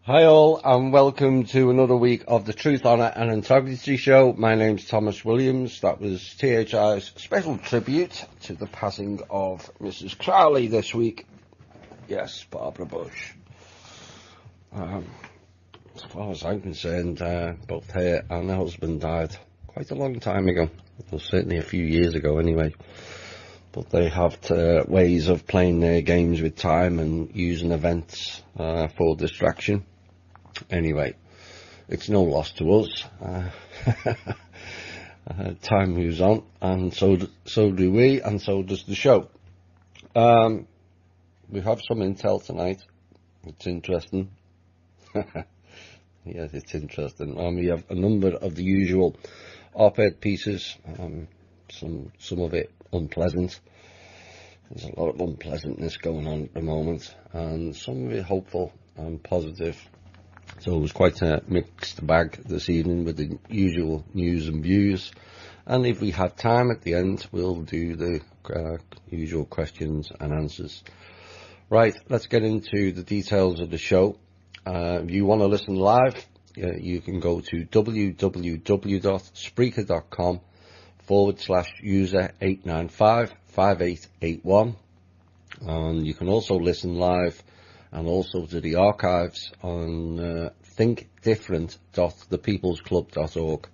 Hi all, and welcome to another week of the Truth, Honour and Integrity Show. My name's Thomas Williams. That was THI's special tribute to the passing of Mrs. Crowley this week. Yes, Barbara Bush. As far as I'm concerned, both her and her husband died quite a long time ago. Well, certainly a few years ago anyway. But they have ways of playing their games with time and using events for distraction. Anyway, it's no loss to us. Time moves on, and so do we, and so does the show. We have some intel tonight. It's interesting. Yes, it's interesting. We have a number of the usual op-ed pieces, some of it unpleasant. There's a lot of unpleasantness going on at the moment, and some of it hopeful and positive. So it was quite a mixed bag this evening with the usual news and views. And if we have time at the end, we'll do the usual questions and answers. Right, let's get into the details of the show. If you want to listen live, you can go to www.spreaker.com/user 8955881. And you can also listen live and also to the archives on thinkdifferent.thepeoplesclub.org.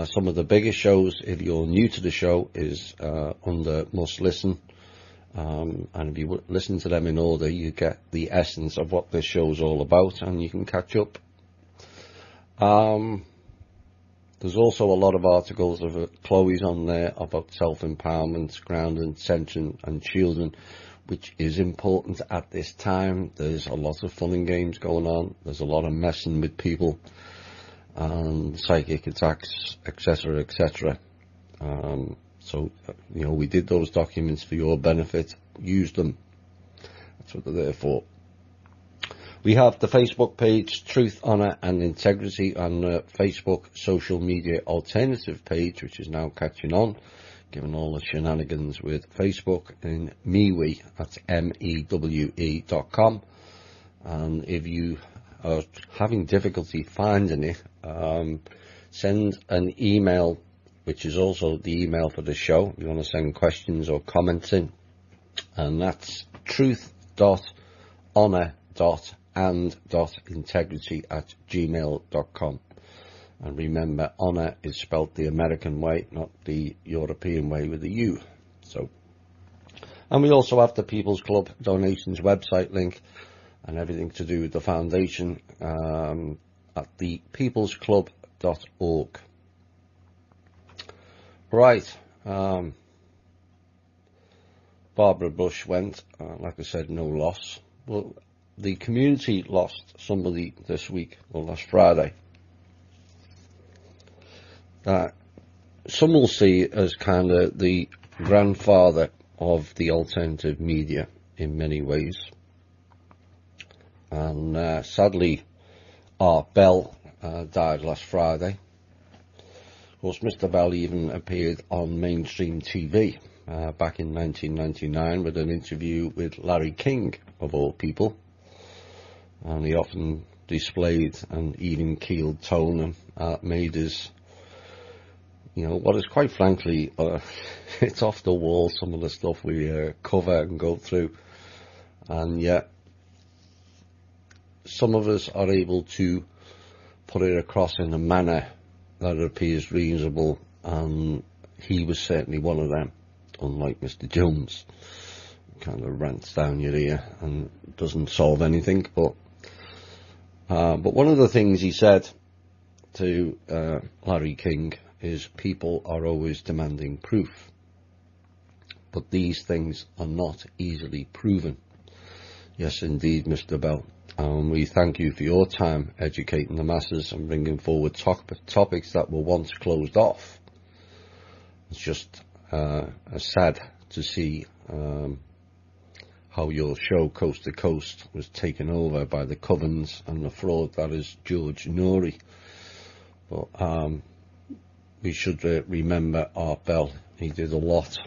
Some of the biggest shows, if you're new to the show, is under Must Listen. And if you listen to them in order, you get the essence of what this show's all about, and you can catch up. There's also a lot of articles of Chloe's on there about self-empowerment, grounding, centering and children, which is important at this time. There's a lot of fun and games going on. There's a lot of messing with people and psychic attacks, etc., etc. So, we did those documents for your benefit. Use them. That's what they're there for. We have the Facebook page, Truth, Honour and Integrity, and the Facebook social media alternative page, which is now catching on, given all the shenanigans with Facebook, in MeWe, that's mewe.com. And if you are having difficulty finding it, send an email, which is also the email for the show, if you want to send questions or comments in, and that's truth.honor.and.integrity@gmail.com. And remember, honour is spelt the American way, not the European way with a U. And we also have the People's Club donations website link and everything to do with the foundation at thepeoplesclub.org. Right. Barbara Bush went, like I said, no loss. Well, the community lost somebody this week, last Friday. Some will see it as kind of the grandfather of the alternative media in many ways. And sadly, Art Bell died last Friday. Of course, Mr. Bell even appeared on mainstream TV back in 1999 with an interview with Larry King, of all people. And he often displayed an even-keeled tone and made his, what is quite frankly, it's off the wall, some of the stuff we cover and go through. And yet, some of us are able to put it across in a manner that appears reasonable, and he was certainly one of them, unlike Mr. Jones. Kind of rants down your ear and doesn't solve anything, but one of the things he said to Larry King is people are always demanding proof, but these things are not easily proven. Yes, indeed, Mr. Bell. We thank you for your time educating the masses and bringing forward topics that were once closed off. It's just sad to see how your show, Coast to Coast, was taken over by the covens and the fraud that is George Noory. But we should remember Art Bell. He did a lot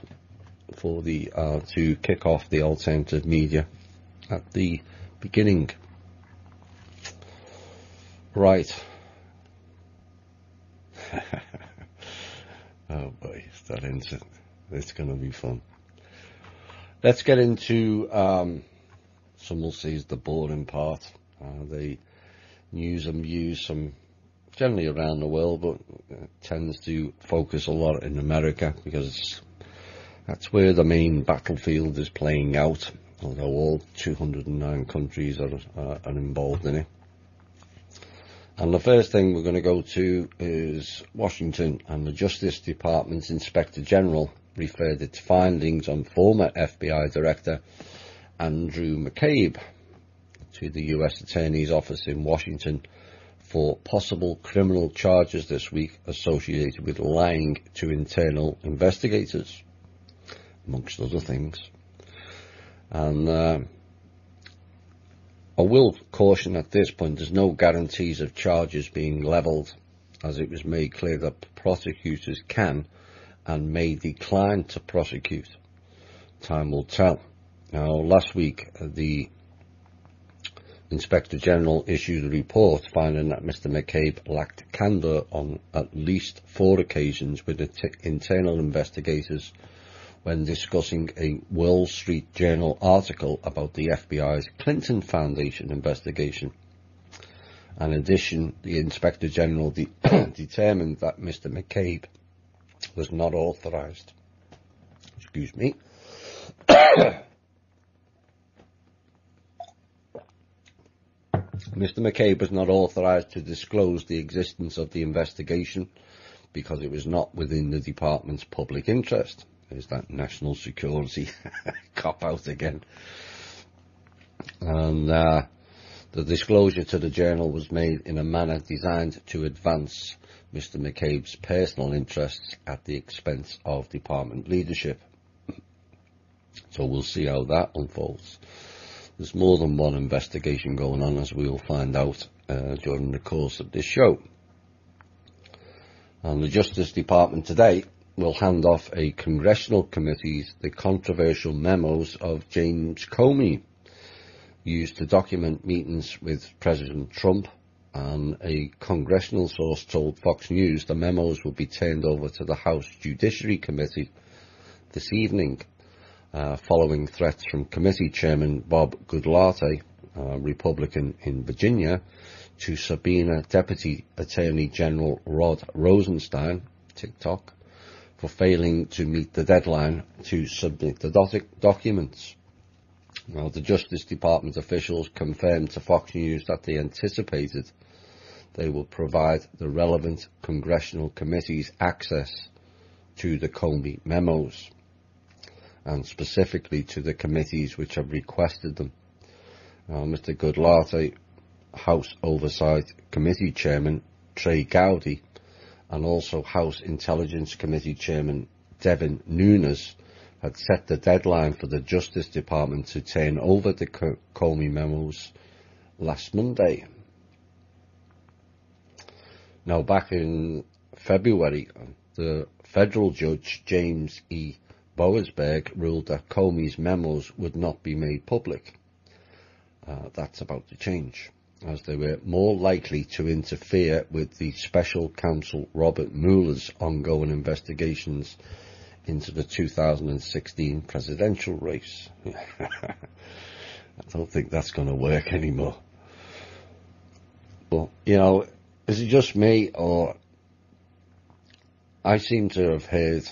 for to kick off the alternative media at the beginning. Right. Oh boy, that instant. It's going to be fun. Let's get into, some will say is the boring part, the news and views, some generally around the world, but tends to focus a lot in America because that's where the main battlefield is playing out, although all 209 countries are involved in it. And the first thing we're going to go to is Washington, and the Justice Department's Inspector General referred its findings on former FBI Director Andrew McCabe to the U.S. Attorney's Office in Washington for possible criminal charges this week associated with lying to internal investigators, amongst other things. And I will caution at this point, there's no guarantees of charges being levelled, as it was made clear that prosecutors can and may decline to prosecute. Time will tell. Now, last week, the Inspector General issued a report finding that Mr. McCabe lacked candour on at least 4 occasions with internal investigators when discussing a Wall Street Journal article about the FBI's Clinton Foundation investigation. In addition, the Inspector General determined that Mr. McCabe was not authorised. Excuse me. Mr. McCabe was not authorised to disclose the existence of the investigation because it was not within the department's public interest. There's that national security cop-out again. And the disclosure to the Journal was made in a manner designed to advance Mr. McCabe's personal interests at the expense of department leadership. So we'll see how that unfolds. There's more than one investigation going on, as we will find out during the course of this show. And the Justice Department today will hand off a congressional committee's the controversial memos of James Comey, used to document meetings with President Trump, and a congressional source told Fox News the memos will be turned over to the House Judiciary Committee this evening, following threats from Committee Chairman Bob Goodlatte, Republican in Virginia, to subpoena Deputy Attorney General Rod Rosenstein, TikTok, for failing to meet the deadline to submit the documents. Now, the Justice Department officials confirmed to Fox News that they anticipated they will provide the relevant congressional committees access to the Comey memos, and specifically to the committees which have requested them. Mr. Goodlatte, House Oversight Committee Chairman Trey Gowdy, and also House Intelligence Committee Chairman Devin Nunes had set the deadline for the Justice Department to turn over the Comey memos last Monday. Now, back in February, the federal judge James E. Boasberg ruled that Comey's memos would not be made public. That's about to change, as they were more likely to interfere with the special counsel Robert Mueller's ongoing investigations into the 2016 presidential race. I don't think that's going to work anymore. But, you know, is it just me, or I seem to have heard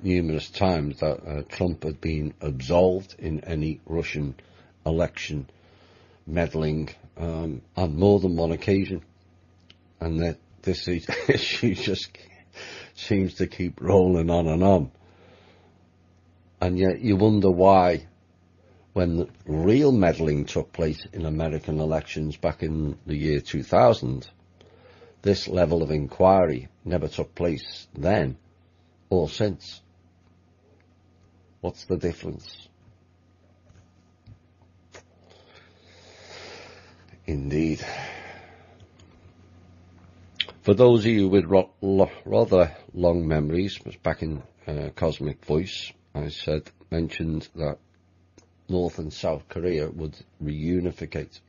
numerous times that Trump had been absolved in any Russian election meddling on more than one occasion, and that this issue just seems to keep rolling on and on. And yet you wonder why, when the real meddling took place in American elections back in the year 2000, this level of inquiry never took place then or since. What's the difference? Indeed. For those of you with rather long memories, back in Cosmic Voice, I mentioned that North and South Korea would reunificate.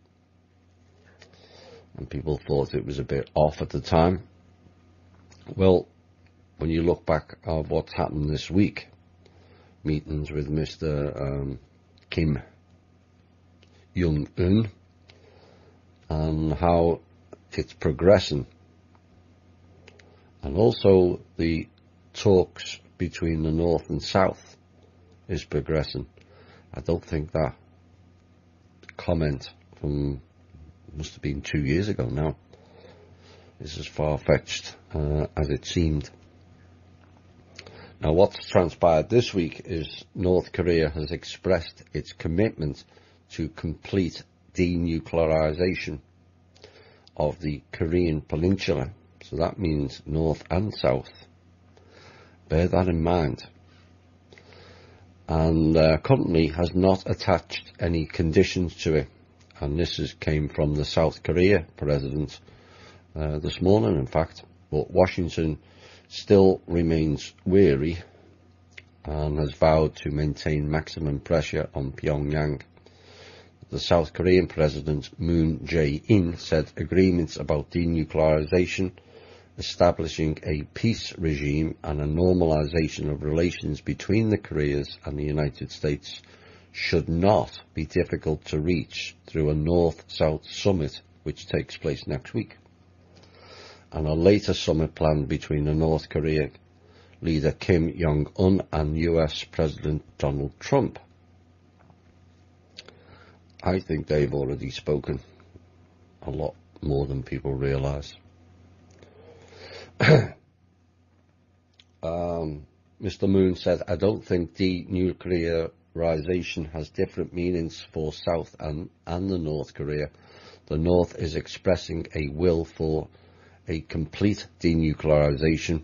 and people thought it was a bit off at the time. Well, when you look back at what's happened this week, meetings with Mr. Kim Jong-un, and how it's progressing, and also the talks between the North and South is progressing. I don't think that comment from, must have been 2 years ago now, is as far-fetched as it seemed. Now, what's transpired this week is North Korea has expressed its commitment to complete denuclearization of the Korean Peninsula. So that means North and South. Bear that in mind. And currently has not attached any conditions to it. And this came from the South Korea president this morning, in fact. But Washington still remains wary and has vowed to maintain maximum pressure on Pyongyang. The South Korean President Moon Jae-in said agreements about denuclearization, establishing a peace regime and a normalization of relations between the Koreas and the United States should not be difficult to reach through a North-South summit which takes place next week, and a later summit planned between the North Korean leader Kim Jong-un and US President Donald Trump. I think they've already spoken a lot more than people realise. Mr. Moon said, I don't think denuclearization has different meanings for South and the North Korea. The North is expressing a will for a complete denuclearization.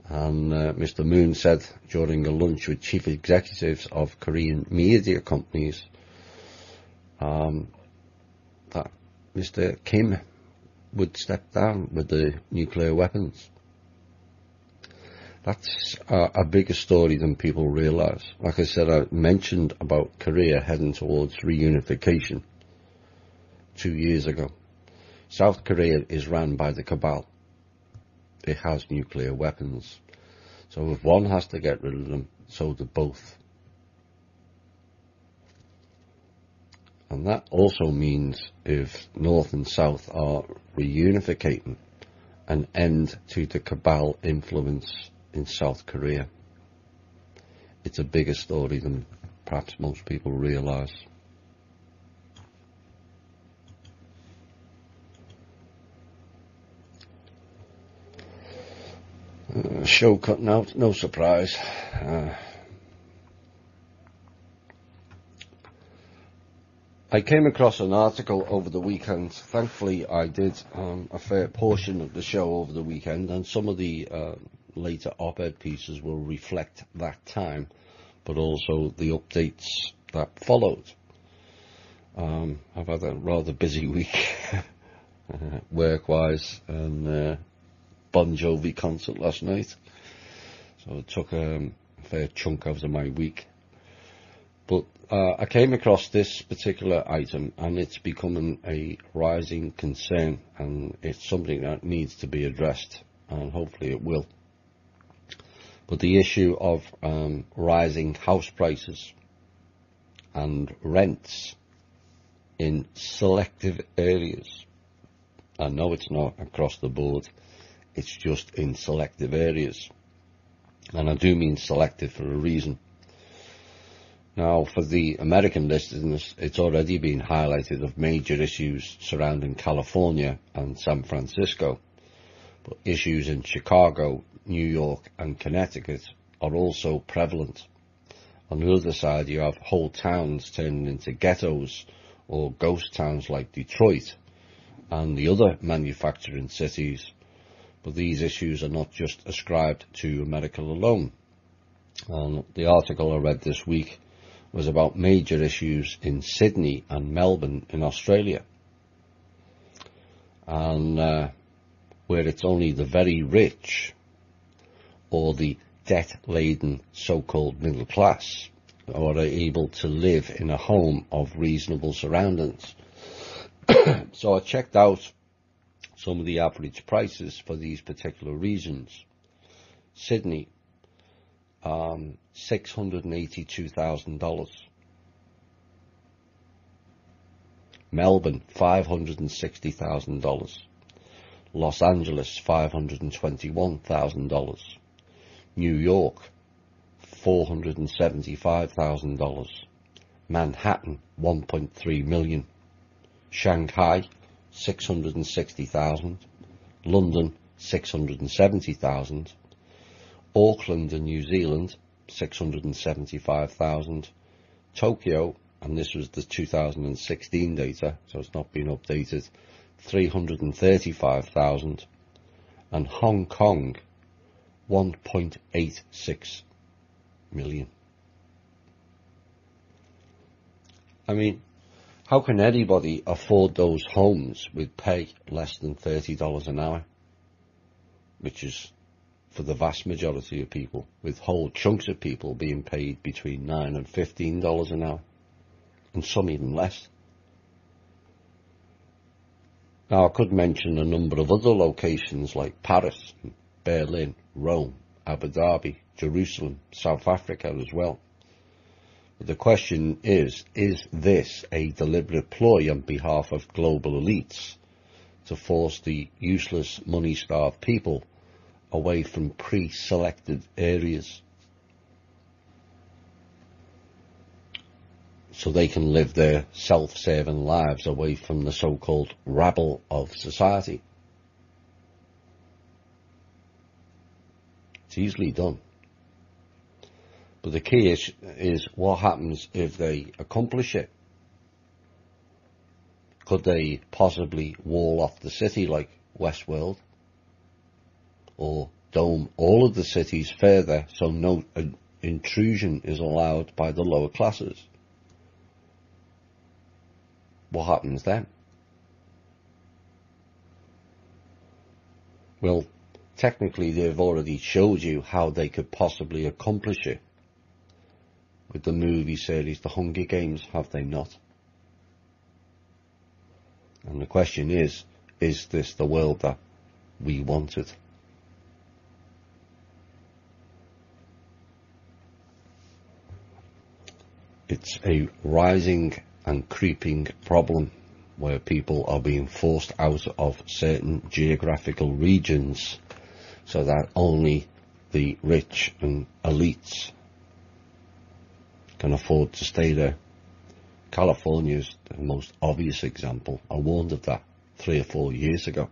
And Mr. Moon said during a lunch with chief executives of Korean media companies that Mr. Kim would step down with the nuclear weapons. That's a bigger story than people realise. Like I said, I mentioned about Korea heading towards reunification 2 years ago. South Korea is run by the cabal. It has nuclear weapons. So if one has to get rid of them, so do both. And that also means if North and South are reunificating, an end to the cabal influence in South Korea. It's a bigger story than perhaps most people realise. Show cutting out, no surprise. I came across an article over the weekend. Thankfully, I did a fair portion of the show over the weekend, and some of the later op-ed pieces will reflect that time, but also the updates that followed. I've had a rather busy week, work-wise, and Bon Jovi concert last night, so it took a fair chunk out of my week. But I came across this particular item, and it's becoming a rising concern, and it's something that needs to be addressed, and hopefully it will. But the issue of rising house prices and rents in selective areas. I know it's not across the board, it's just in selective areas. And I do mean selective for a reason. Now, for the American listeners, it's already been highlighted of major issues surrounding California and San Francisco. But issues in Chicago, New York and Connecticut are also prevalent. On the other side, you have whole towns turning into ghettos or ghost towns like Detroit and the other manufacturing cities. But these issues are not just ascribed to America alone. And the article I read this week was about major issues in Sydney and Melbourne in Australia. And where it's only the very rich or the debt-laden so-called middle class who are able to live in a home of reasonable surroundings. So I checked out some of the average prices for these particular regions. Sydney, $682,000. Melbourne, $560,000. Los Angeles, $521,000. New York, $475,000. Manhattan, $1.3 million. Shanghai, $660,000. London, $670,000. Auckland in New Zealand, $675,000. Tokyo, and this was the 2016 data, so it's not been updated, $335,000. And Hong Kong, $1.86 million. I mean, how can anybody afford those homes with pay less than $30 an hour? Which is for the vast majority of people, with whole chunks of people being paid between $9 and $15 an hour, and some even less. Now, I could mention a number of other locations like Paris, Berlin, Rome, Abu Dhabi, Jerusalem, South Africa as well. But the question is this a deliberate ploy on behalf of global elites to force the useless, money-starved people away from pre-selected areas so they can live their self-serving lives away from the so-called rabble of society? It's easily done. But the key is what happens if they accomplish it? Could they possibly wall off the city like Westworld? Or dome all of the cities further so no intrusion is allowed by the lower classes? What happens then? Well, technically they've already showed you how they could possibly accomplish it with the movie series The Hunger Games, have they not? And the question is this the world that we wanted? It's a rising and creeping problem where people are being forced out of certain geographical regions so that only the rich and elites can afford to stay there. California's the most obvious example. I warned of that 3 or 4 years ago.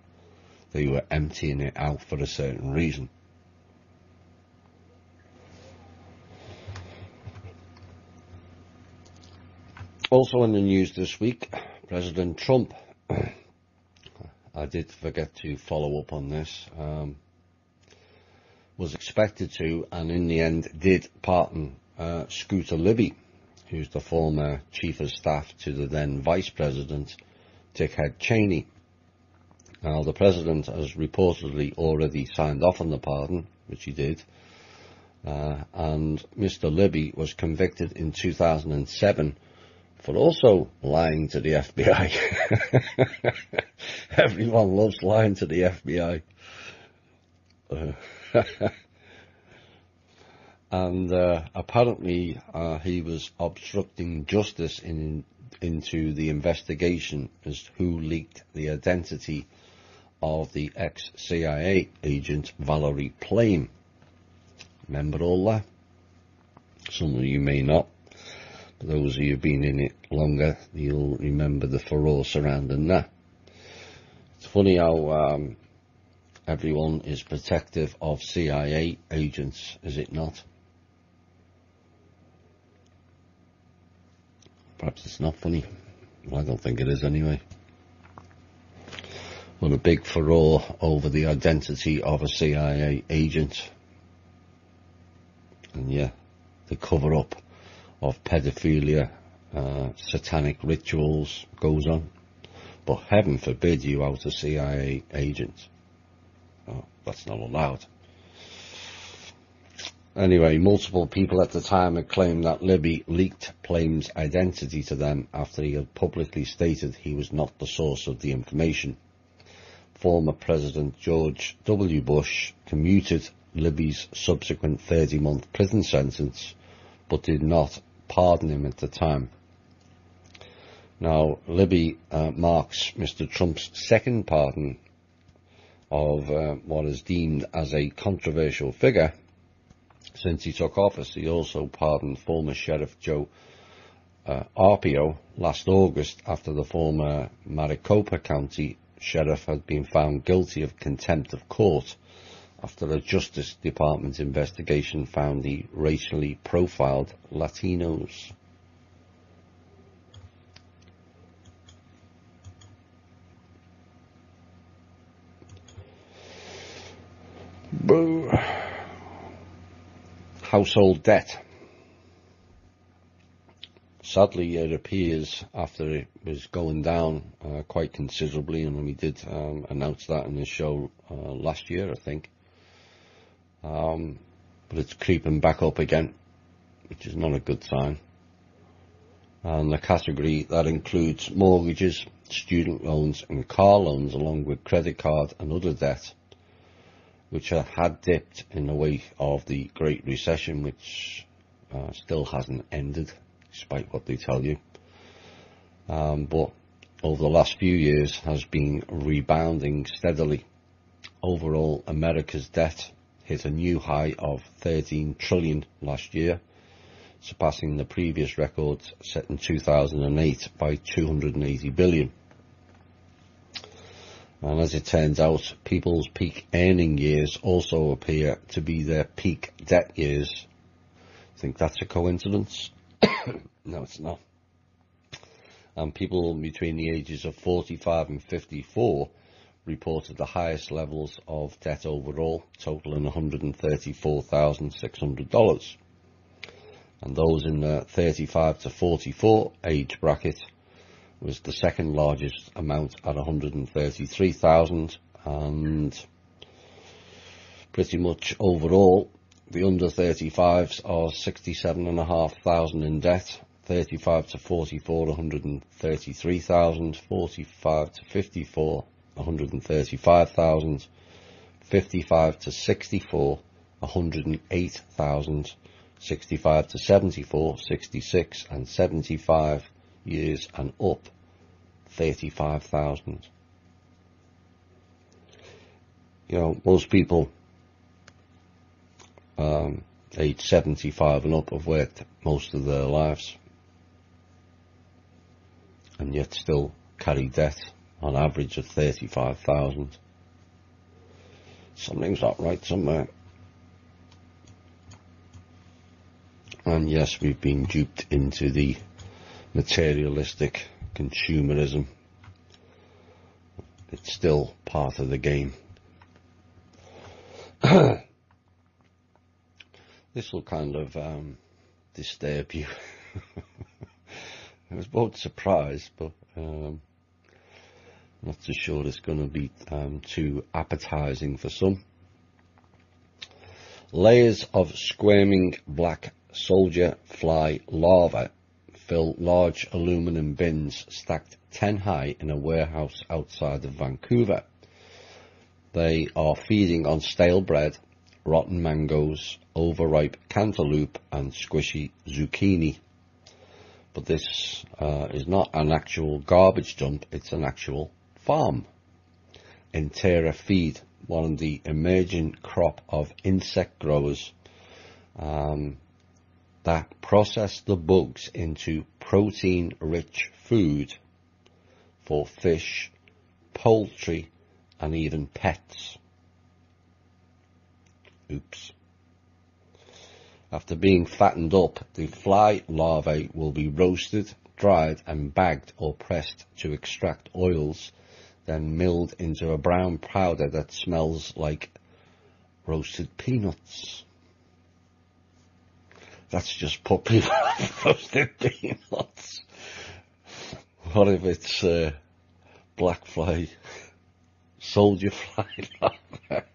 They were emptying it out for a certain reason. Also in the news this week, President Trump, I did forget to follow up on this, was expected to, and in the end did, pardon Scooter Libby, who's the former chief of staff to the then Vice President, Dick Cheney. Now, the President has reportedly already signed off on the pardon, which he did, and Mr. Libby was convicted in 2007 for also lying to the FBI. Everyone loves lying to the FBI. And apparently he was obstructing justice into the investigation as to who leaked the identity of the ex-CIA agent Valerie Plame. Remember all that? Some of you may not. But those of you who've been in it longer, you'll remember the furore surrounding that. It's funny how everyone is protective of CIA agents, is it not? Perhaps it's not funny. Well, I don't think it is anyway. Well, a big furore over the identity of a CIA agent. And yeah, the cover-up of pedophilia, satanic rituals goes on. But heaven forbid you out a CIA agent. Oh, that's not allowed. Anyway, multiple people at the time had claimed that Libby leaked Plame's identity to them after he had publicly stated he was not the source of the information. former President George W. Bush commuted Libby's subsequent 30-month prison sentence, but did not pardon him at the time. Now, Libby marks Mr. Trump's second pardon of what is deemed as a controversial figure since he took office. He also pardoned former Sheriff Joe Arpaio last August after the former Maricopa County Sheriff had been found guilty of contempt of court after a Justice Department investigation found he racially profiled Latinos. Boo. Household debt. Sadly, it appears after it was going down quite considerably, and we did announce that in the show last year, I think. But it's creeping back up again, which is not a good sign. And the category that includes mortgages, student loans and car loans, along with credit card and other debt, which had dipped in the wake of the Great Recession, which still hasn't ended, despite what they tell you. But over the last few years has been rebounding steadily. Overall, America's debt hit a new high of $13 trillion last year, surpassing the previous record set in 2008 by $280 billion. And as it turns out, people's peak earning years also appear to be their peak debt years. Think that's a coincidence? No, it's not. And people between the ages of 45 and 54 reported the highest levels of debt overall, totaling $134,600. And those in the 35 to 44 age bracket was the second largest amount at $133,000, and pretty much overall the under 35s are $67,500 in debt, 35 to 44 $133,000, 45 to 54 $135,000, 55 to 64 $108,000, 65 to 74 $66,000, and 75 years and up $35,000. You know, most people age 75 and up have worked most of their lives and yet still carry debt on average of $35,000. Something's not right somewhere. And yes, we've been duped into the materialistic consumerism. It's still part of the game. This will kind of disturb you. I was both surprised, but not so sure it's going to be too appetizing for some. Layers of squirming black soldier fly larvae fill large aluminum bins stacked 10 high in a warehouse outside of Vancouver. They are feeding on stale bread, rotten mangoes, overripe cantaloupe and squishy zucchini. But this is not an actual garbage dump, it's an actual farm. Entera Feed, one of the emerging crop of insect growers that process the bugs into protein-rich food for fish, poultry, and even pets. Oops. After being fattened up, the fly larvae will be roasted, dried, and bagged or pressed to extract oils, then milled into a brown powder that smells like roasted peanuts. That's just put people off roasted peanuts. What if it's black fly, soldier fly larvae?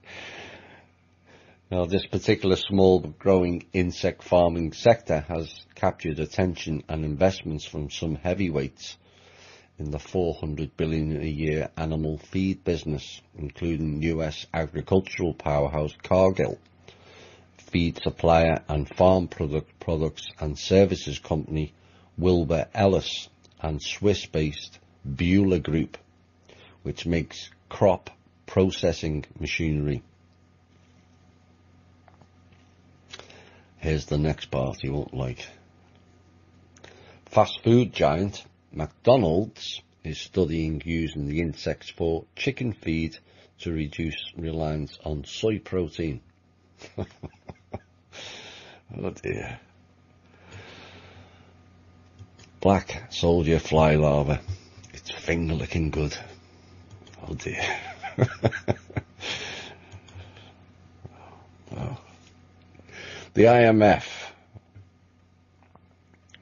Now, this particular small but growing insect farming sector has captured attention and investments from some heavyweights, in the $400 billion a year animal feed business, including US agricultural powerhouse Cargill, feed supplier and farm products and services company Wilbur Ellis, and Swiss-based Bühler Group, which makes crop processing machinery. Here's the next part you won't like. Fast food giant McDonald's is studying using the insects for chicken feed to reduce reliance on soy protein. Oh dear. Black soldier fly larva. It's finger licking good. Oh dear. Oh. The IMF.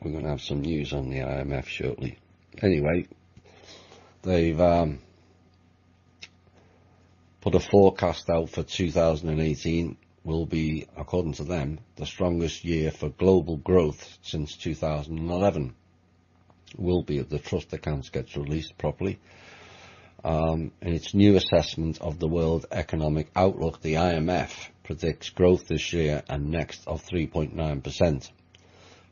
We're going to have some news on the IMF shortly. Anyway, they've put a forecast out for 2018. Will be, according to them, the strongest year for global growth since 2011. Will be if the trust accounts gets released properly. In its new assessment of the world economic outlook, the IMF predicts growth this year and next of 3.9%.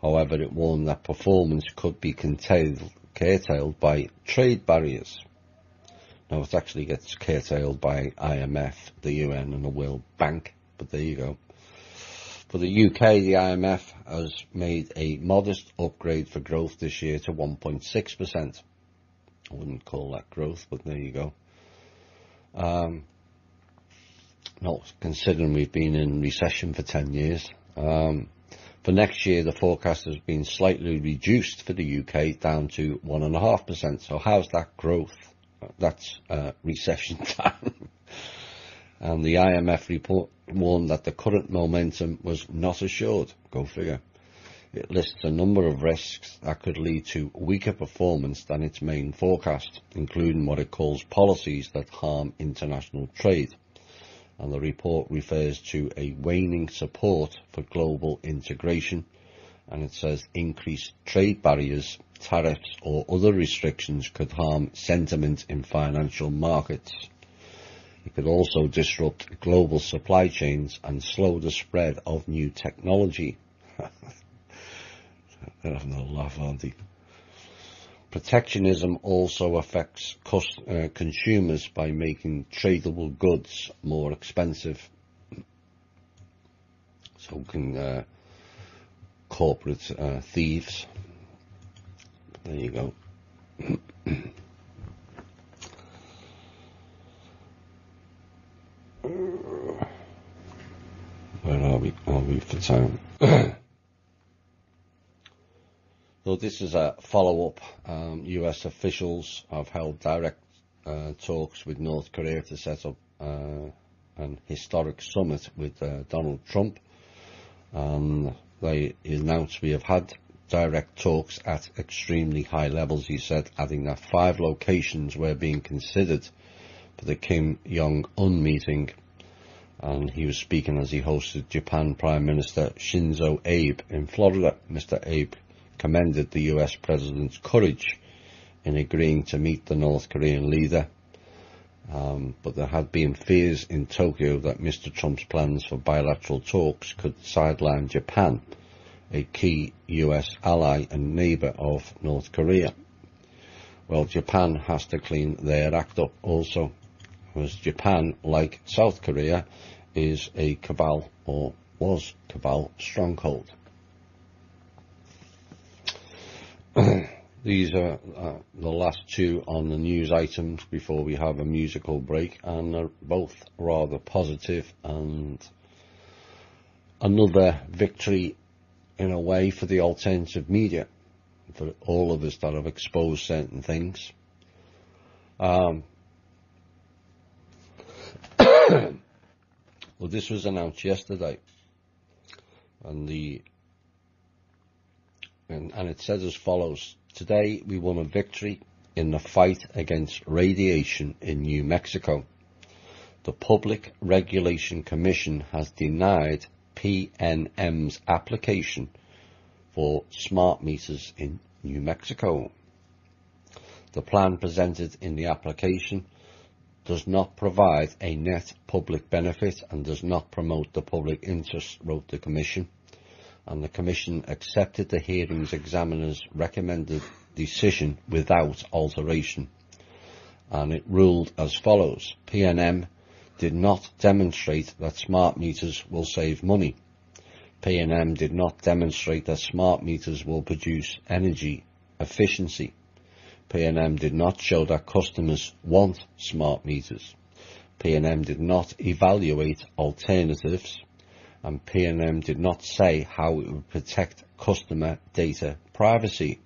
However, it warned that performance could be curtailed by trade barriers. Now, it actually gets curtailed by IMF, the UN and the World Bank, but there you go. For the UK, the IMF has made a modest upgrade for growth this year to 1.6%. I wouldn't call that growth, but there you go. Not considering we've been in recession for 10 years. For next year, the forecast has been slightly reduced for the UK down to 1.5%. So how's that growth? That's recession time. And the IMF report warned that the current momentum was not assured. Go figure. It lists a number of risks that could lead to weaker performance than its main forecast, including what it calls policies that harm international trade. And the report refers to a waning support for global integration, and it says increased trade barriers, tariffs or other restrictions could harm sentiment in financial markets. It could also disrupt global supply chains and slow the spread of new technology. They're having a laugh, aren't they? Protectionism also affects consumers by making tradable goods more expensive. So can corporate thieves. There you go. Where are we? Are we for time? So this is a follow-up. US officials have held direct talks with North Korea to set up an historic summit with Donald Trump. They announced we have had direct talks at extremely high levels, he said, adding that 5 locations were being considered for the Kim Jong-un meeting. And he was speaking as he hosted Japan Prime Minister Shinzo Abe in Florida. Mr. Abe commended the US President's courage in agreeing to meet the North Korean leader. But there had been fears in Tokyo that Mr. Trump's plans for bilateral talks could sideline Japan, a key US ally and neighbour of North Korea. Well, Japan has to clean their act up also, because Japan, like South Korea, is a cabal, or was cabal, stronghold. These are the last 2 on the news items before we have a musical break, and they're both rather positive and another victory in a way for the alternative media, for all of us that have exposed certain things. Well, this was announced yesterday, and it says as follows: today we won a victory in the fight against radiation in New Mexico. The Public Regulation Commission has denied PNM's application for smart meters in New Mexico. The plan presented in the application does not provide a net public benefit and does not promote the public interest, wrote the Commission, and the Commission accepted the hearings examiner's recommended decision without alteration, and it ruled as follows. PNM did not demonstrate that smart meters will save money. PNM did not demonstrate that smart meters will produce energy efficiency. PNM did not show that customers want smart meters. PNM did not evaluate alternatives, and PNM did not say how it would protect customer data privacy.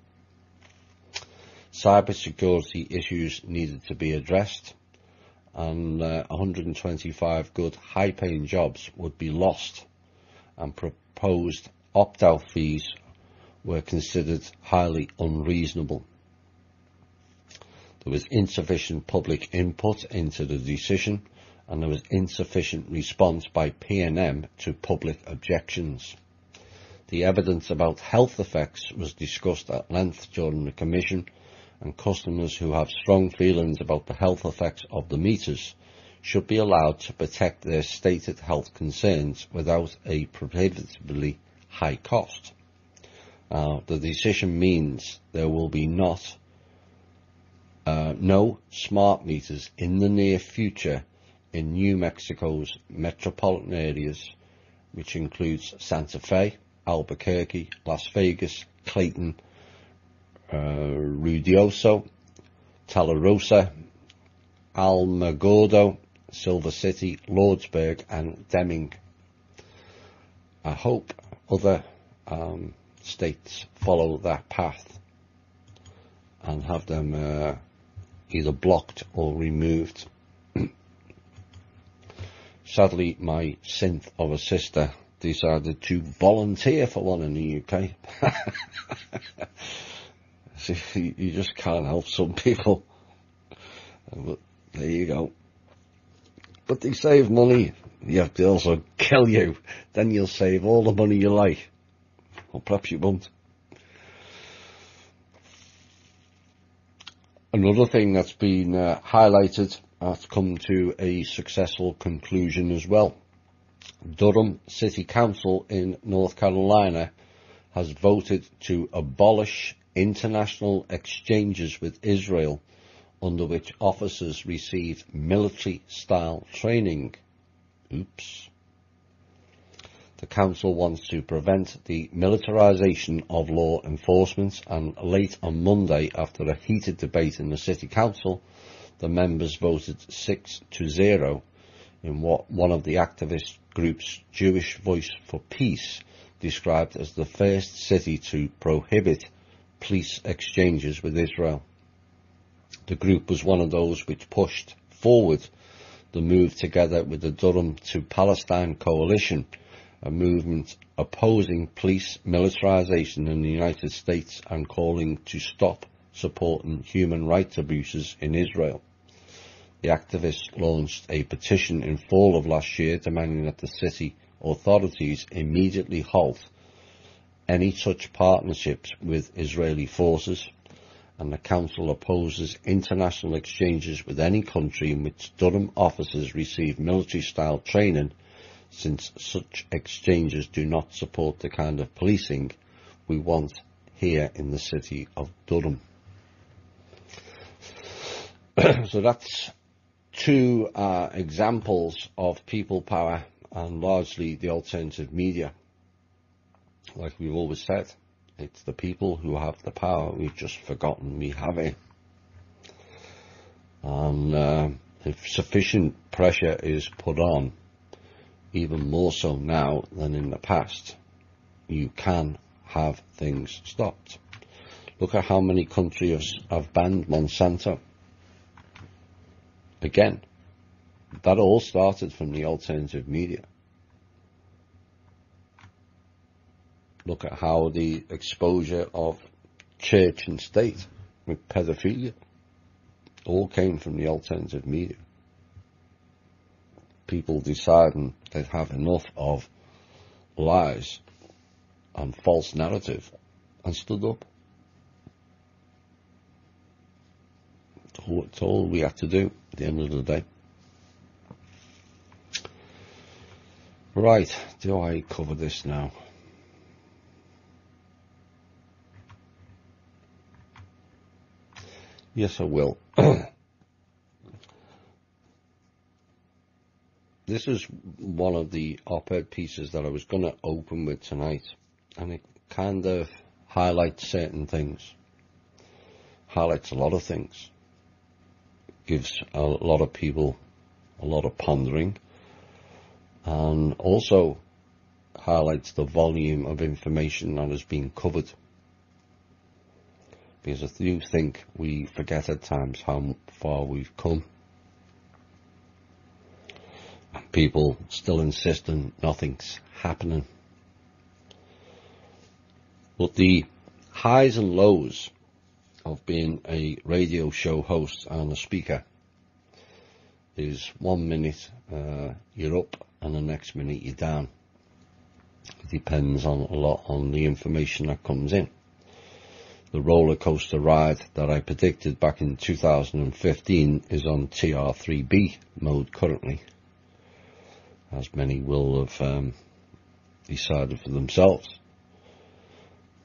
Cybersecurity issues needed to be addressed, and 125 good high-paying jobs would be lost, and proposed opt-out fees were considered highly unreasonable. There was insufficient public input into the decision, and there was insufficient response by PNM to public objections. The evidence about health effects was discussed at length during the Commission, and customers who have strong feelings about the health effects of the meters should be allowed to protect their stated health concerns without a prohibitively high cost. The decision means there will be no smart meters in the near future in New Mexico's metropolitan areas, which includes Santa Fe, Albuquerque, Las Vegas, Clayton, Ruidoso, Tularosa, Alamogordo, Silver City, Lordsburg and Deming. I hope other states follow that path and have them either blocked or removed. Sadly, my synth of a sister decided to volunteer for one in the UK. See, you just can't help some people. But there you go. But they save money. You have to also kill you. Then you'll save all the money you like. Or perhaps you won't. Another thing that's been highlighted has come to a successful conclusion as well. Durham City Council in North Carolina has voted to abolish international exchanges with Israel, under which officers received military-style training. Oops. The council wants to prevent the militarization of law enforcement, and late on Monday, after a heated debate in the city council, the members voted 6-0 in what one of the activist groups, Jewish Voice for Peace, described as the first city to prohibit police exchanges with Israel. The group was one of those which pushed forward the move, together with the Durham to Palestine Coalition, a movement opposing police militarization in the United States and calling to stop supporting human rights abuses in Israel. The activists launched a petition in fall of last year demanding that the city authorities immediately halt any such partnerships with Israeli forces, and the council opposes international exchanges with any country in which Durham officers receive military-style training, since such exchanges do not support the kind of policing we want here in the city of Durham. So that's two examples of people power and largely the alternative media. Like we've always said, it's the people who have the power. We've just forgotten we have it. And if sufficient pressure is put on, even more so now than in the past, you can have things stopped. Look at how many countries have banned Monsanto. Again, that all started from the alternative media. Look at how the exposure of church and state with pedophilia all came from the alternative media. People deciding they'd have enough of lies and false narrative and stood up. It's all we have to do at the end of the day. Right, do I cover this now? Yes, I will. This is one of the op-ed pieces that I was going to open with tonight, and it kind of highlights certain things, highlights a lot of things, gives a lot of people a lot of pondering, and also highlights the volume of information that is being covered. Because I do think we forget at times how far we've come. And people still insisting nothing's happening. But the highs and lows of being a radio show host and a speaker is 1 minute you're up and the next minute you're down. It depends on a lot on the information that comes in. The roller coaster ride that I predicted back in 2015 is on TR3B mode currently, as many will have decided for themselves.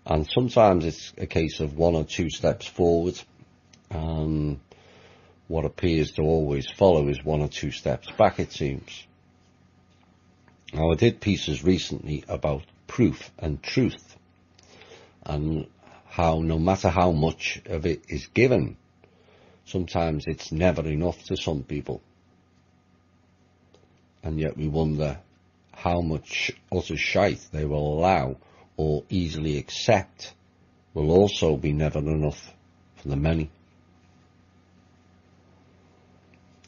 And sometimes it's a case of 1 or 2 steps forward, and what appears to always follow is 1 or 2 steps back, it seems. Now, I did pieces recently about proof and truth, and how no matter how much of it is given, sometimes it's never enough to some people. And yet we wonder how much utter shite they will allow or easily accept will also be never enough for the many.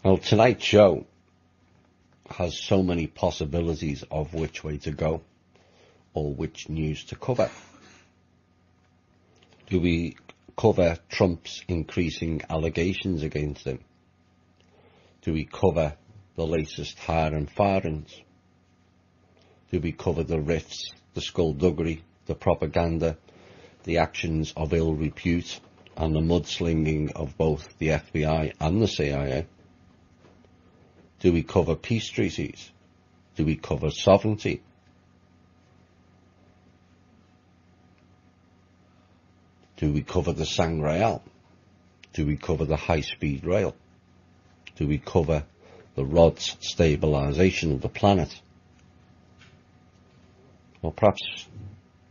Well, tonight's show has so many possibilities of which way to go or which news to cover. Do we cover Trump's increasing allegations against him? Do we cover the latest hiring firings? Do we cover the rifts, the skullduggery, the propaganda, the actions of ill repute, and the mudslinging of both the FBI and the CIA? Do we cover peace treaties? Do we cover sovereignty? Do we cover the Sangreal? Do we cover the high-speed rail? Do we cover the Rod's stabilisation of the planet? Or perhaps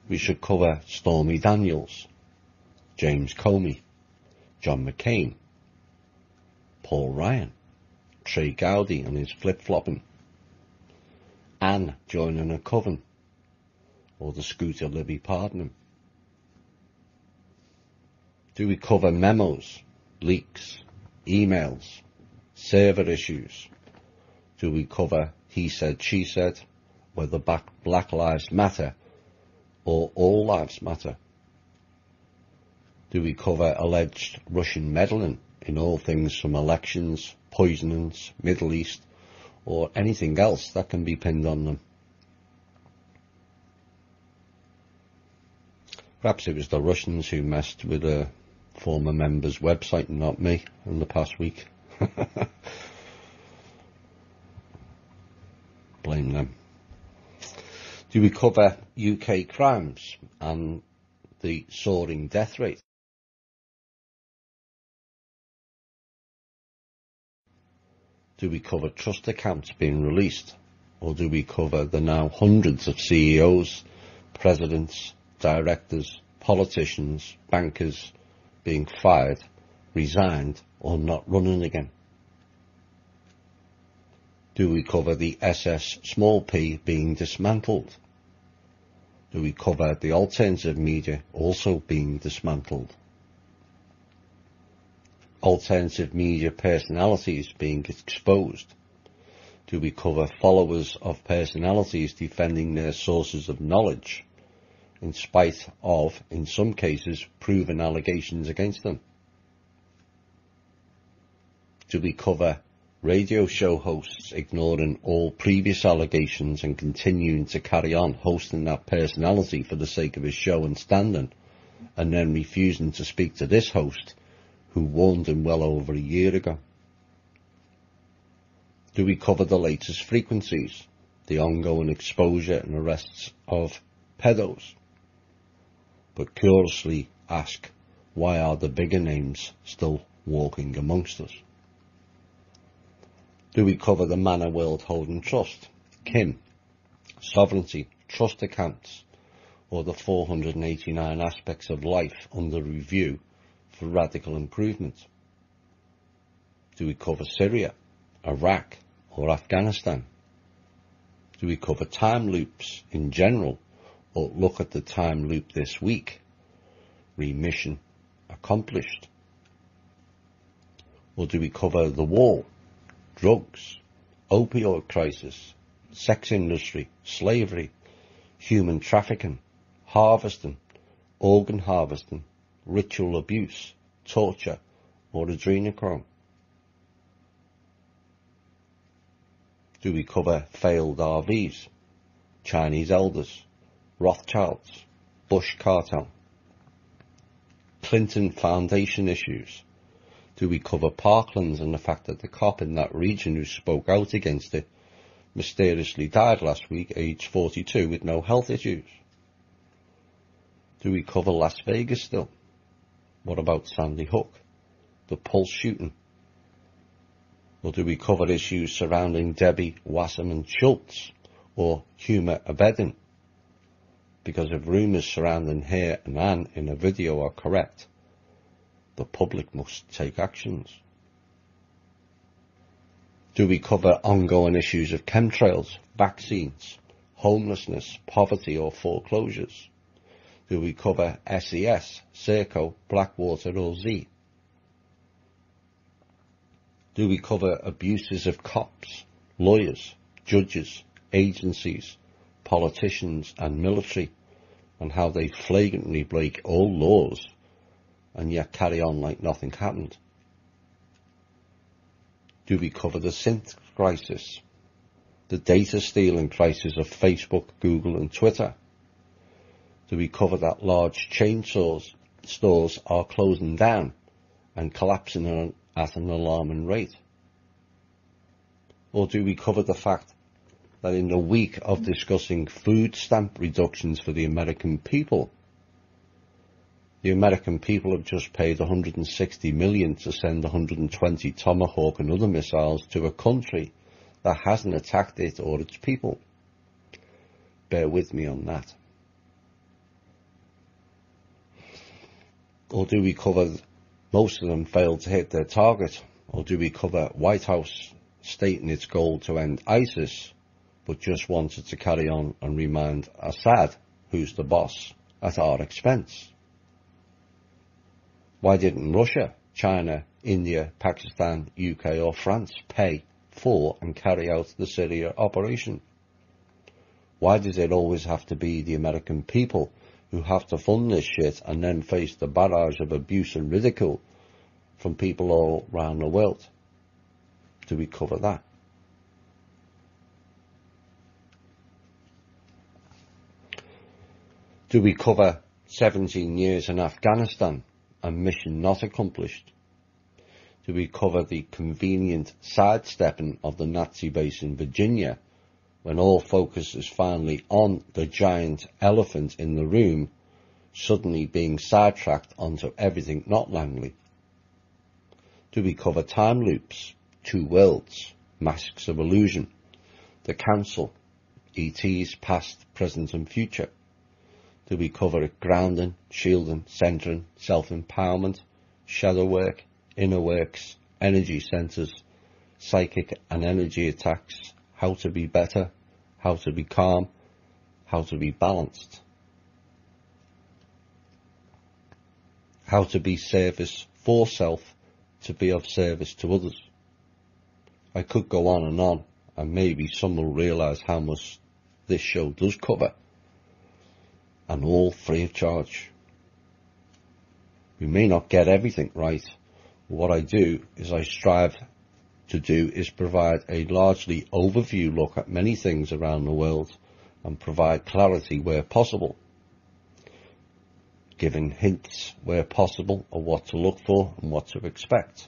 we should cover Stormy Daniels, James Comey, John McCain, Paul Ryan, Trey Gowdy and his flip-flopping, Anne joining a coven, or the Scooter Libby pardoning. Do we cover memos, leaks, emails, server issues? Do we cover he said, she said, whether Black Lives Matter or all lives matter? Do we cover alleged Russian meddling in all things from elections, poisonings, Middle East, or anything else that can be pinned on them? Perhaps it was the Russians who messed with a former member's website and not me in the past week. Blame them. Do we cover UK crimes and the soaring death rate? Do we cover trust accounts being released? Or do we cover the now hundreds of CEOs, presidents, directors, politicians, bankers being fired, resigned, or not running again? Do we cover the SS small p being dismantled? Do we cover the alternative media also being dismantled? Alternative media personalities being exposed? Do we cover followers of personalities defending their sources of knowledge in spite of, in some cases, proven allegations against them? Do we cover radio show hosts ignoring all previous allegations and continuing to carry on hosting that personality for the sake of his show and standing, and then refusing to speak to this host who warned him well over a year ago? Do we cover the latest frequencies, the ongoing exposure and arrests of pedos? But curiously ask, why are the bigger names still walking amongst us? Do we cover the Manor World Holding Trust, Kim, sovereignty, trust accounts, or the 489 aspects of life under review for radical improvement? Do we cover Syria, Iraq, or Afghanistan? Do we cover time loops in general, or look at the time loop this week? Remission accomplished. Or do we cover the war, drugs, opioid crisis, sex industry, slavery, human trafficking, harvesting, organ harvesting, ritual abuse, torture, or adrenochrome? Do we cover failed RVs, Chinese elders, Rothschilds, Bush cartel, Clinton Foundation issues? Do we cover Parklands and the fact that the cop in that region who spoke out against it mysteriously died last week, aged 42, with no health issues? Do we cover Las Vegas still? What about Sandy Hook, the Pulse shooting? Or do we cover issues surrounding Debbie Wasserman Schultz or Huma Abedin? Because if rumours surrounding her and Anne in a video are correct, the public must take actions. Do we cover ongoing issues of chemtrails, vaccines, homelessness, poverty or foreclosures? Do we cover SES, Serco, Blackwater or Z? Do we cover abuses of cops, lawyers, judges, agencies, politicians and military, and how they flagrantly break all laws and yet carry on like nothing happened? Do we cover the synth crisis, the data stealing crisis of Facebook, Google and Twitter? Do we cover that large chain stores are closing down and collapsing at an alarming rate? Or do we cover the fact that in the week of discussing food stamp reductions for the American people have just paid $160 million to send 120 Tomahawk and other missiles to a country that hasn't attacked it or its people. Bear with me on that. Or do we cover most of them failed to hit their target? Or do we cover White House stating its goal to end ISIS, but just wanted to carry on and remind Assad, who's the boss, at our expense? Why didn't Russia, China, India, Pakistan, UK or France pay for and carry out the Syria operation? Why does it always have to be the American people who have to fund this shit and then face the barrage of abuse and ridicule from people all around the world? Do we cover that? Do we cover 17 years in Afghanistan and mission not accomplished? Do we cover the convenient sidestepping of the Nazi base in Virginia when all focus is finally on the giant elephant in the room suddenly being sidetracked onto everything not Langley? Do we cover time loops, two worlds, masks of illusion, the council, ETs past, present and future? Do we cover it grounding, shielding, centering, self-empowerment, shadow work, inner works, energy centres, psychic and energy attacks, how to be better, how to be calm, how to be balanced, how to be service for self, to be of service to others? I could go on, and maybe some will realise how much this show does cover, and all free of charge. We may not get everything right. What I do is I strive to do is provide a largely overview look at many things around the world and provide clarity where possible. giving hints where possible of what to look for and what to expect,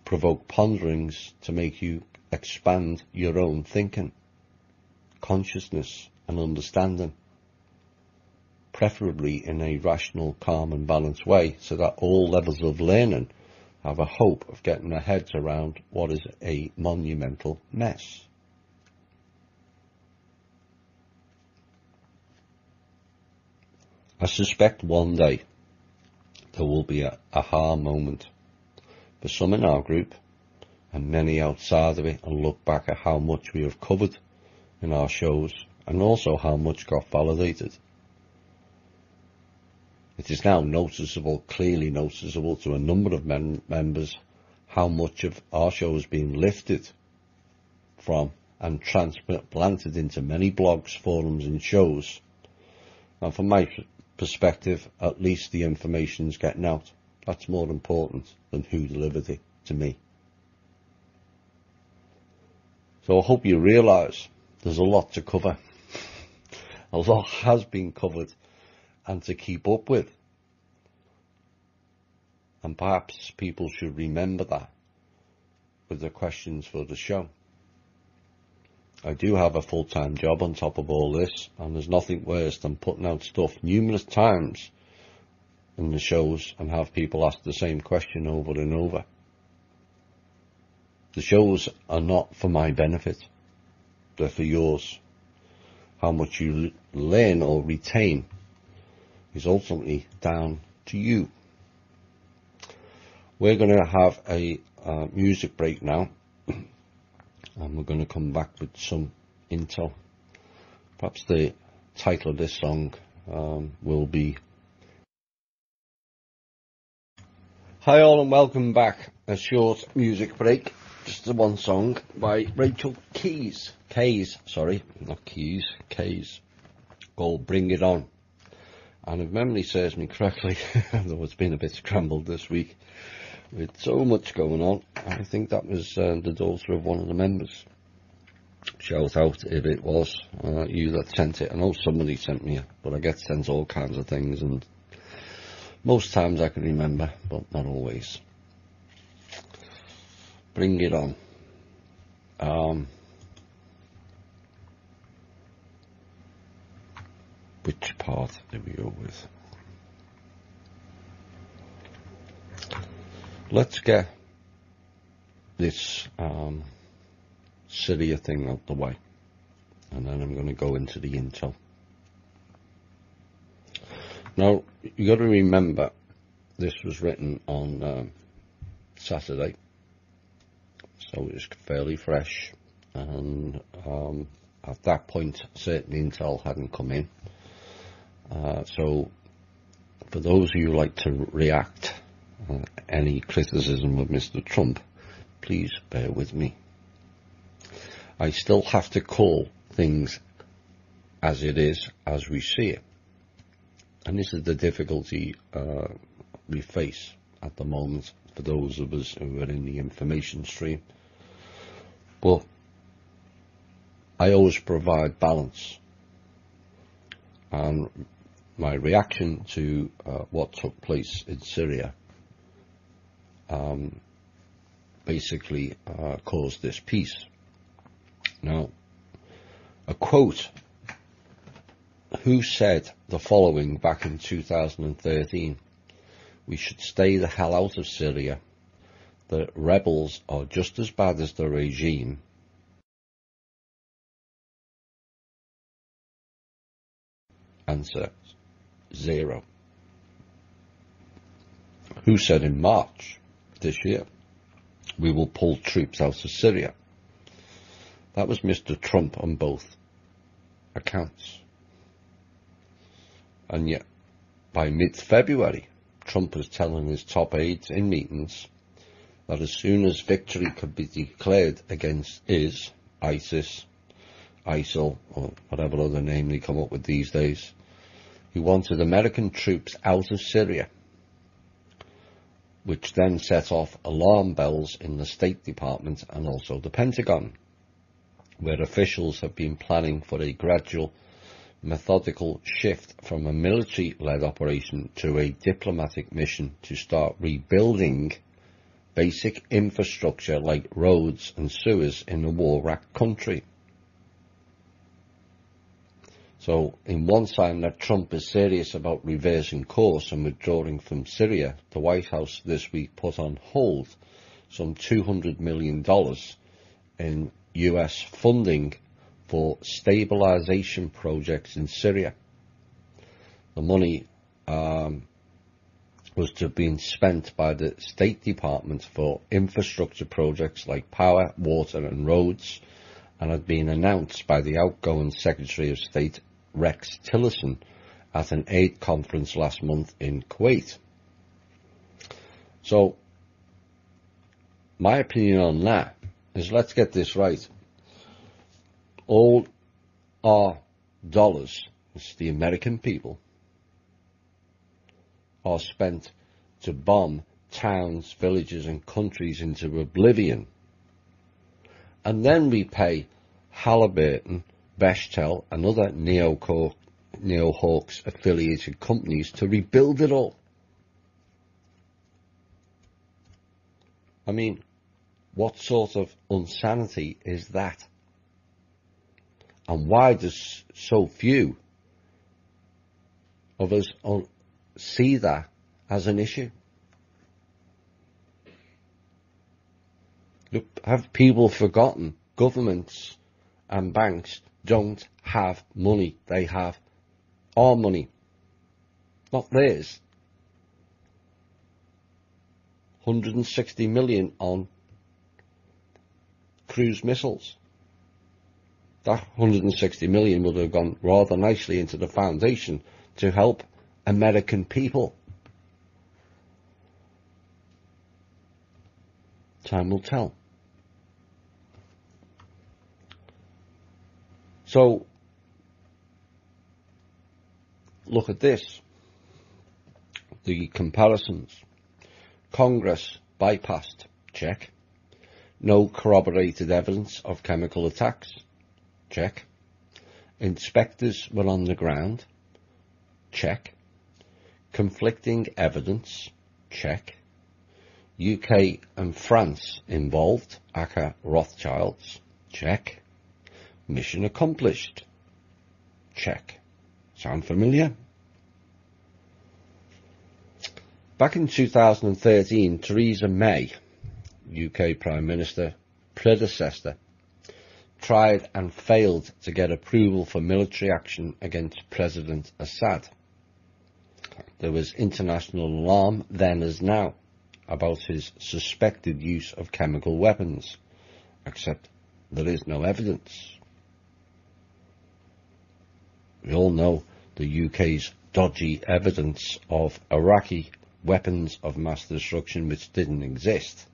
provoke ponderings to make you expand your own thinking, consciousness and understanding, preferably in a rational, calm and balanced way, so that all levels of learning have a hope of getting their heads around what is a monumental mess. I suspect one day there will be a aha moment for some in our group and many outside of it, and look back at how much we have covered in our shows and also how much got validated. It is now noticeable, clearly noticeable to a number of members, how much of our show has been lifted from and transplanted into many blogs, forums and shows. And from my perspective, at least the information's getting out. That's more important than who delivered it to me. So I hope you realise there's a lot to cover. A lot has been covered and to keep up with. And perhaps people should remember that with the questions for the show. I do have a full-time job on top of all this, and there's nothing worse than putting out stuff numerous times in the shows and have people ask the same question over and over. The shows are not for my benefit, they're for yours. How much you learn or retain is ultimately down to you. We're going to have a music break now, and we're going to come back with some intel. Perhaps the title of this song will be... Hi all and welcome back. A short music break, just the one song by Rachel Keys, called Bring It On. And if memory serves me correctly, though it's been a bit scrambled this week with so much going on, I think that was the daughter of one of the members. Shout out if it was you that sent it. I know somebody sent me it, but I get sent all kinds of things, and most times I can remember, but not always. Bring It On. Which part do we go with? Let's get this Syria thing out the way, and then I'm going to go into the intel. Now, you got to remember, this was written on Saturday, so it's fairly fresh, and at that point, certainly intel hadn't come in. So, for those of you who like to react any criticism of Mr. Trump, please bear with me. I still have to call things as it is, as we see it. And this is the difficulty we face at the moment for those of us who are in the information stream. But I always provide balance. And my reaction to what took place in Syria basically caused this piece. Now, a quote: who said the following back in 2013? We should stay the hell out of Syria. The rebels are just as bad as the regime. Answer: zero. Who said in March this year, we will pull troops out of Syria? That was Mr. Trump on both accounts. And yet, by mid-February, Trump was telling his top aides in meetings that as soon as victory could be declared against ISIS, ISIL, or whatever other name they come up with these days, he wanted American troops out of Syria, which then set off alarm bells in the State Department and also the Pentagon, where officials have been planning for a gradual methodical shift from a military-led operation to a diplomatic mission to start rebuilding basic infrastructure like roads and sewers in a war-wracked country. So, in one sign that Trump is serious about reversing course and withdrawing from Syria, the White House this week put on hold some $200 million in US funding for stabilization projects in Syria. The money was to have been spent by the State Department for infrastructure projects like power, water and roads, and had been announced by the outgoing Secretary of State Rex Tillerson at an aid conference last month in Kuwait. So, my opinion on that is, let's get this right. All our dollars, it's the American people, are spent to bomb towns, villages and countries into oblivion. And then we pay Halliburton, Bechtel and other Neo-Hawks affiliated companies to rebuild it all. I mean, what sort of insanity is that? And why does so few of us see that as an issue? Look, have people forgotten governments and banks don't have money? They have our money, not theirs. 160 million on cruise missiles. That 160 million would have gone rather nicely into the foundation to help American people. Time will tell. So, look at this. The comparisons. Congress bypassed. Check. No corroborated evidence of chemical attacks. Check. Inspectors were on the ground. Check. Conflicting evidence. Check. UK and France involved. aka Rothschilds. Check. Mission accomplished. Check. Sound familiar? Back in 2013, Theresa May, UK Prime Minister, predecessor, tried and failed to get approval for military action against President Assad. There was international alarm then as now about his suspected use of chemical weapons, except there is no evidence. We all know the UK's dodgy evidence of Iraqi weapons of mass destruction which didn't exist.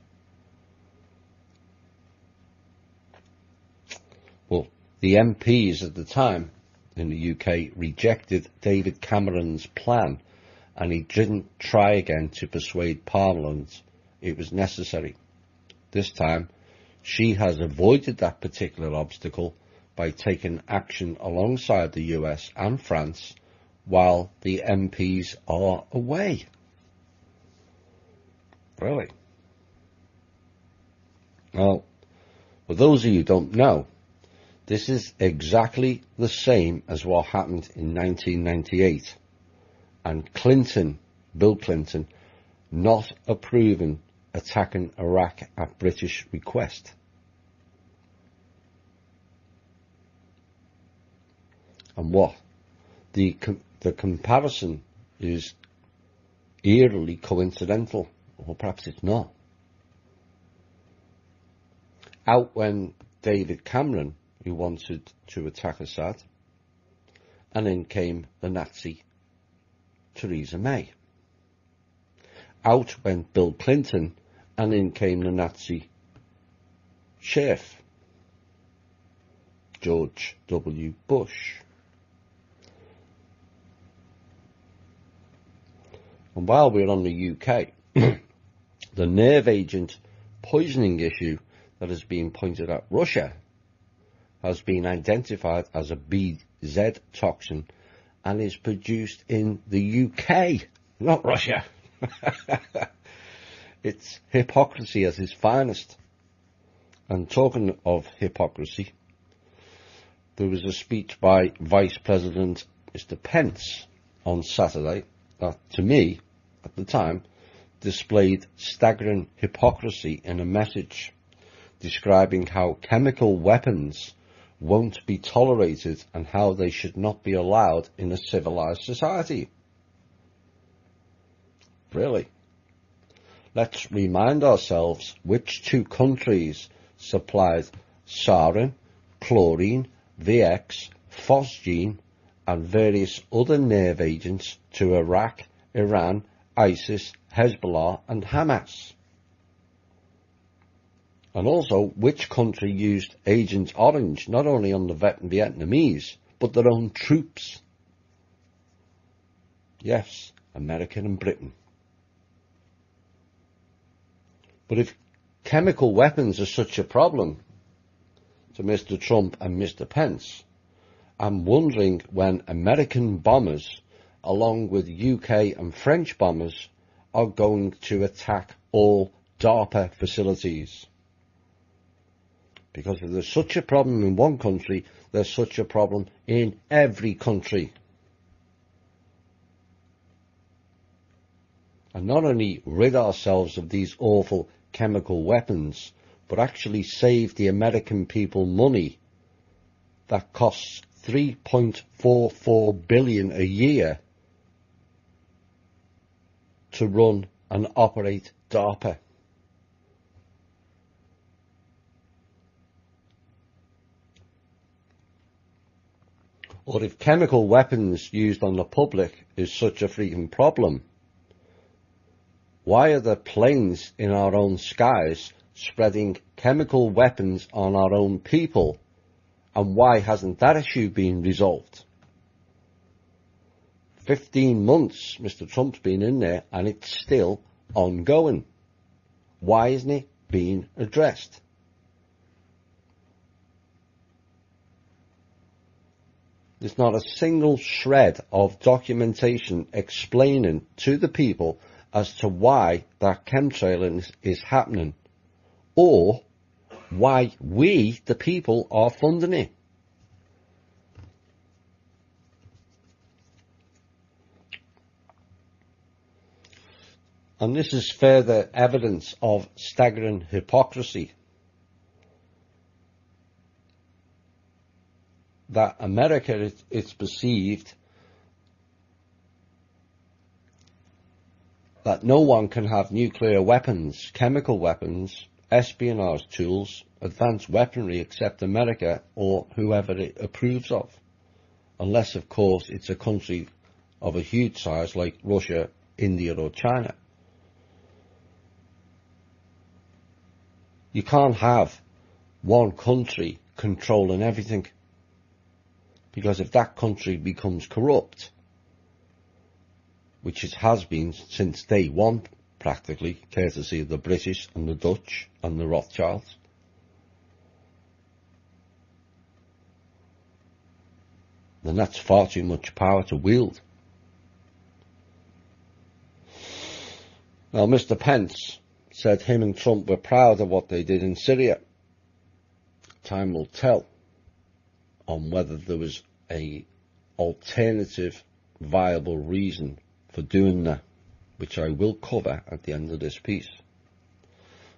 Well, the MPs at the time in the UK rejected David Cameron's plan, and he didn't try again to persuade Parliament it was necessary. This time, she has avoided that particular obstacle by taking action alongside the US and France while the MPs are away. Really? Well, for those of you who don't know, this is exactly the same as what happened in 1998, and Clinton, Bill Clinton, not approving attacking Iraq at British request. And what? The comparison is eerily coincidental, or perhaps it's not. Out went David Cameron, who wanted to attack Assad, and in came the Nazi Theresa May. Out went Bill Clinton, and in came the Nazi sheriff, George W. Bush. And while we're on the UK, the nerve agent poisoning issue that has been pointed at Russia has been identified as a B0 Z toxin and is produced in the UK, not Russia. It's hypocrisy at its finest. And talking of hypocrisy, there was a speech by Vice President Mr. Pence on Saturday that, to me, at the time, displayed staggering hypocrisy in a message describing how chemical weapons won't be tolerated and how they should not be allowed in a civilized society. Really? Let's remind ourselves which two countries supplied sarin, chlorine, VX, phosgene and various other nerve agents to Iraq, Iran, ISIS, Hezbollah and Hamas. And also, which country used Agent Orange not only on the Vietnamese, but their own troops? Yes, America and Britain. But if chemical weapons are such a problem to Mr. Trump and Mr. Pence, I'm wondering when American bombers, along with UK and French bombers, are going to attack all DARPA facilities. Because if there's such a problem in one country, there's such a problem in every country. And not only rid ourselves of these awful chemical weapons, but actually save the American people money that costs $3.44 billion a year to run and operate DARPA. Or if chemical weapons used on the public is such a freaking problem, why are there planes in our own skies spreading chemical weapons on our own people? And why hasn't that issue been resolved? 15 months Mr. Trump's been in there and it's still ongoing. Why isn't it being addressed? There's not a single shred of documentation explaining to the people as to why that chemtrailing is happening, or why we, the people, are funding it. And this is further evidence of staggering hypocrisy. That America, it's perceived that no one can have nuclear weapons, chemical weapons, espionage tools, advanced weaponry except America or whoever it approves of. Unless, of course, it's a country of a huge size like Russia, India or China. You can't have one country controlling everything. Because if that country becomes corrupt, which it has been since day one, practically, courtesy of the British and the Dutch and the Rothschilds, then that's far too much power to wield. Now, Mr. Pence said him and Trump were proud of what they did in Syria. Time will tell on whether there was a alternative viable reason for doing that, which I will cover at the end of this piece.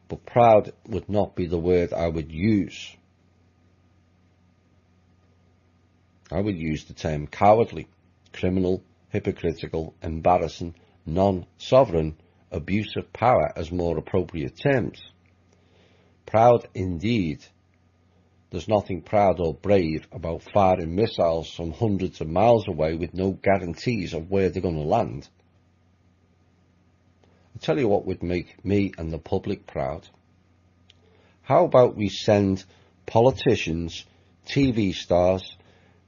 But proud would not be the word I would use. I would use the term cowardly, criminal, hypocritical, embarrassing, non-sovereign, abuse of power as more appropriate terms. Proud indeed. There's nothing proud or brave about firing missiles from hundreds of miles away with no guarantees of where they're going to land. I'll tell you what would make me and the public proud. How about we send politicians, TV stars,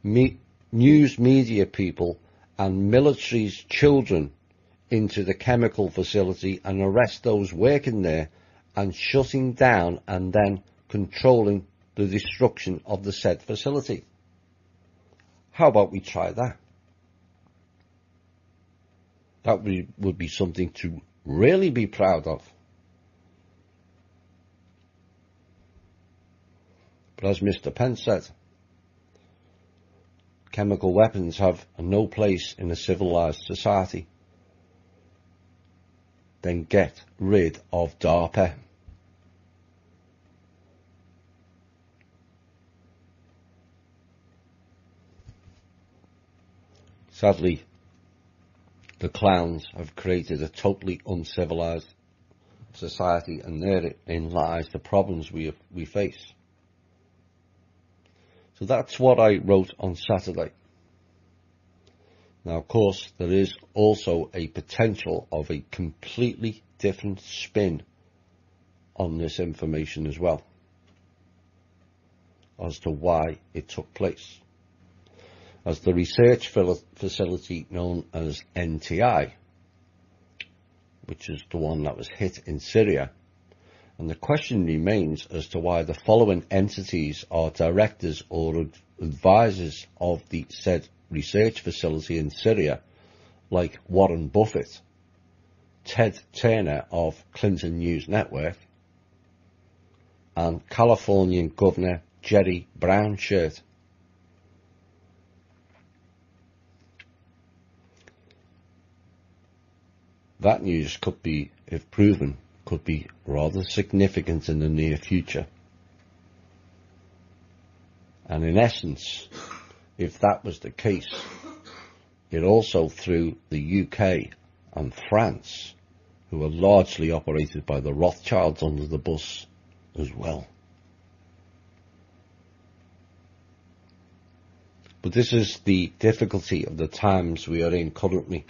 news media people and military's children into the chemical facility and arrest those working there and shutting down and then controlling the destruction of the said facility. How about we try that? That would be something to really be proud of. But as Mr. Pence said, chemical weapons have no place in a civilized society. Then get rid of DARPA. Sadly, the clowns have created a totally uncivilized society, and therein lies the problems we face. So that's what I wrote on Saturday. Now, of course, there is also a potential of a completely different spin on this information as well, as to why it took place. As the research facility known as NTI, which is the one that was hit in Syria, and the question remains as to why the following entities are directors or advisors of the said research facility in Syria, like Warren Buffett, Ted Turner of Clinton News Network, and Californian Governor Jerry Brownshire. That news could be, if proven, could be rather significant in the near future. And in essence, if that was the case, it also threw the UK and France, who are largely operated by the Rothschilds, under the bus as well. But this is the difficulty of the times we are in currently.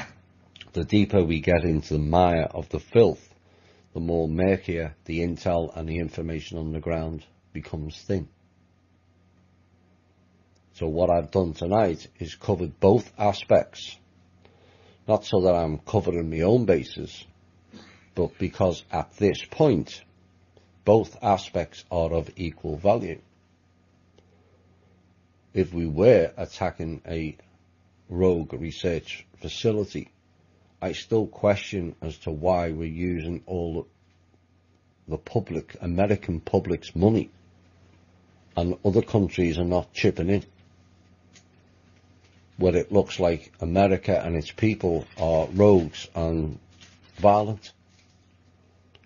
The deeper we get into the mire of the filth, the more murkier the intel and the information on the ground becomes thin. So what I've done tonight is covered both aspects, not so that I'm covering my own bases, but because at this point, both aspects are of equal value. If we were attacking a rogue research facility, I still question as to why we're using all the public, American public's money, and other countries are not chipping in, where it looks like America and its people are rogues and violent,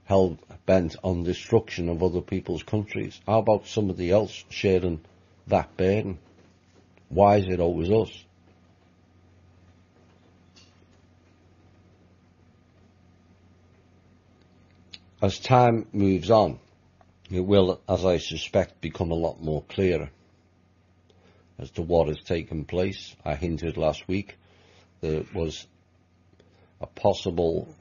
hell-bent on destruction of other people's countries. How about somebody else sharing that burden? Why is it always us? As time moves on, it will, as I suspect, become a lot more clearer as to what has taken place. I hinted last week there was a possible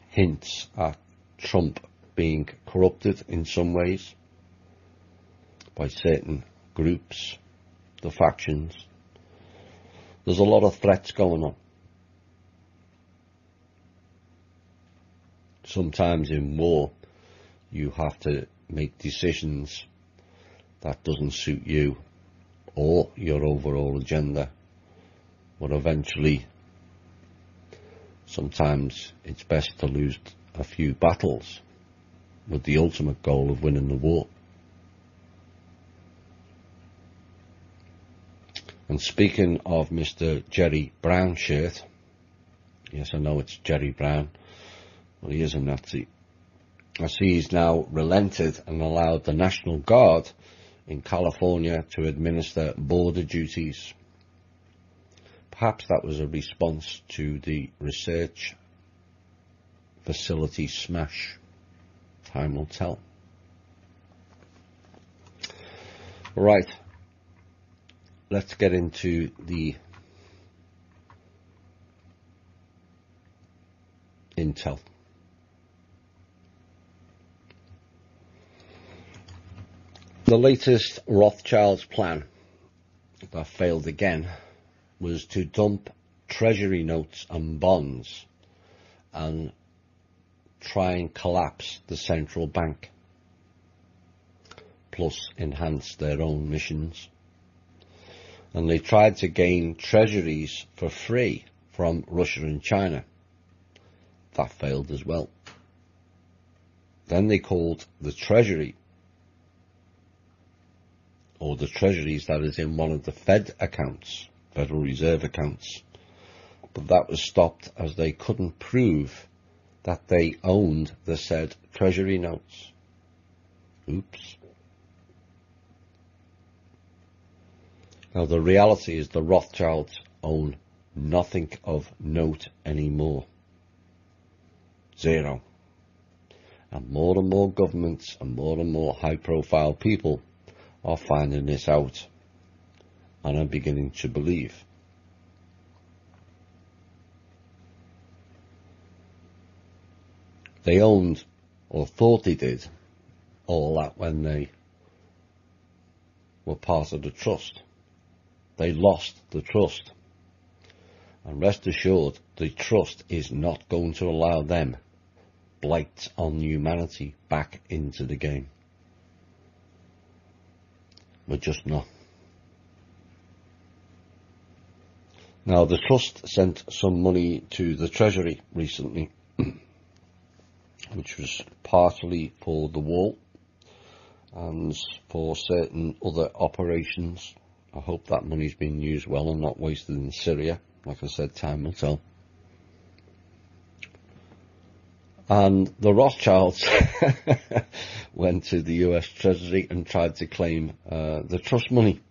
hint at Trump being corrupted in some ways by certain groups, the factions. There's a lot of threats going on. Sometimes in war, you have to make decisions that doesn't suit you or your overall agenda. But eventually, sometimes it's best to lose a few battles with the ultimate goal of winning the war. And speaking of Mr. Jerry Brownshire, yes, I know it's Jerry Brown, well, he is a Nazi. I see he's now relented and allowed the National Guard in California to administer border duties. Perhaps that was a response to the research facility smash. Time will tell. Right. Let's get into the intel. The latest Rothschild's plan that failed again was to dump treasury notes and bonds and try and collapse the central bank, plus enhance their own missions. and they tried to gain treasuries for free from Russia and China. That failed as well. Then they called the Treasury, or the treasuries that is in one of the Fed accounts, Federal Reserve accounts, but that was stopped as they couldn't prove that they owned the said treasury notes. Oops. Now the reality is the Rothschilds own nothing of note anymore. Zero. And more governments and more high profile people are finding this out and are beginning to believe. They owned, or thought they did, all that when they were part of the trust. They lost the trust. And rest assured, the trust is not going to allow them, blights on humanity, back into the game. We're just not. Now, the trust sent some money to the Treasury recently, which was partly for the wall and for certain other operations. I hope that money's been used well and not wasted in Syria. Like I said, time will tell. And the Rothschilds went to the US Treasury and tried to claim the trust money.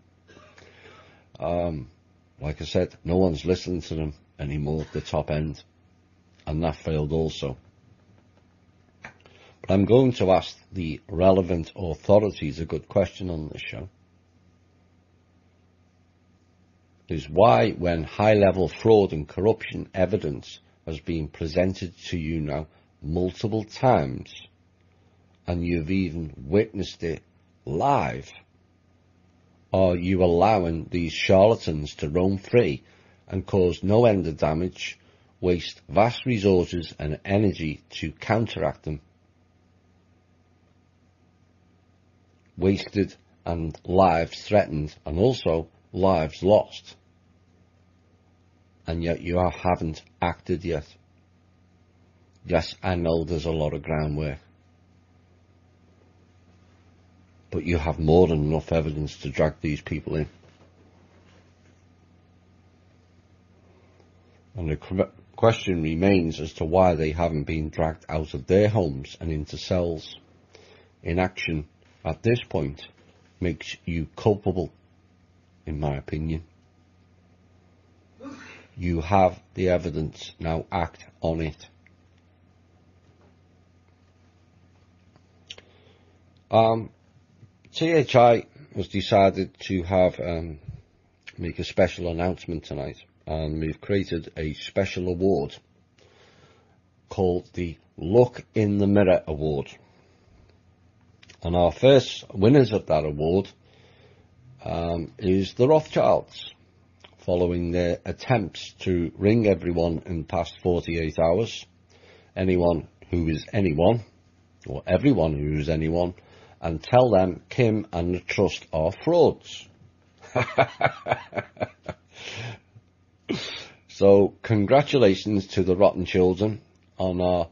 Like I said, no one's listening to them anymore at the top end, and that failed also. But I'm going to ask the relevant authorities a good question on this show. Is why, when high-level fraud and corruption evidence has been presented to you now multiple times, and you've even witnessed it live, are you allowing these charlatans to roam free and cause no end of damage, waste vast resources and energy to counteract them? Wasted and lives threatened, and also lives lost. And yet you haven't acted yet. Yes, I know there's a lot of groundwork, but you have more than enough evidence to drag these people in. And the question remains as to why they haven't been dragged out of their homes and into cells. Inaction at this point makes you culpable, in my opinion. You have the evidence, now act on it. THI has decided to have make a special announcement tonight, and we've created a special award called the Look in the Mirror Award. And our first winners of that award is the Rothschilds, following their attempts to ring everyone in the past 48 hours, anyone who is anyone, or everyone who is anyone, and tell them Kim and the Trust are frauds. So, congratulations to the Rotten Children on our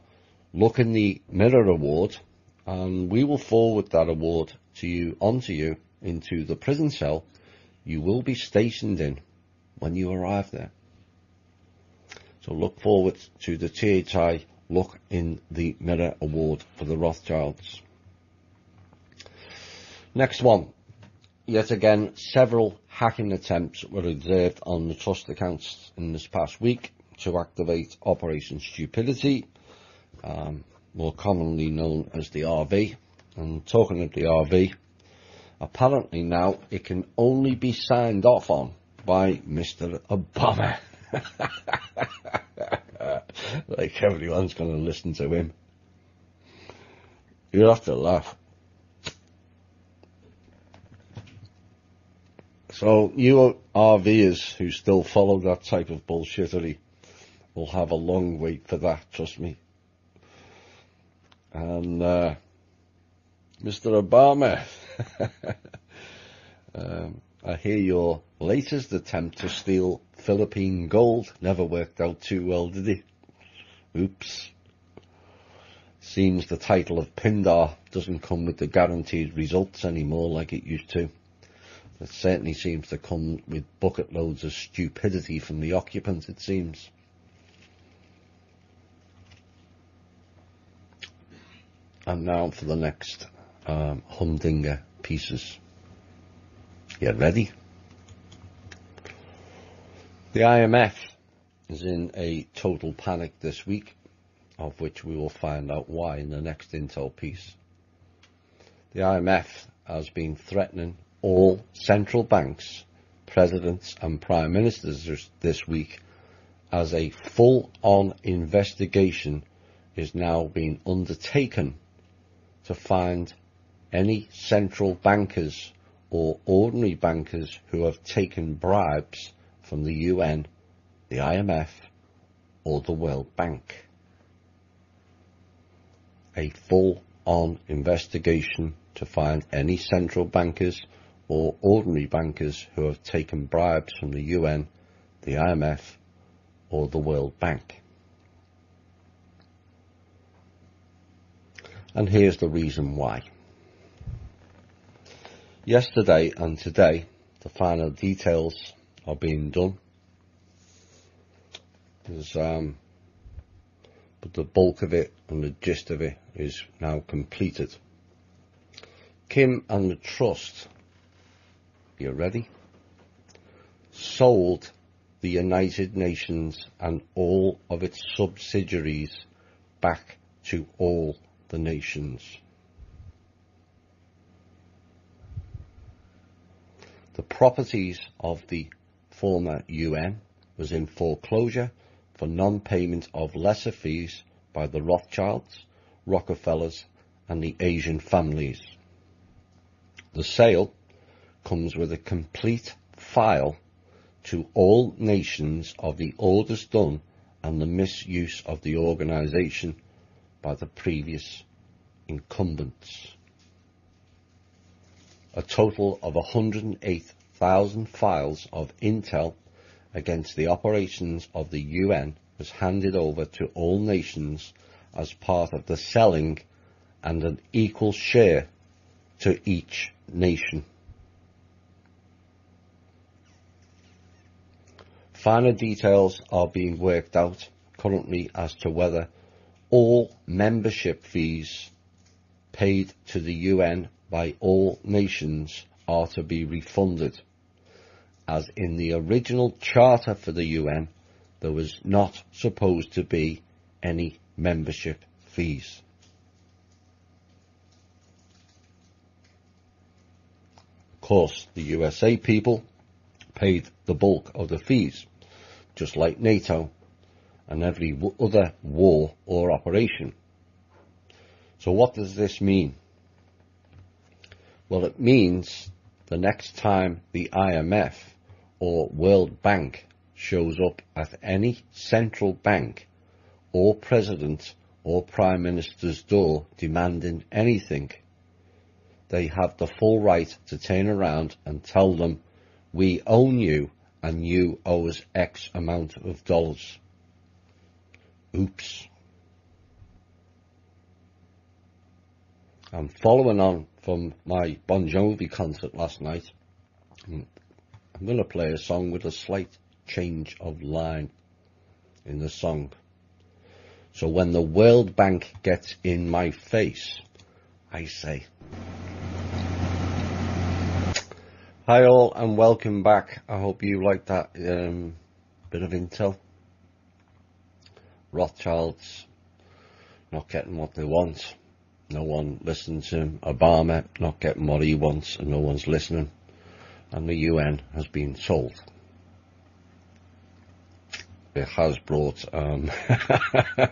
Look in the Mirror Award, and we will forward that award to you, onto you, into the prison cell you will be stationed in when you arrive there. So look forward to the THI Look in the Mirror Award for the Rothschilds. Next one. Yet again, several hacking attempts were observed on the trust accounts in this past week to activate Operation Stupidity, more commonly known as the RV. And talking of the RV, apparently now it can only be signed off on by Mr. Obama. Like everyone's going to listen to him. You'll have to laugh. So you RVers who still follow that type of bullshittery will have a long wait for that, trust me. And Mr. Obama I hear your latest attempt to steal Philippine gold never worked out too well, did it? Oops. Seems the title of Pindar doesn't come with the guaranteed results anymore like it used to. It certainly seems to come with bucket loads of stupidity from the occupants, it seems. And now for the next humdinger pieces. You ready? The IMF is in a total panic this week, of which we will find out why in the next Intel piece. The IMF has been threatening all central banks, presidents and prime ministers this week as a full-on investigation is now being undertaken to find any central bankers or ordinary bankers who have taken bribes from the UN, the IMF or the World Bank. A full-on investigation to find any central bankers or ordinary bankers who have taken bribes from the UN, the IMF or the World Bank. And here's the reason why. Yesterday and today, the final details are being done. But the bulk of it and the gist of it is now completed. Kim and the Trust, you ready? Sold the United Nations and all of its subsidiaries back to all the nations. The properties of the former UN was in foreclosure for non-payment of lesser fees by the Rothschilds, Rockefellers and the Asian families. The sale comes with a complete file to all nations of the orders done and the misuse of the organisation by the previous incumbents. A total of 108,000 files of intel against the operations of the UN was handed over to all nations as part of the selling and an equal share to each nation. Finer details are being worked out currently as to whether all membership fees paid to the UN by all nations are to be refunded, as in the original charter for the UN there was not supposed to be any membership fees. Of course, the USA people paid the bulk of the fees, just like NATO and every other war or operation. So what does this mean? Well, it means the next time the IMF or World Bank shows up at any central bank or president or prime minister's door demanding anything, they have the full right to turn around and tell them, we own you and you owe us X amount of dollars. Oops. I'm following on from my Bon Jovi concert last night. I'm going to play a song with a slight change of line in the song. So when the World Bank gets in my face, I say, hi all and welcome back. I hope you liked that bit of intel. Rothschilds not getting what they want. No one listens to him. Obama not getting what he wants and no one's listening. And the UN has been sold. It has brought a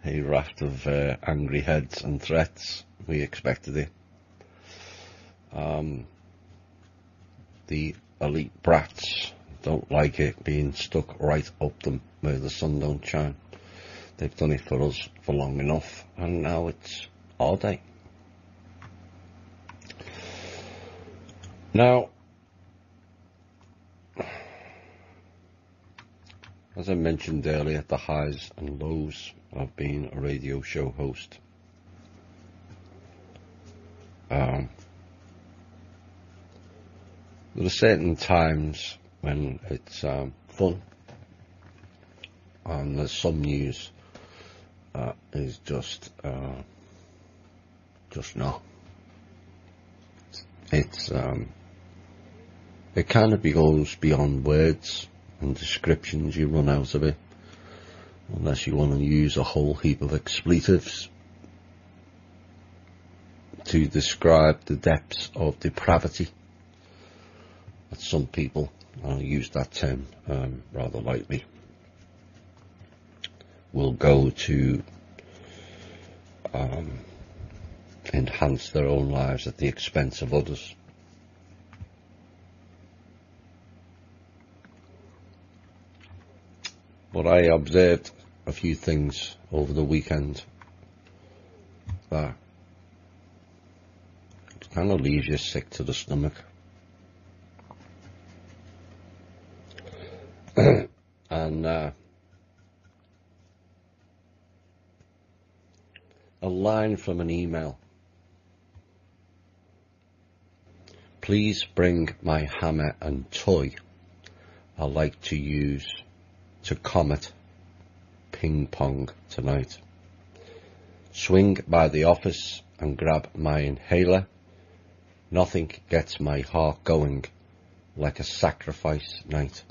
raft of angry heads and threats. We expected it. The elite brats don't like it being stuck right up them where the sun don't shine. They've done it for us for long enough, and now it's our day. Now, As I mentioned earlier, the highs and lows of being a radio show host. There are certain times when it's fun, and there's some news is just not. It's it kind of goes beyond words and descriptions. You run out of it unless you want to use a whole heap of expletives to describe the depths of depravity that some people, I'll use that term rather lightly, will go to enhance their own lives at the expense of others. But I observed a few things over the weekend that kind of leaves you sick to the stomach. And a line from an email. Please bring my hammer and toy I like to use to Comet ping pong tonight. Swing by the office and grab my inhaler. Nothing gets my heart going like a sacrifice night.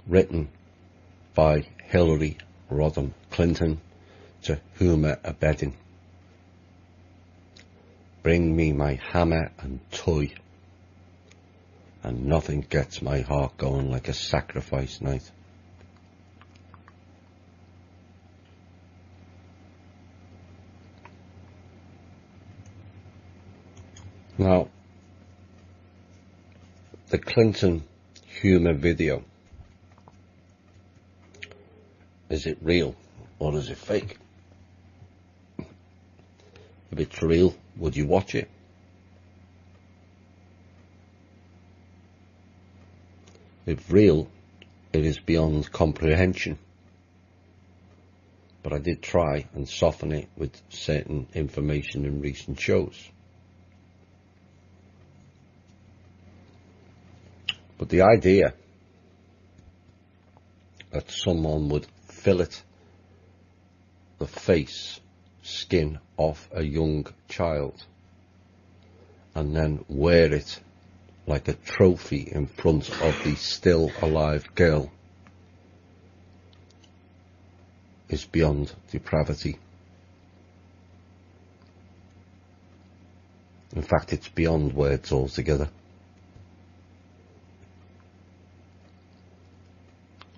Written by Hillary Rodham Clinton to Huma Abedin. Bring me my hammer and toy, and nothing gets my heart going like a sacrifice night. Now, the Clinton humour video, is it real or is it fake? If it's real, would you watch it? If real, it is beyond comprehension. But I did try and soften it with certain information in recent shows. But the idea that someone would fillet the face skin off a young child and then wear it like a trophy in front of the still alive girl is beyond depravity. In fact, it's beyond words altogether.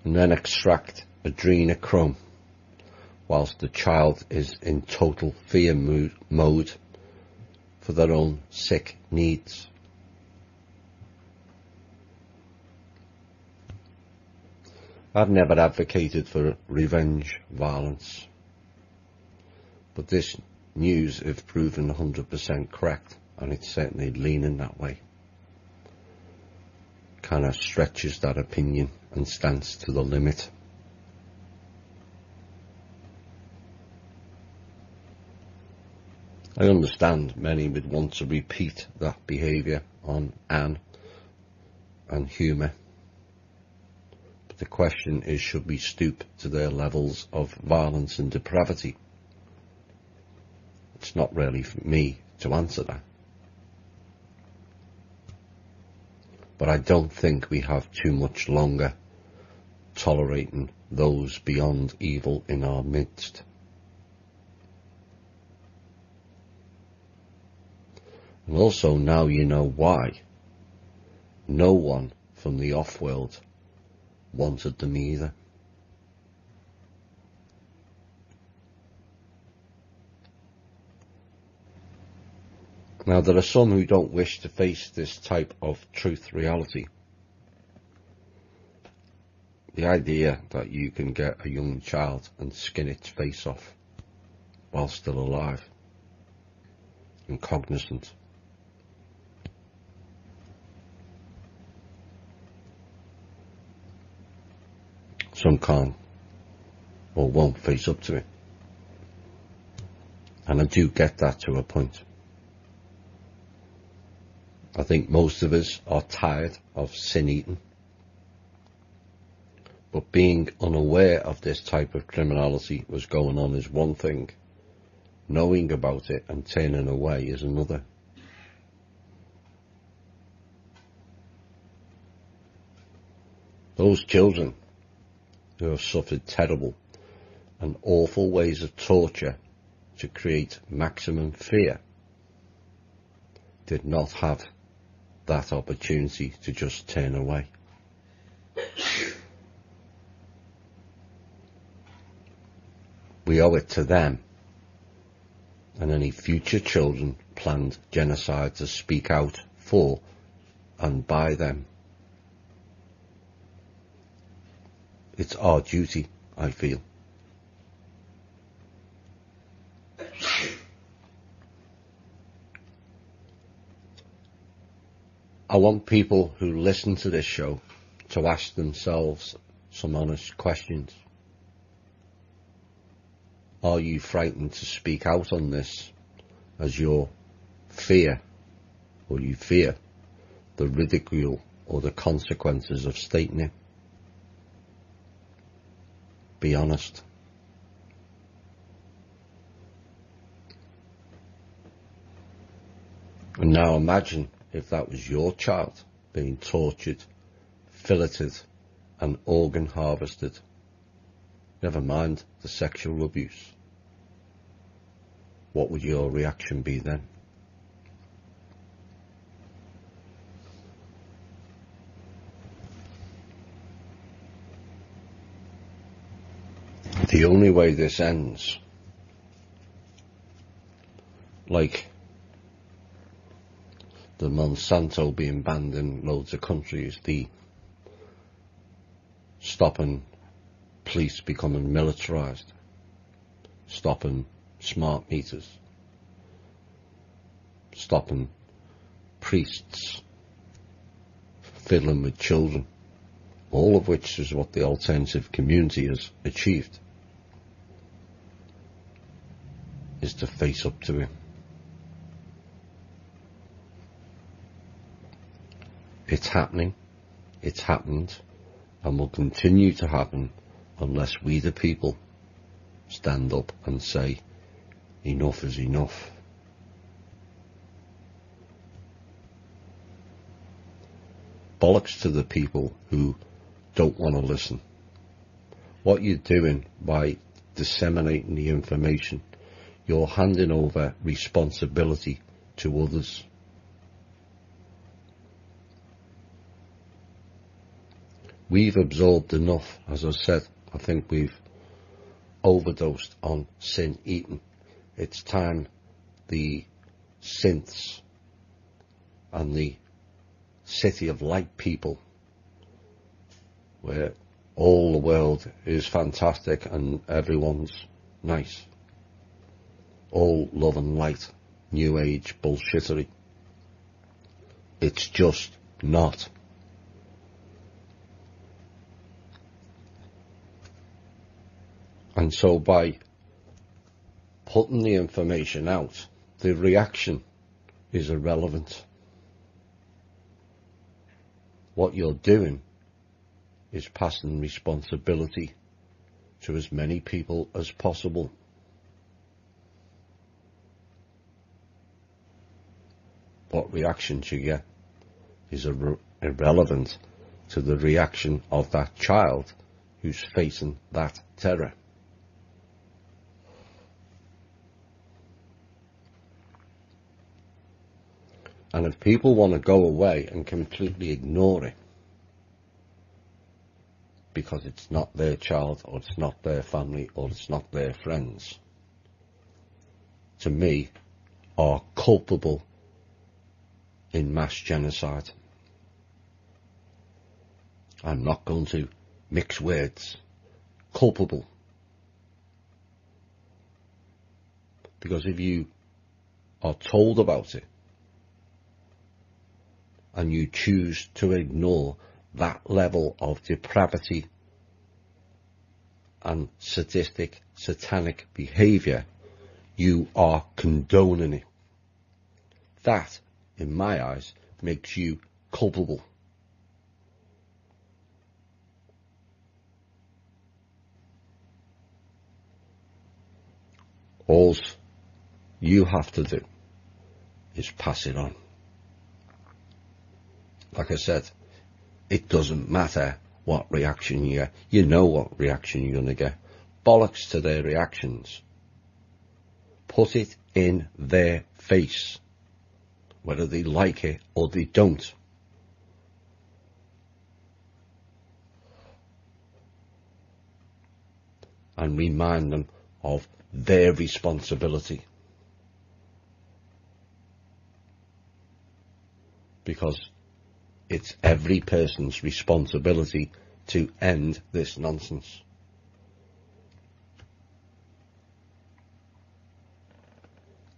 And then extract adrenochrome whilst the child is in total fear mode for their own sick needs. I've never advocated for revenge violence, but this news is proven 100% correct, and it's certainly leaning that way. Kind of stretches that opinion and stance to the limit. I understand many would want to repeat that behaviour on Anne and Huma, but the question is, should we stoop to their levels of violence and depravity? It's not really for me to answer that. But I don't think we have too much longer tolerating those beyond evil in our midst. And also now you know why no one from the off-world wanted them either. Now, there are some who don't wish to face this type of truth reality. The idea that you can get a young child and skin its face off while still alive and cognizant. Some can't or won't face up to it. And I do get that to a point. I think most of us are tired of sin eating. But being unaware of this type of criminality was going on is one thing. Knowing about it and turning away is another. Those children who have suffered terrible and awful ways of torture to create maximum fear did not have that opportunity to just turn away. We owe it to them and any future children planned genocide to speak out for and by them. It's our duty, I feel. I want people who listen to this show to ask themselves some honest questions. Are you frightened to speak out on this as your fear, or you fear the ridicule or the consequences of stating it? Be honest. And now imagine if that was your child being tortured, filleted and organ harvested. Never mind the sexual abuse. What would your reaction be then? The only way this ends, like the Monsanto being banned in loads of countries, the stopping police becoming militarised, stopping smart meters, stopping priests fiddling with children, all of which is what the alternative community has achieved, is to face up to it. It's happening, it's happened, and will continue to happen unless we the people stand up and say enough is enough. Bollocks to the people who don't want to listen. What you're doing by disseminating the information, you're handing over responsibility to others. We've absorbed enough, as I said. I think we've overdosed on sin eating. It's time the synths and the City of Light people, where all the world is fantastic and everyone's nice, all love and light, new age bullshittery. It's just not. And so by putting the information out, the reaction is irrelevant. What you're doing is passing responsibility to as many people as possible. What reactions you get is irrelevant to the reaction of that child who's facing that terror. And if people want to go away and completely ignore it because it's not their child or it's not their family or it's not their friends, to me, are culpable in mass genocide. I'm not going to mix words. Culpable. Because if you are told about it, and you choose to ignore that level of depravity and sadistic, satanic behaviour, you are condoning it. That, in my eyes, makes you culpable. All you have to do is pass it on. Like I said, it doesn't matter what reaction you get. You know what reaction you're going to get. Bollocks to their reactions. Put it in their face, whether they like it or they don't. And remind them of their responsibility. Because it's every person's responsibility to end this nonsense.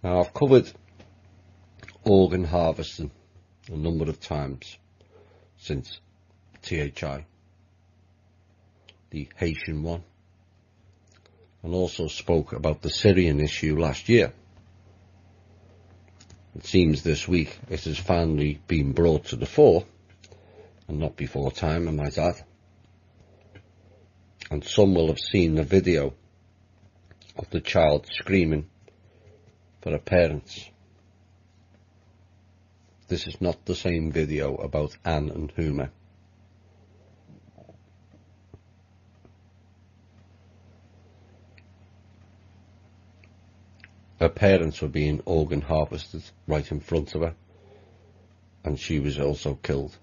Now, I've covered organ harvesting a number of times since THI, the Haitian one, and also spoke about the Syrian issue last year. It seems this week it has finally been brought to the fore, and not before time, I might add. And some will have seen the video of the child screaming for her parents. This is not the same video about Anne and Huma. Her parents were being organ harvested right in front of her, and she was also killed.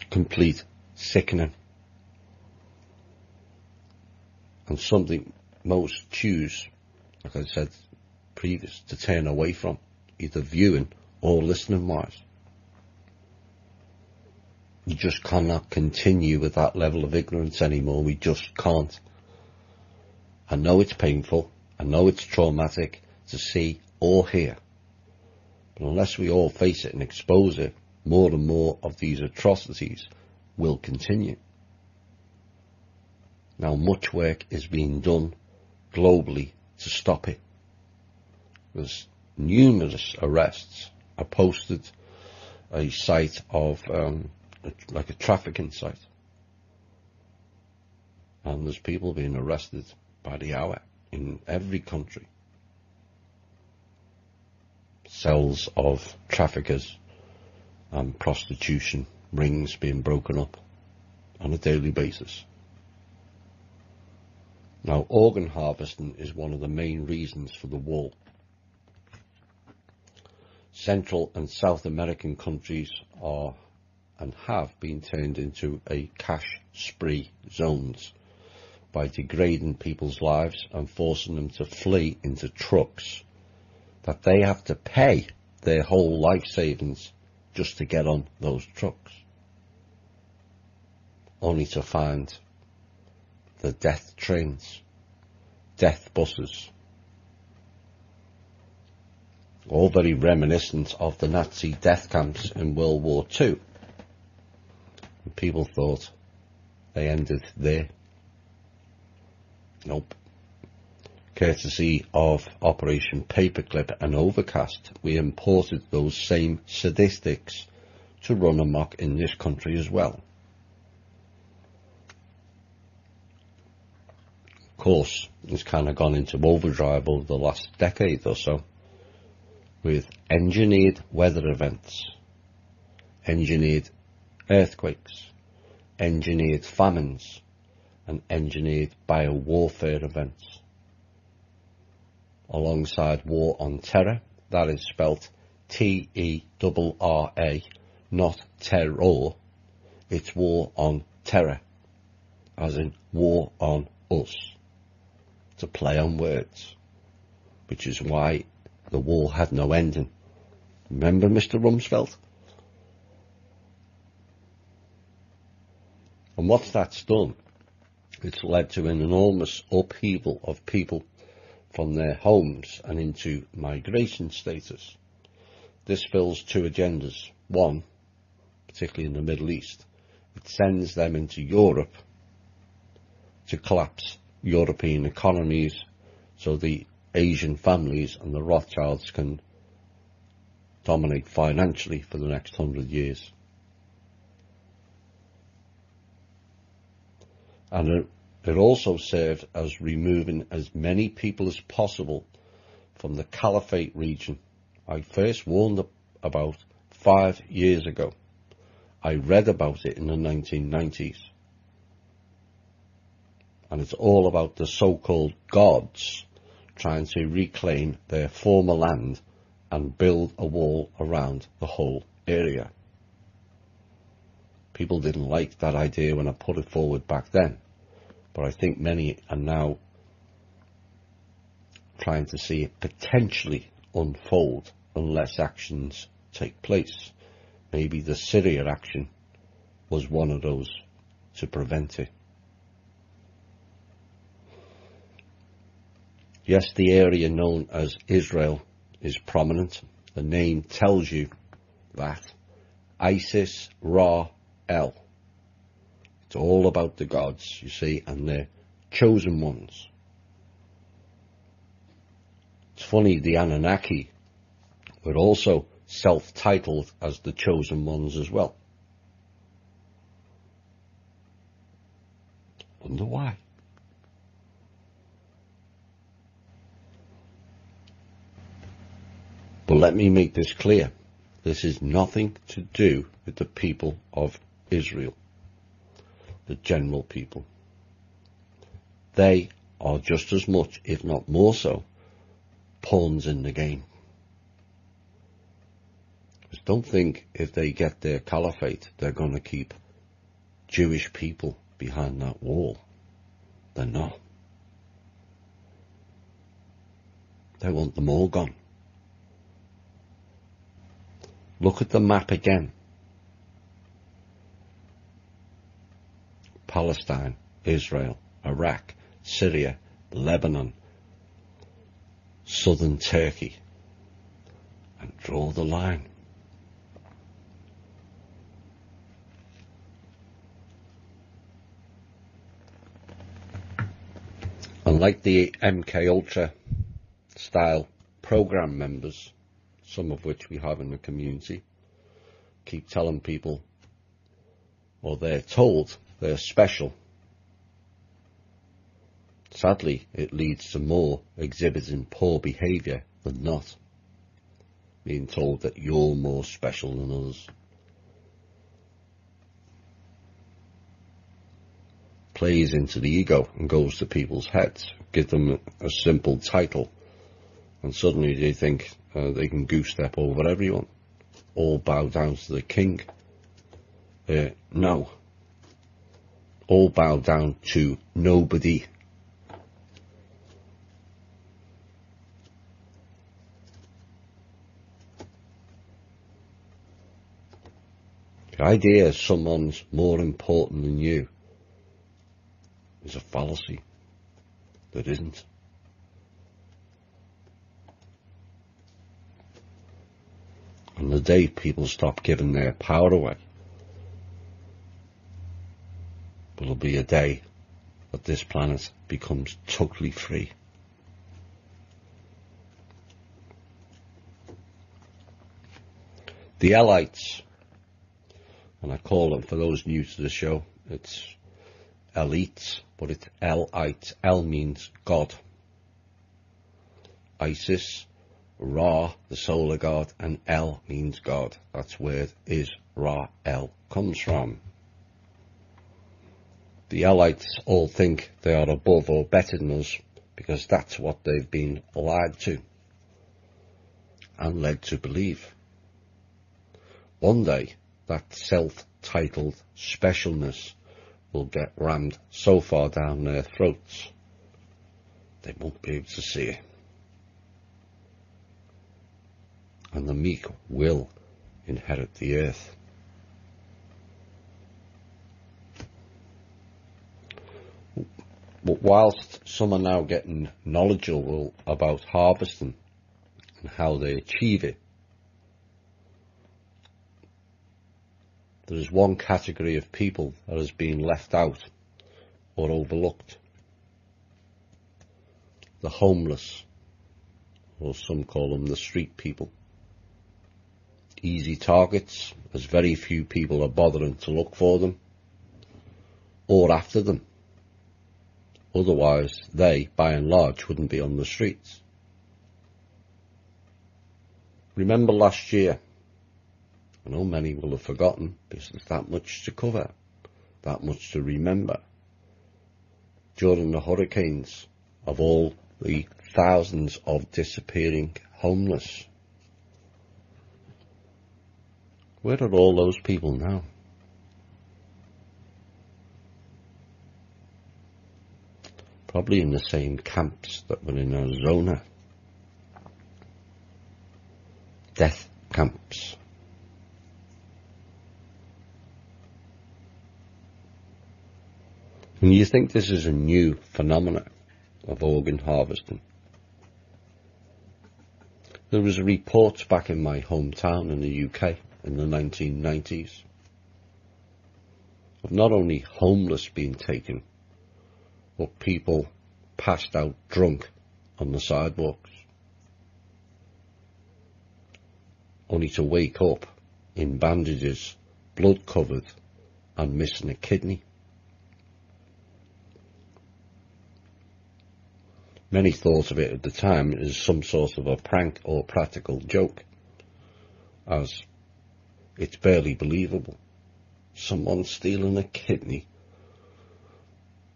Complete sickening. And something most choose, like I said previous, to turn away from, either viewing or listening wise. You just cannot continue with that level of ignorance anymore. We just can't. I know it's painful. I know it's traumatic to see or hear. But unless we all face it and expose it, more and more of these atrocities will continue. Now, much work is being done globally to stop it. There's numerous arrests. I posted a site of like a trafficking site, and there's people being arrested by the hour in every country. Cells of traffickers and prostitution rings being broken up on a daily basis. Now, organ harvesting is one of the main reasons for the war. Central and South American countries are and have been turned into a cash spree zones by degrading people's lives and forcing them to flee into trucks that they have to pay their whole life savings just to get on those trucks, only to find the death trains, death buses, all very reminiscent of the Nazi death camps in World War II. And people thought they ended there. Nope. Courtesy of Operation Paperclip and Overcast, we imported those same sadistics to run amok in this country as well. Of course, it's kind of gone into overdrive over the last decade or so, with engineered weather events, engineered earthquakes, engineered famines, and engineered biowarfare events. Alongside war on terror, that is spelt T-E-R-R-A, not terror. It's war on terror, as in war on us. It's a play on words, which is why the war had no ending. Remember Mr. Rumsfeld? And what that's done, it's led to an enormous upheaval of people from their homes and into migration status. This fills two agendas. One, particularly in the Middle East. It sends them into Europe to collapse European economies so the Asian families and the Rothschilds can dominate financially for the next 100 years. And it also served as removing as many people as possible from the Caliphate region. I first warned about 5 years ago. I read about it in the 1990s. And it's all about the so-called gods trying to reclaim their former land and build a wall around the whole area. People didn't like that idea when I put it forward back then, but I think many are now trying to see it potentially unfold unless actions take place. Maybe the Syria action was one of those to prevent it. Yes, the area known as Israel is prominent. The name tells you that. Isis, Ra, El. It's all about the gods, you see, and their chosen ones. It's funny, the Anunnaki were also self-titled as the chosen ones as well. Wonder why. But let me make this clear. This is nothing to do with the people of Israel, the general people. They are just as much, if not more so, pawns in the game. Because don't think if they get their caliphate, they're going to keep Jewish people behind that wall. They're not. They want them all gone. Look at the map again. Palestine, Israel, Iraq, Syria, Lebanon, southern Turkey, and draw the line. Unlike the MK Ultra style program members, some of which we have in the community, keep telling people, or they're told, they're special. Sadly, it leads to more exhibiting poor behaviour than not. Being told that you're more special than others. Plays into the ego and goes to people's heads. Give them a simple title and suddenly they think they can goose step over everyone. All bow down to the king. No. All bow down to nobody. The idea someone's more important than you is a fallacy that isn't. And the day people stop giving their power away, will be a day that this planet becomes totally free. The Elites, and I call them, for those new to the show, it's elites, but it's Elites. El means God. Isis, Ra, the solar god, and El means God. That's where Israel comes from. The Elites all think they are above or better than us because that's what they've been lied to and led to believe. One day, that self-titled specialness will get rammed so far down their throats they won't be able to see it. And the meek will inherit the earth. But whilst some are now getting knowledgeable about harvesting and how they achieve it, there is one category of people that has been left out or overlooked: the homeless, or some call them the street people. Easy targets, as very few people are bothering to look for them or after them. Otherwise, they, by and large, wouldn't be on the streets. Remember last year? I know many will have forgotten, because there's that much to cover, that much to remember. During the hurricanes, of all the thousands of disappearing homeless, where are all those people now? Probably in the same camps that were in Arizona. Death camps. And you think this is a new phenomenon of organ harvesting? There was a report back in my hometown in the UK in the 1990s of not only homeless being taken, but people passed out drunk on the sidewalks, only to wake up in bandages, blood covered, and missing a kidney. Many thought of it at the time as some sort of a prank or practical joke, as it's barely believable. Someone stealing a kidney.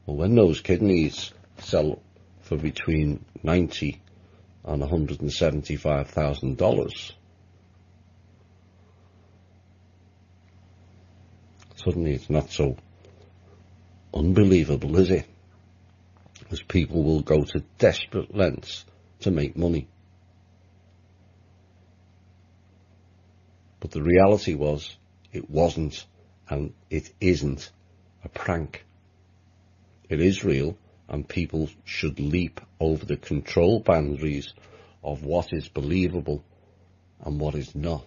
Well, when those kidneys sell for between $90,000 and $175,000, suddenly it's not so unbelievable, is it? As people will go to desperate lengths to make money. But the reality was, it wasn't, and it isn't a prank. It is real, and people should leap over the control boundaries of what is believable and what is not.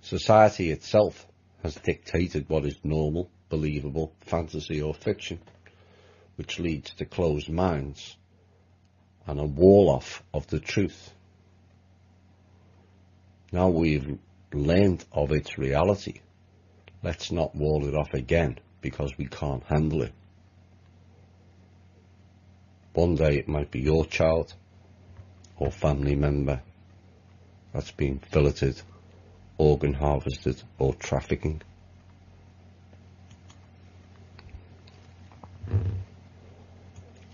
Society itself has dictated what is normal, believable, fantasy or fiction, which leads to closed minds and a wall-off of the truth. Now we've learned of its reality, let's not wall it off again because we can't handle it. One day it might be your child or family member that's been filleted, organ harvested or trafficking.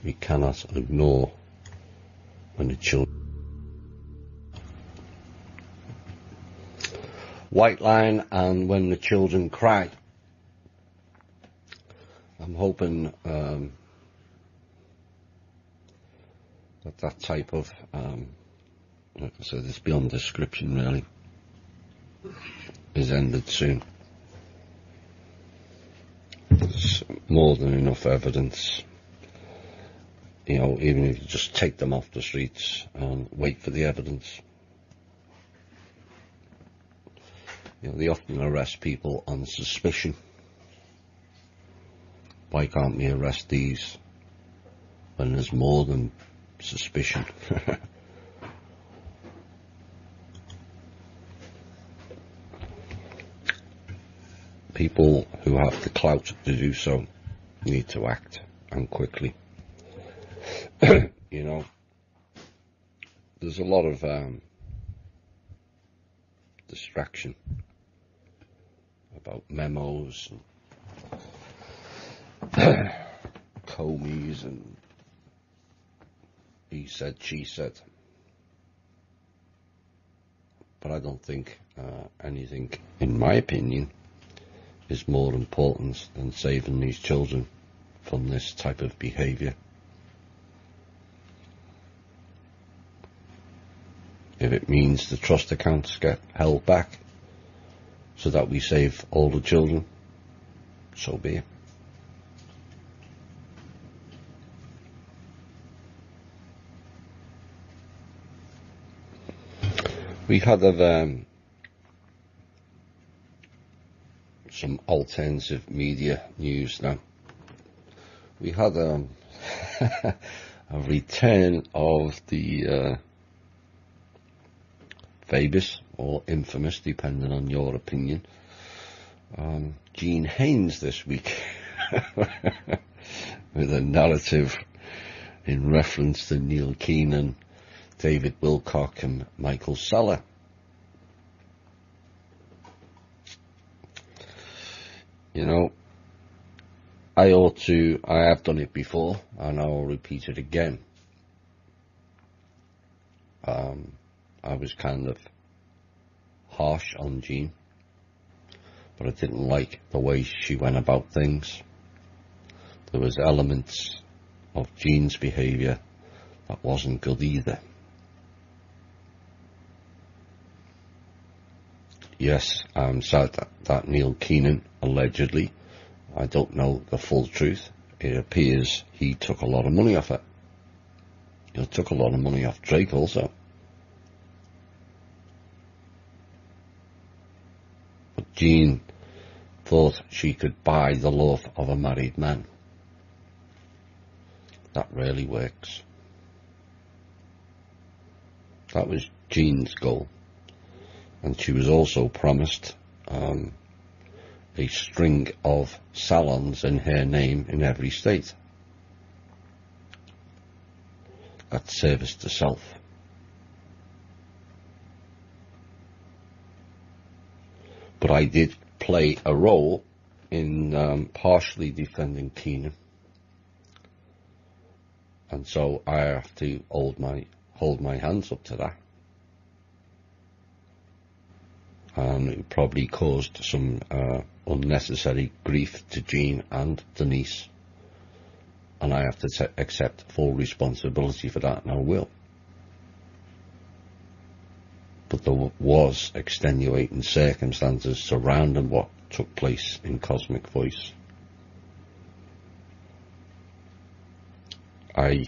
We cannot ignore when the children. White Line and When the Children Cry. I'm hoping that type of, like I said, it's beyond description really, is ended soon. There's more than enough evidence. You know, even if you just take them off the streets and wait for the evidence. You know, they often arrest people on suspicion. Why can't we arrest these when there's more than suspicion? People who have the clout to do so need to act, and quickly. You know, there's a lot of distraction about memos and Comeys and he said, she said. But I don't think anything, in my opinion, is more important than saving these children from this type of behaviour. If it means the trust accounts get held back so that we save all the children, so be it. We had some alternative media news now. We had a return of the famous or infamous, depending on your opinion, Gene Haynes this week with a narrative in reference to Neil Keenan, David Wilcock and Michael Saller. You know, I have done it before and I'll repeat it again. I was kind of harsh on Jean, but I didn't like the way she went about things. There was elements of Jean's behaviour that wasn't good either. Yes, I'm sad that Neil Keenan, allegedly, I don't know the full truth, it appears he took a lot of money off it. He took a lot of money off Drake also. But Jean thought she could buy the love of a married man. That rarely works. That was Jean's goal. And she was also promised a string of salons in her name in every state. That's service to self. But I did play a role in partially defending Keenan. And so I have to hold my hands up to that. And it probably caused some unnecessary grief to Jean and Denise, and I have to accept full responsibility for that, and I will. But there was extenuating circumstances surrounding what took place in Cosmic Voice. I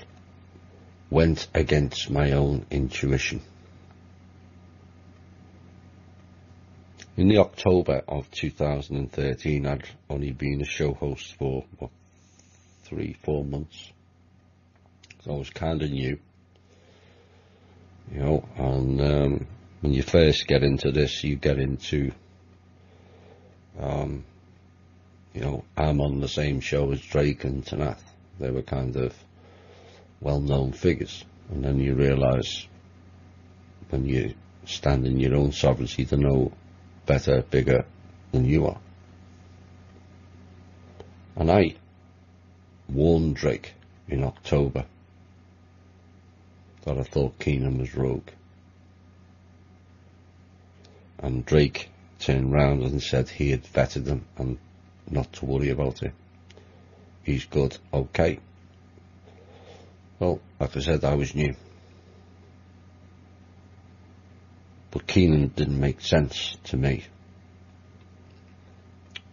went against my own intuition. In the October of 2013, I'd only been a show host for, 3-4 months. So I was kind of new. You know, and when you first get into this, you get into, you know, I'm on the same show as Drake and Tanath. They were kind of well-known figures. And then you realise, when you stand in your own sovereignty, to know better, bigger than you are. And I warned Drake in October that I thought Keenan was rogue. And Drake turned round and said he had vetted them and not to worry about it. He's good, okay. Well, like I said, I was new. But Keenan didn't make sense to me.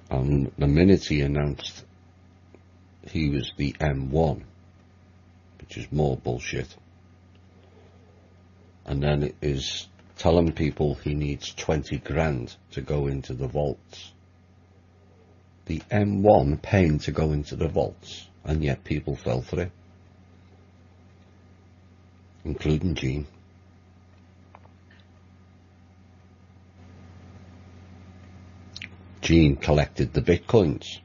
And the minute he announced he was the M1, which is more bullshit, and then it is telling people he needs 20 grand to go into the vaults. The M1 paying to go into the vaults, and yet people fell for it, including Jean. Jean collected the bitcoins,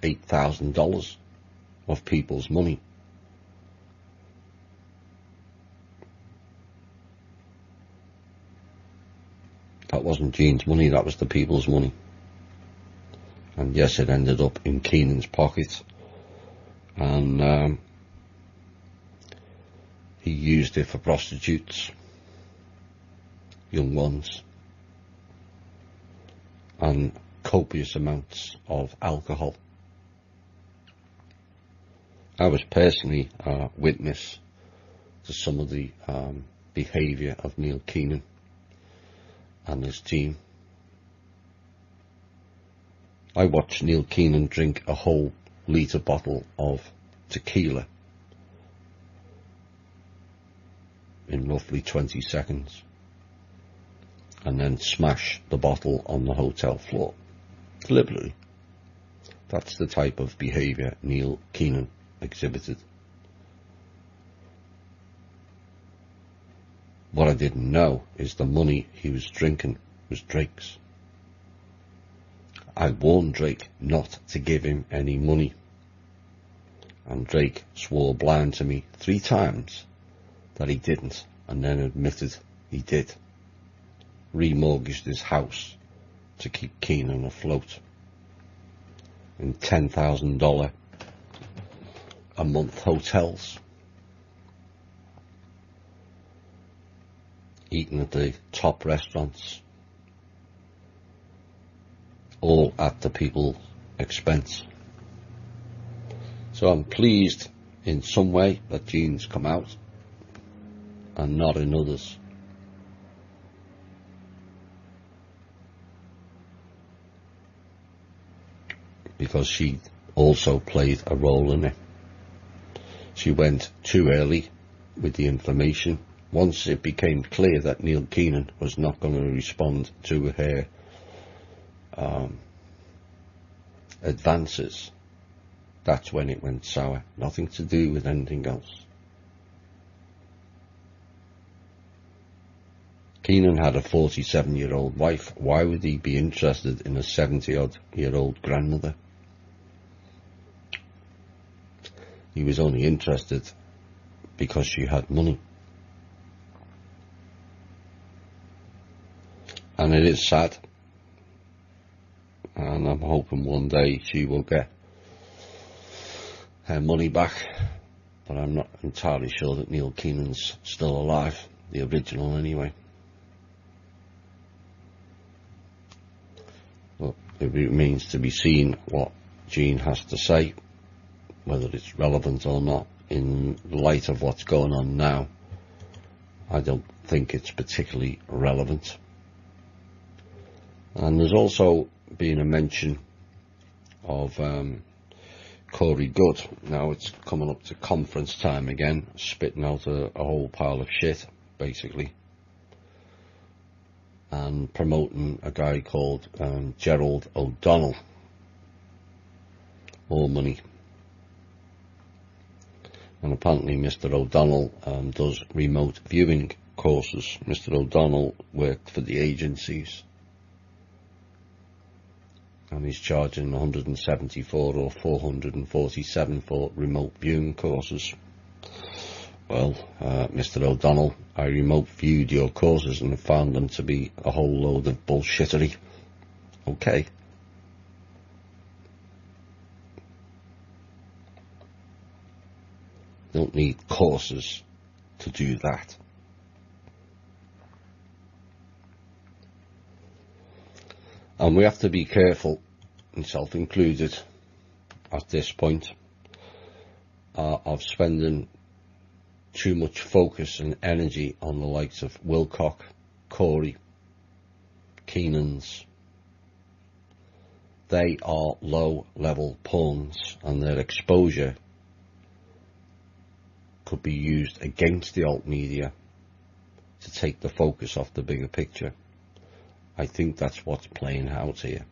$8,000 of people's money. That wasn't Jean's money, that was the people's money. And yes, it ended up in Keenan's pocket. And he used it for prostitutes, young ones, and copious amounts of alcohol. I was personally witness to some of the behaviour of Neil Keenan and his team. I watched Neil Keenan drink a whole litre bottle of tequila in roughly 20 seconds and then smash the bottle on the hotel floor. Deliberately. That's the type of behaviour Neil Keenan exhibited. What I didn't know is the money he was drinking was Drake's. I warned Drake not to give him any money, and Drake swore blind to me 3 times that he didn't, and then admitted he did. Remortgaged his house to keep Keenan afloat in $10,000 a month hotels, eating at the top restaurants, all at the people's expense. So I'm pleased in some way that Gene's come out and not in others. Because she also played a role in it. She went too early with the information. Once it became clear that Neil Keenan was not going to respond to her advances, that's when it went sour. Nothing to do with anything else. Keenan had a 47-year-old wife. Why would he be interested in a 70-odd-year-old grandmother? He was only interested because she had money. And it is sad. And I'm hoping one day she will get her money back. But I'm not entirely sure that Neil Keenan's still alive. The original anyway. Well, it remains to be seen what Gene has to say, whether it's relevant or not. In light of what's going on now, I don't think it's particularly relevant. And there's also been a mention of Corey Goode. Now it's coming up to conference time again, spitting out a whole pile of shit, basically, and promoting a guy called Gerald O'Donnell. More money. And apparently Mr. O'Donnell does remote viewing courses. Mr. O'Donnell worked for the agencies, and he's charging 174 or 447 for remote viewing courses. Well, Mr. O'Donnell, I remote viewed your courses and found them to be a whole load of bullshittery. Okay. Don't need courses to do that. And we have to be careful, and self-included at this point, of spending too much focus and energy on the likes of Wilcock, Corey, Keenan's. They are low-level pawns, and their exposure could be used against the alt media to take the focus off the bigger picture. I think that's what's playing out here.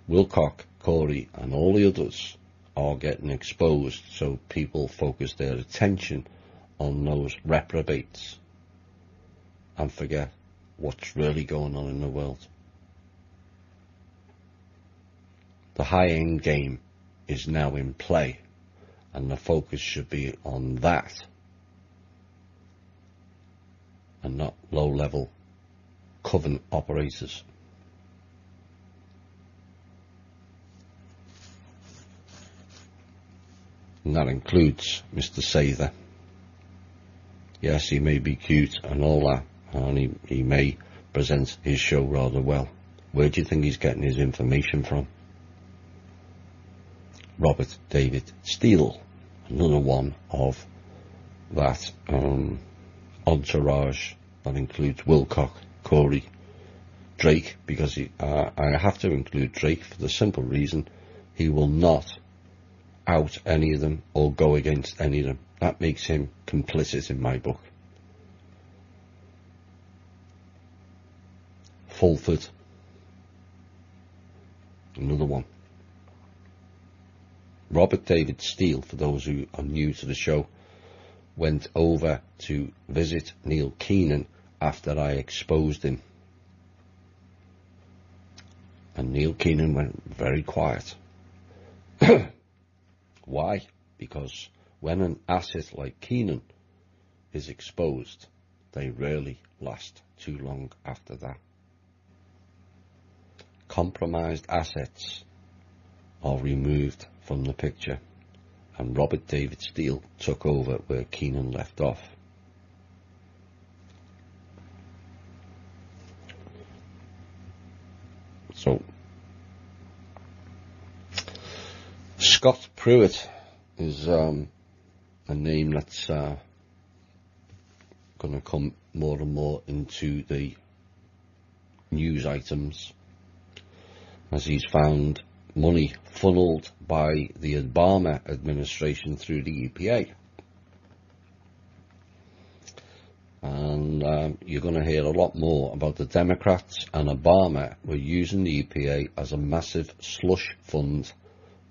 Wilcock, Corey and all the others are getting exposed, so people focus their attention on those reprobates and forget what's really going on in the world. The high-end game is now in play, and the focus should be on that and not low-level coven operators. And that includes Mr. Sather. Yes, he may be cute and all that, and he may present his show rather well. Where do you think he's getting his information from? Robert David Steele, another one of that entourage that includes Wilcock, Corey, Drake, because I have to include Drake for the simple reason he will not out any of them or go against any of them. That makes him complicit in my book. Fulford, Another one. Robert David Steele, for those who are new to the show, went over to visit Neil Keenan after I exposed him. And Neil Keenan went very quiet. Why? Because when an asset like Keenan is exposed, they rarely last too long after that. Compromised assets are removed from the picture, and Robert David Steele took over where Keenan left off. So, Scott Pruitt is a name that's going to come more and more into the news items, as he's found money funneled by the Obama administration through the EPA. And you're going to hear a lot more about the Democrats and Obama were using the EPA as a massive slush fund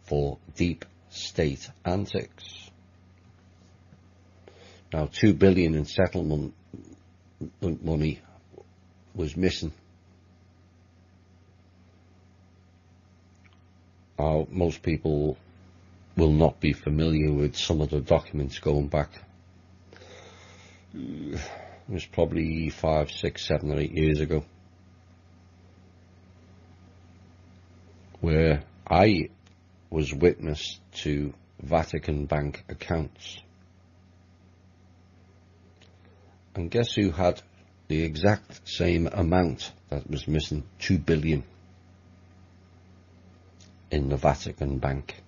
for deep state antics. Now, $2 billion in settlement money was missing. Most people will not be familiar with some of the documents going back. It was probably 5, 6, 7 or 8 years ago, where I was witness to Vatican Bank accounts. And guess who had the exact same amount that was missing? $2 billion in the Vatican Bank.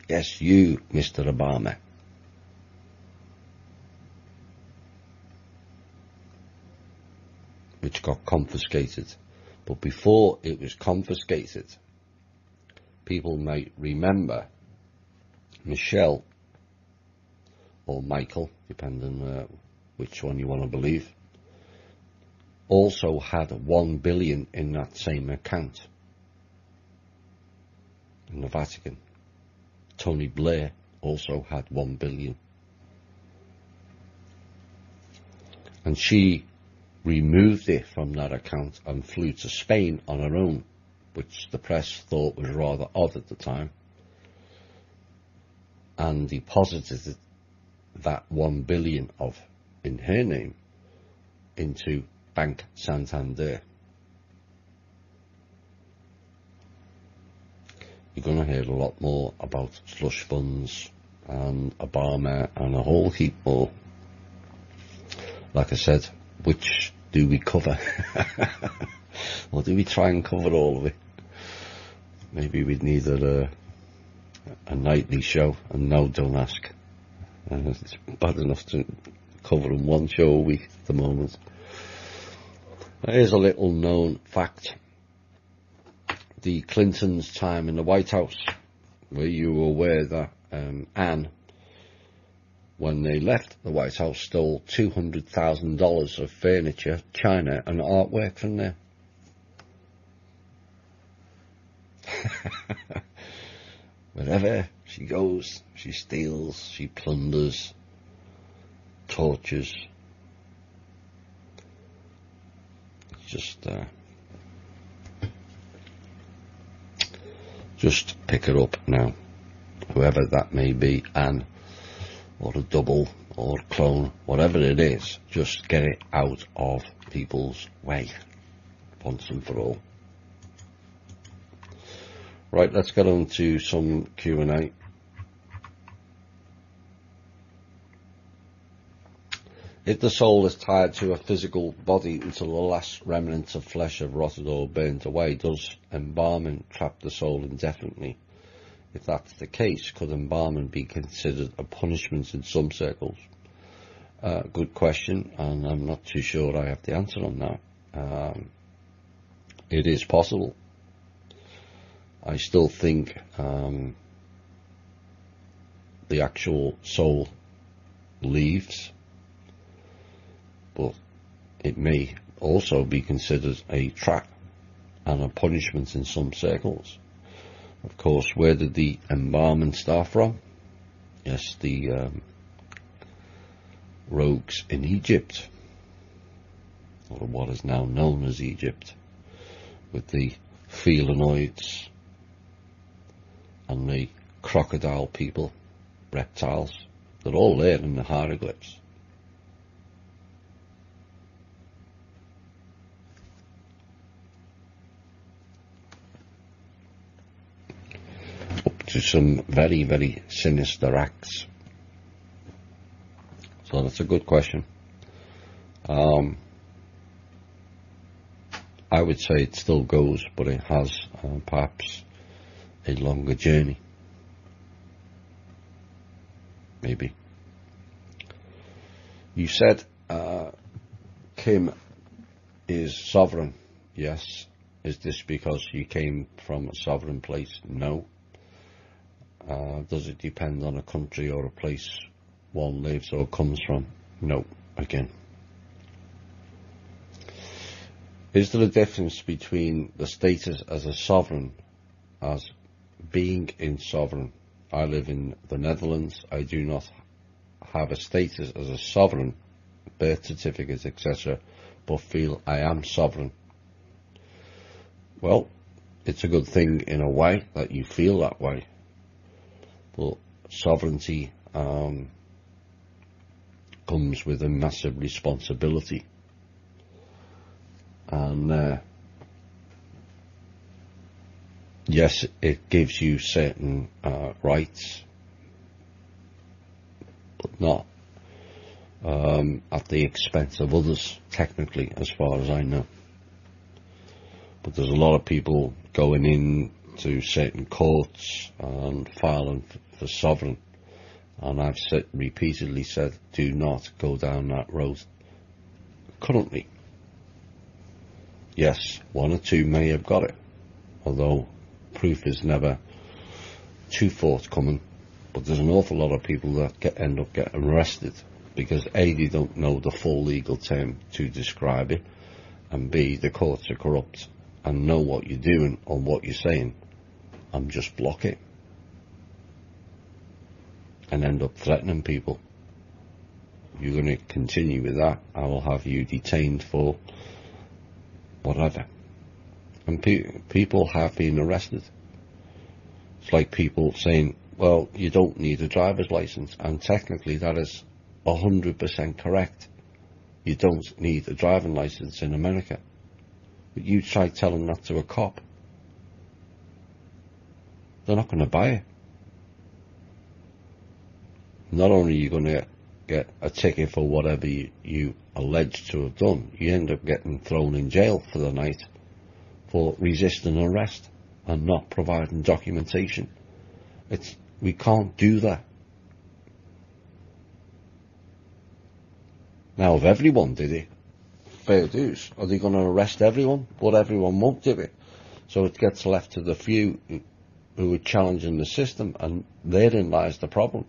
Yes, you, Mr. Obama. Which got confiscated. But before it was confiscated, people might remember Michelle, or Michael, depending which one you want to believe, also had $1 billion in that same account in the Vatican. Tony Blair also had $1 billion. And she removed it from that account and flew to Spain on her own, which the press thought was rather odd at the time, and deposited that $1 billion in her name into Bank Santander. You're going to hear a lot more about slush funds and Obama and a whole heap more. Like I said, which do we cover? Or do we try and cover all of it? Maybe we'd need a nightly show, and no, don't ask. It's bad enough to cover in one show a week at the moment. Here's a little known fact. The Clintons' time in the White House, were you aware that Anne, when they left the White House, stole $200,000 of furniture, china and artwork from there? Wherever she goes, she steals, she plunders, tortures. Just pick her up now, whoever that may be, Anne, or a double, or clone, whatever it is, just get it out of people's way, once and for all. Right, let's get on to some Q&A. If the soul is tied to a physical body until the last remnants of flesh have rotted or burnt away, does embalming trap the soul indefinitely? If that's the case, could embalming be considered a punishment in some circles? Good question, and I'm not too sure I have the answer on that. It is possible. I still think the actual soul leaves, but it may also be considered a trap and a punishment in some circles. Of course, where did the embalming start from? Yes, the rogues in Egypt, or what is now known as Egypt, with the felinoids and the crocodile people, reptiles. They're all there in the hieroglyphs. Up to some very, very sinister acts. So that's a good question. I would say it still goes, but it has perhaps a longer journey. Maybe. You said Kim is sovereign. Yes. Is this because you came from a sovereign place? No. Does it depend on a country or a place one lives or comes from? No. Again. Is there a difference between the status as a sovereign as being in sovereign? I live in the Netherlands. I do not have a status as a sovereign, birth certificate, etc., but feel I am sovereign. Well, it's a good thing in a way that you feel that way. But sovereignty comes with a massive responsibility. And yes, it gives you certain rights, but not at the expense of others, technically, as far as I know. But there's a lot of people going in to certain courts and filing for sovereign, and I've repeatedly said, do not go down that road currently. Yes, one or two may have got it, although proof is never too forthcoming. But there's an awful lot of people that end up getting arrested because A, they don't know the full legal term to describe it, and B, the courts are corrupt and know what you're doing or what you're saying and just block it and end up threatening people. If you're going to continue with that, I will have you detained for whatever. And people have been arrested. It's like people saying, well, you don't need a driver's license, and technically that is 100% correct. You don't need a driving license in America. But you try telling that to a cop, they're not going to buy it. Not only are you going to get a ticket for whatever you allege to have done, you end up getting thrown in jail for the night for resisting arrest and not providing documentation. We can't do that. Now, if everyone did it, fair dues. Are they going to arrest everyone? But everyone won't do it. So it gets left to the few who are challenging the system, and therein lies the problem.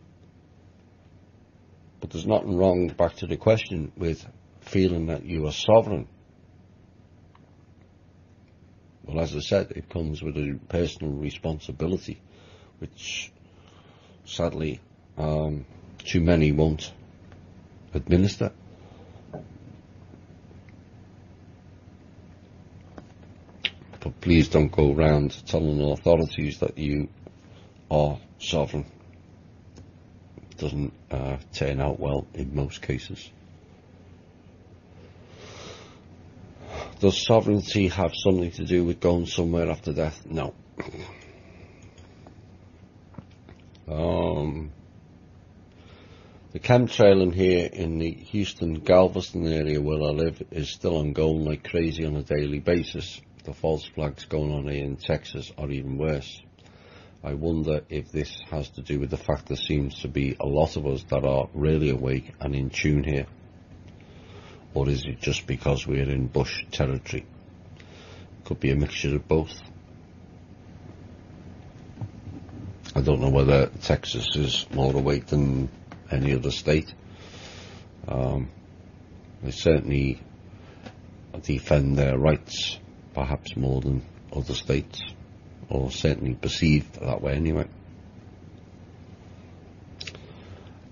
But there's nothing wrong, back to the question, with feeling that you are sovereign. Well, as I said, it comes with a personal responsibility, which sadly too many won't administer. But please don't go around telling the authorities that you are sovereign. It doesn't turn out well in most cases. Does sovereignty have something to do with going somewhere after death? No. The chemtrailing here in the Houston, Galveston area where I live is still ongoing like crazy on a daily basis. The false flags going on here in Texas are even worse. I wonder if this has to do with the fact there seems to be a lot of us that are really awake and in tune here. Or is it just because we're in bush territory? Could be a mixture of both. I don't know whether Texas is more awake than any other state. They certainly defend their rights perhaps more than other states, or certainly perceived that way anyway.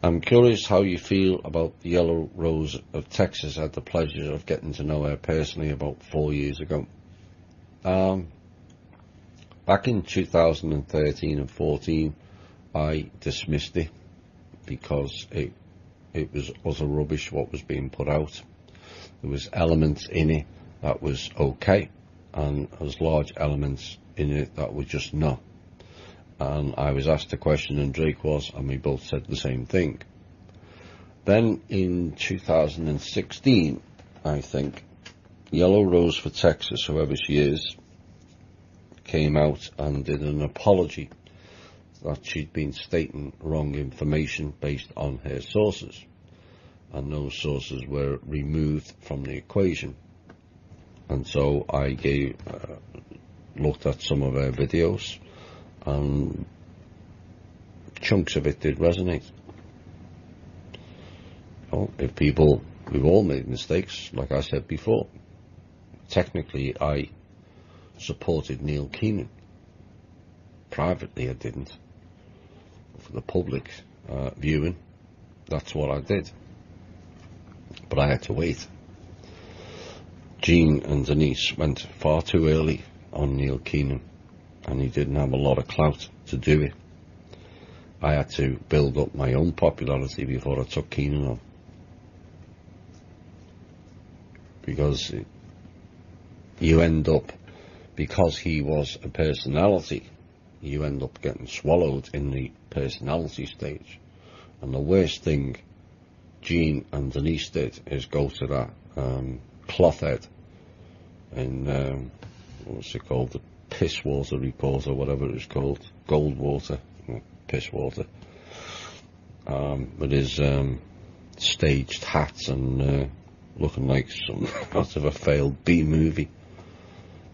I'm curious how you feel about the Yellow Rose of Texas. I had the pleasure of getting to know her personally about 4 years ago. Back in 2013 and 14, I dismissed it because it was utter rubbish what was being put out. There was elements in it that was okay, and there was large elements in it that were just not. And I was asked a question, and Drake was, and we both said the same thing. Then in 2016, I think, Yellow Rose for Texas, whoever she is, came out and did an apology that she'd been stating wrong information based on her sources, and those sources were removed from the equation. And so I looked at some of her videos, and chunks of it did resonate. If people, we've all made mistakes, like I said before. Technically, I supported Neil Keenan. Privately, I didn't. For the public viewing, that's what I did. But I had to wait. Gene and Denise went far too early on Neil Keenan, and he didn't have a lot of clout to do it. I had to build up my own popularity before I took Keenan on. Because you end up, because he was a personality, you end up getting swallowed in the personality stage. And the worst thing Gene and Denise did is go to that clothhead in, what's it called, the Piss Water Report or whatever it was called, Goldwater, Piss Water, with his staged hats and looking like some out of a failed B movie,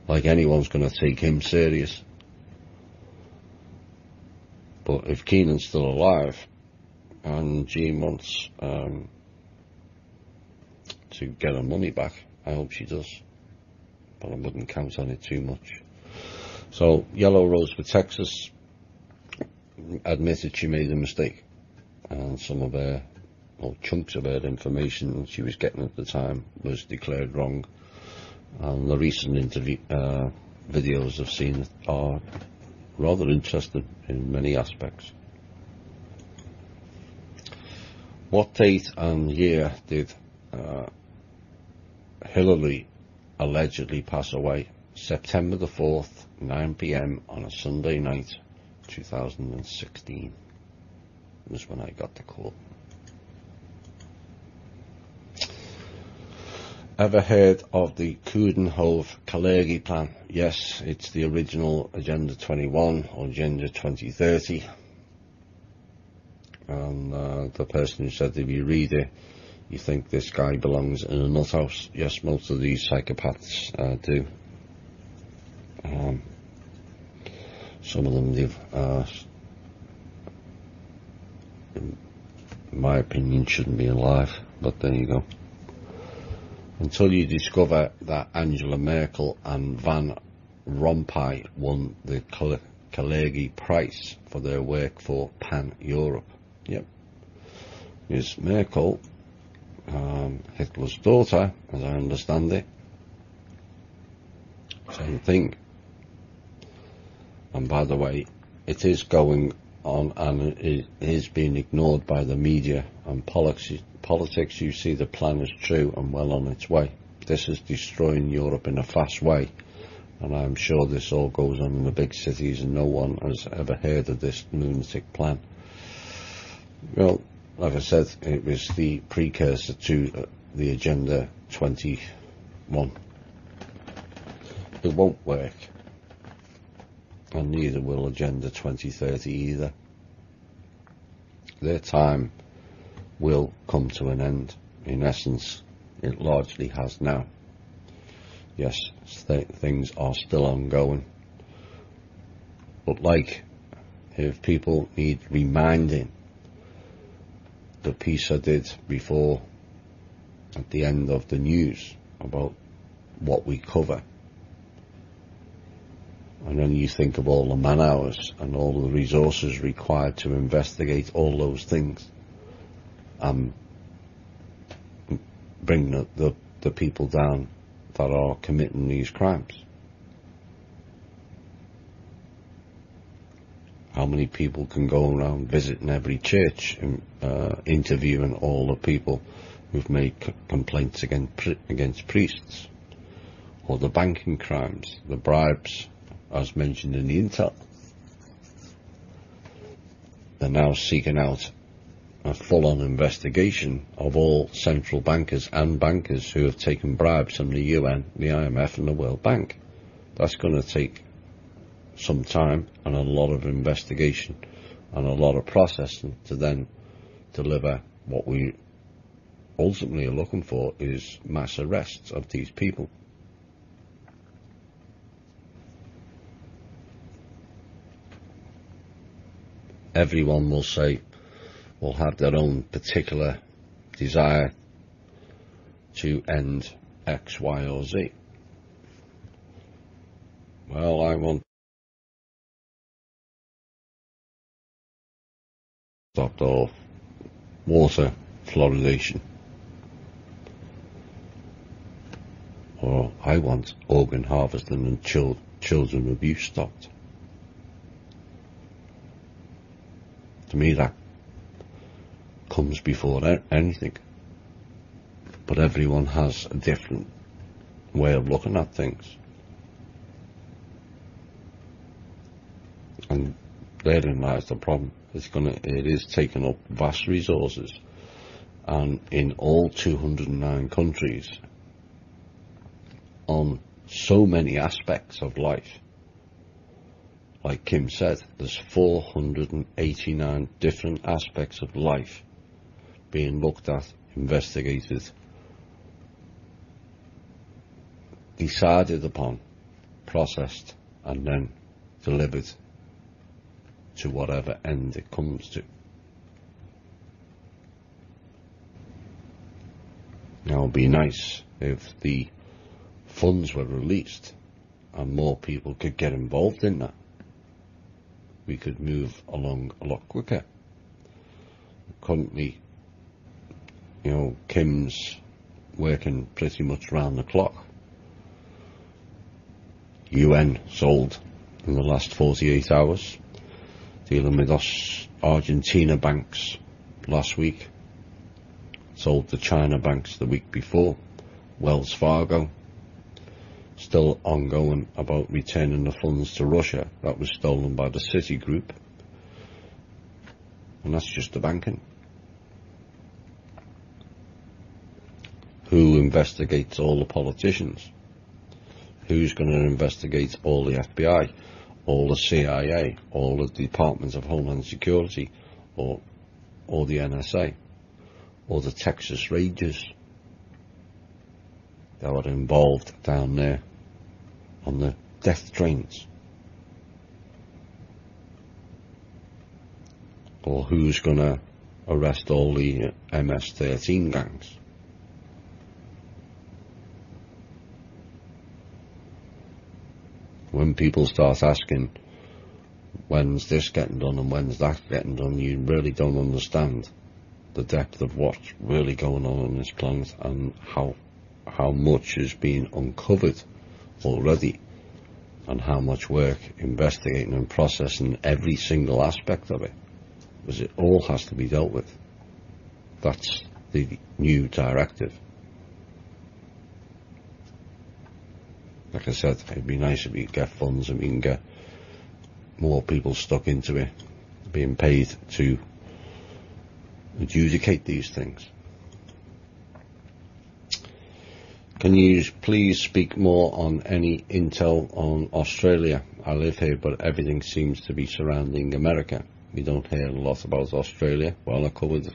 like anyone's going to take him serious. But if Keenan's still alive and Jean wants to get her money back, I hope she does, but I wouldn't count on it too much. So Yellow Rose for Texas admitted she made a mistake, and some of her, or chunks of her information she was getting at the time was declared wrong. And the recent interview videos I've seen are rather interesting in many aspects. What date and year did Hillary allegedly pass away? September the 4th, 9 PM on a Sunday night, 2016 was when I got the call. Ever heard of the Coudenhove-Kalergi plan? Yes, it's the original Agenda 21 or Agenda 2030. And the person who said if you read it, you think this guy belongs in a nut house. Yes, most of these psychopaths do. Some of them do. In my opinion, shouldn't be alive, but there you go. Until you discover that Angela Merkel and Van Rompuy won the Kalergi Prize for their work for Pan-Europe. Yep. Ms. Merkel, Hitler's daughter, as I understand it. Same thing. And by the way, it is going on, and it is being ignored by the media and politics. You see the plan is true and well on its way. This is destroying Europe in a fast way, and I'm sure this all goes on in the big cities and no one has ever heard of this lunatic plan. Well, like I said, it was the precursor to the Agenda 21. It won't work, and neither will Agenda 2030 either. Their time will come to an end. In essence, it largely has now. Yes, things are still ongoing, but like, if people need reminding, the piece I did before at the end of the news about what we cover, And then you think of all the man hours and all the resources required to investigate all those things and bring the people down that are committing these crimes. How many people can go around visiting every church and interviewing all the people who've made complaints against priests? Or the banking crimes, the bribes, as mentioned in the intel. They're now seeking out a full-on investigation of all central bankers and bankers who have taken bribes from the UN, the IMF and the World Bank. That's going to take some time and a lot of investigation and a lot of processing to then deliver what we ultimately are looking for, is mass arrests of these people. Everyone will say, will have their own particular desire to end X, Y or Z. Well, I want stopped all water fluoridation. Or I want organ harvesting and children abuse stopped. To me that comes before anything. But everyone has a different way of looking at things. And therein lies the problem. It is taking up vast resources, and in all 209 countries, on so many aspects of life. Like Kim said, there's 489 different aspects of life being looked at, investigated, decided upon, processed, and then delivered to whatever end it comes to. Now, it would be nice if the funds were released and more people could get involved in that. We could move along a lot quicker. Currently, Kim's working pretty much round the clock. UN sold in the last 48 hours, dealing with us Argentina banks last week, sold the China banks the week before, Wells Fargo, still ongoing about returning the funds to Russia that was stolen by the Citigroup, and that's just the banking. Who investigates all the politicians? Who's going to investigate all the FBI, all the CIA, all the Departments of Homeland Security, or the NSA, or the Texas Rangers that were involved down there on the death trains? Or who's going to arrest all the MS-13 gangs? When people start asking, when's this getting done and when's that getting done, you really don't understand the depth of what's really going on this planet and how much is being uncovered already, and how much work investigating and processing every single aspect of it, because it all has to be dealt with. That's the new directive. Like I said, it'd be nice if we could get funds and we can get more people stuck into it, being paid to adjudicate these things. Can you please speak more on any intel on Australia? I live here, but everything seems to be surrounding America. We don't hear a lot about Australia. Well, I covered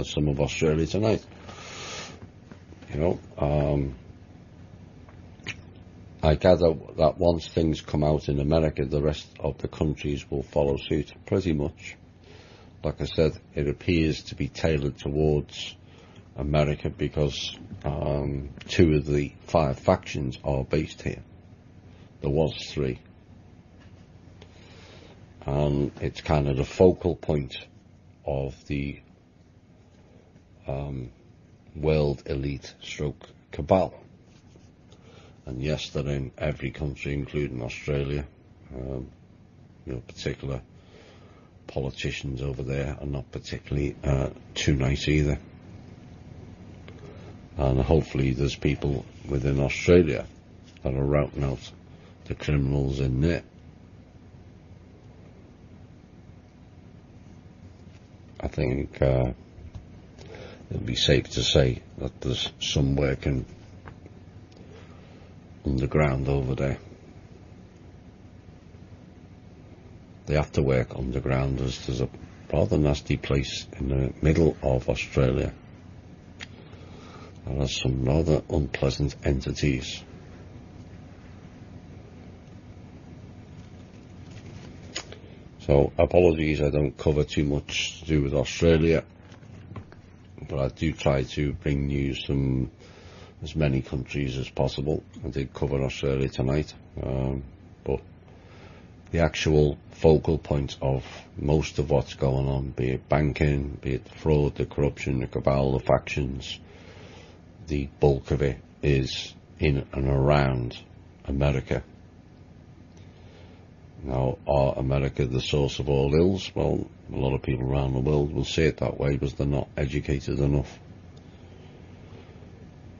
some of Australia tonight. I gather that once things come out in America, the rest of the countries will follow suit, pretty much. Like I said, it appears to be tailored towards America because 2 of the 5 factions are based here. There was 3. and it's kind of the focal point of the world elite stroke cabal. And yes, they're in every country, including Australia. Particular politicians over there are not particularly too nice either. And hopefully there's people within Australia that are routing out the criminals in there. I think it'll be safe to say that there's some working underground over there. They have to work underground, as there's a rather nasty place in the middle of Australia that has some rather unpleasant entities. So apologies, I don't cover too much to do with Australia, but I do try to bring news from as many countries as possible. I did cover Australia tonight, but the actual focal point of most of what's going on, be it banking, be it fraud, the corruption, the cabal, the factions, the bulk of it is in and around America. Now, are America the source of all ills? Well, a lot of people around the world will say it that way because they're not educated enough.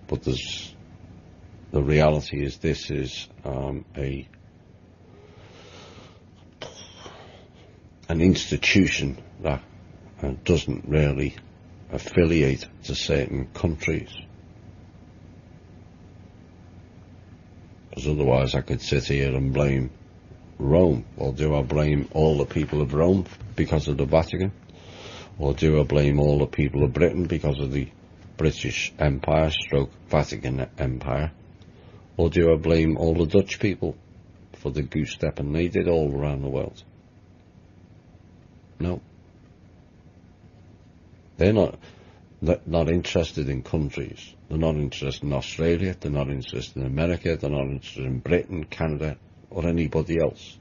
But the reality is this is an institution that doesn't really affiliate to certain countries. Because otherwise I could sit here and blame Rome. Well, do I blame all the people of Rome because of the Vatican? Or do I blame all the people of Britain because of the British Empire stroke Vatican Empire? Or do I blame all the Dutch people for the goose stepping they did all around the world? No. They're not interested in countries. They're not interested in Australia. They're not interested in America. They're not interested in Britain, Canada, or anybody else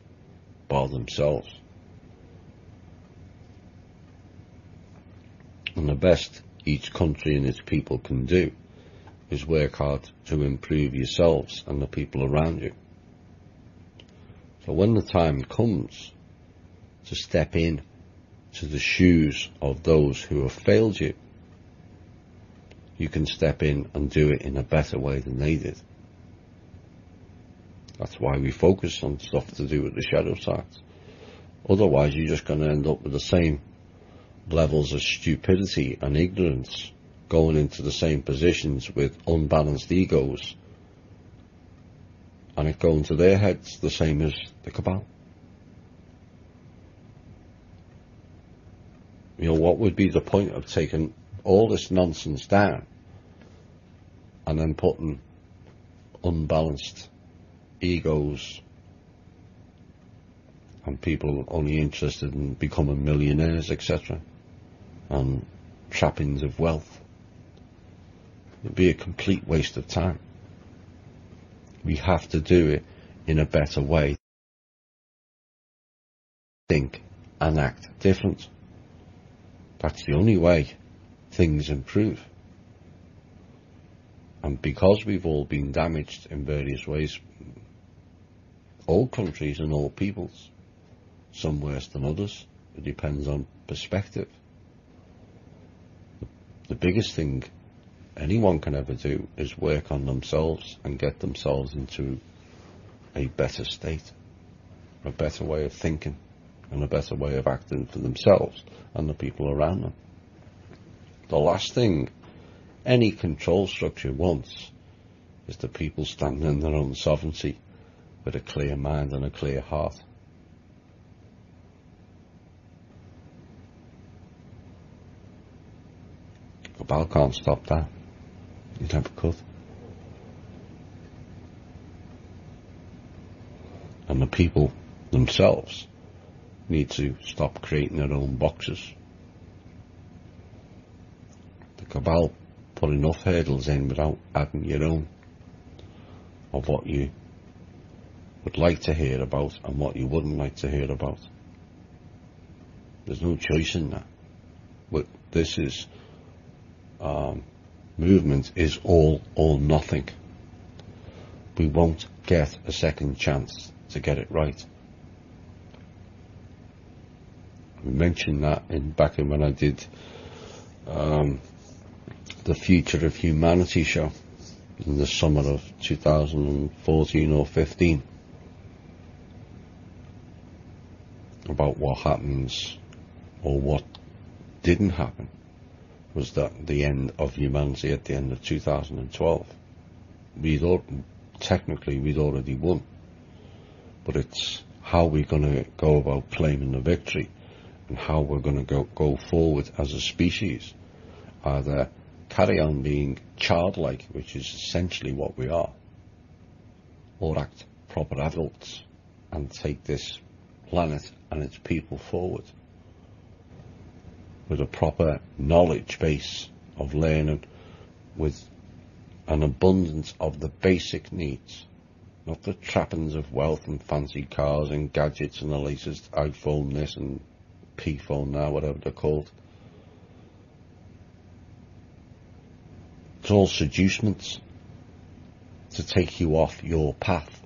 bar themselves. And the best each country and its people can do is work hard to improve yourselves and the people around you. So when the time comes to step in to the shoes of those who have failed you, you can step in and do it in a better way than they did. That's why we focus on stuff to do with the shadow sides. Otherwise, you're just going to end up with the same levels of stupidity and ignorance, going into the same positions with unbalanced egos, and it going to their heads the same as the cabal. What would be the point of taking all this nonsense down and then putting unbalanced egos and people only interested in becoming millionaires, etc., and trappings of wealth? It'd be a complete waste of time. We have to do it in a better way. Think and act different. That's the only way things improve. And because we've all been damaged in various ways, all countries and all peoples, some worse than others, it depends on perspective. The biggest thing anyone can ever do is work on themselves and get themselves into a better state, a better way of thinking, and a better way of acting for themselves and the people around them. The last thing any control structure wants is the people standing in their own sovereignty with a clear mind and a clear heart. Cabal can't stop that. You never could. And the people themselves need to stop creating their own boxes. The cabal put enough hurdles in without adding your own of what you would like to hear about and what you wouldn't like to hear about. There's no choice in that. But this is, movement is all or nothing. We won't get a second chance to get it right. We mentioned that back in when I did the Future of Humanity show in the summer of 2014 or 15, about what happens, or what didn't happen, was that the end of humanity at the end of 2012. Technically we'd already won, but it's how we're going to go about claiming the victory, and how we're going to go forward as a species. Either carry on being childlike, which is essentially what we are, or act proper adults and take this planet and its people forward with a proper knowledge base of learning, with an abundance of the basic needs, not the trappings of wealth and fancy cars and gadgets and the latest iPhone this and P-phone now, whatever they're called. It's all seducements to take you off your path.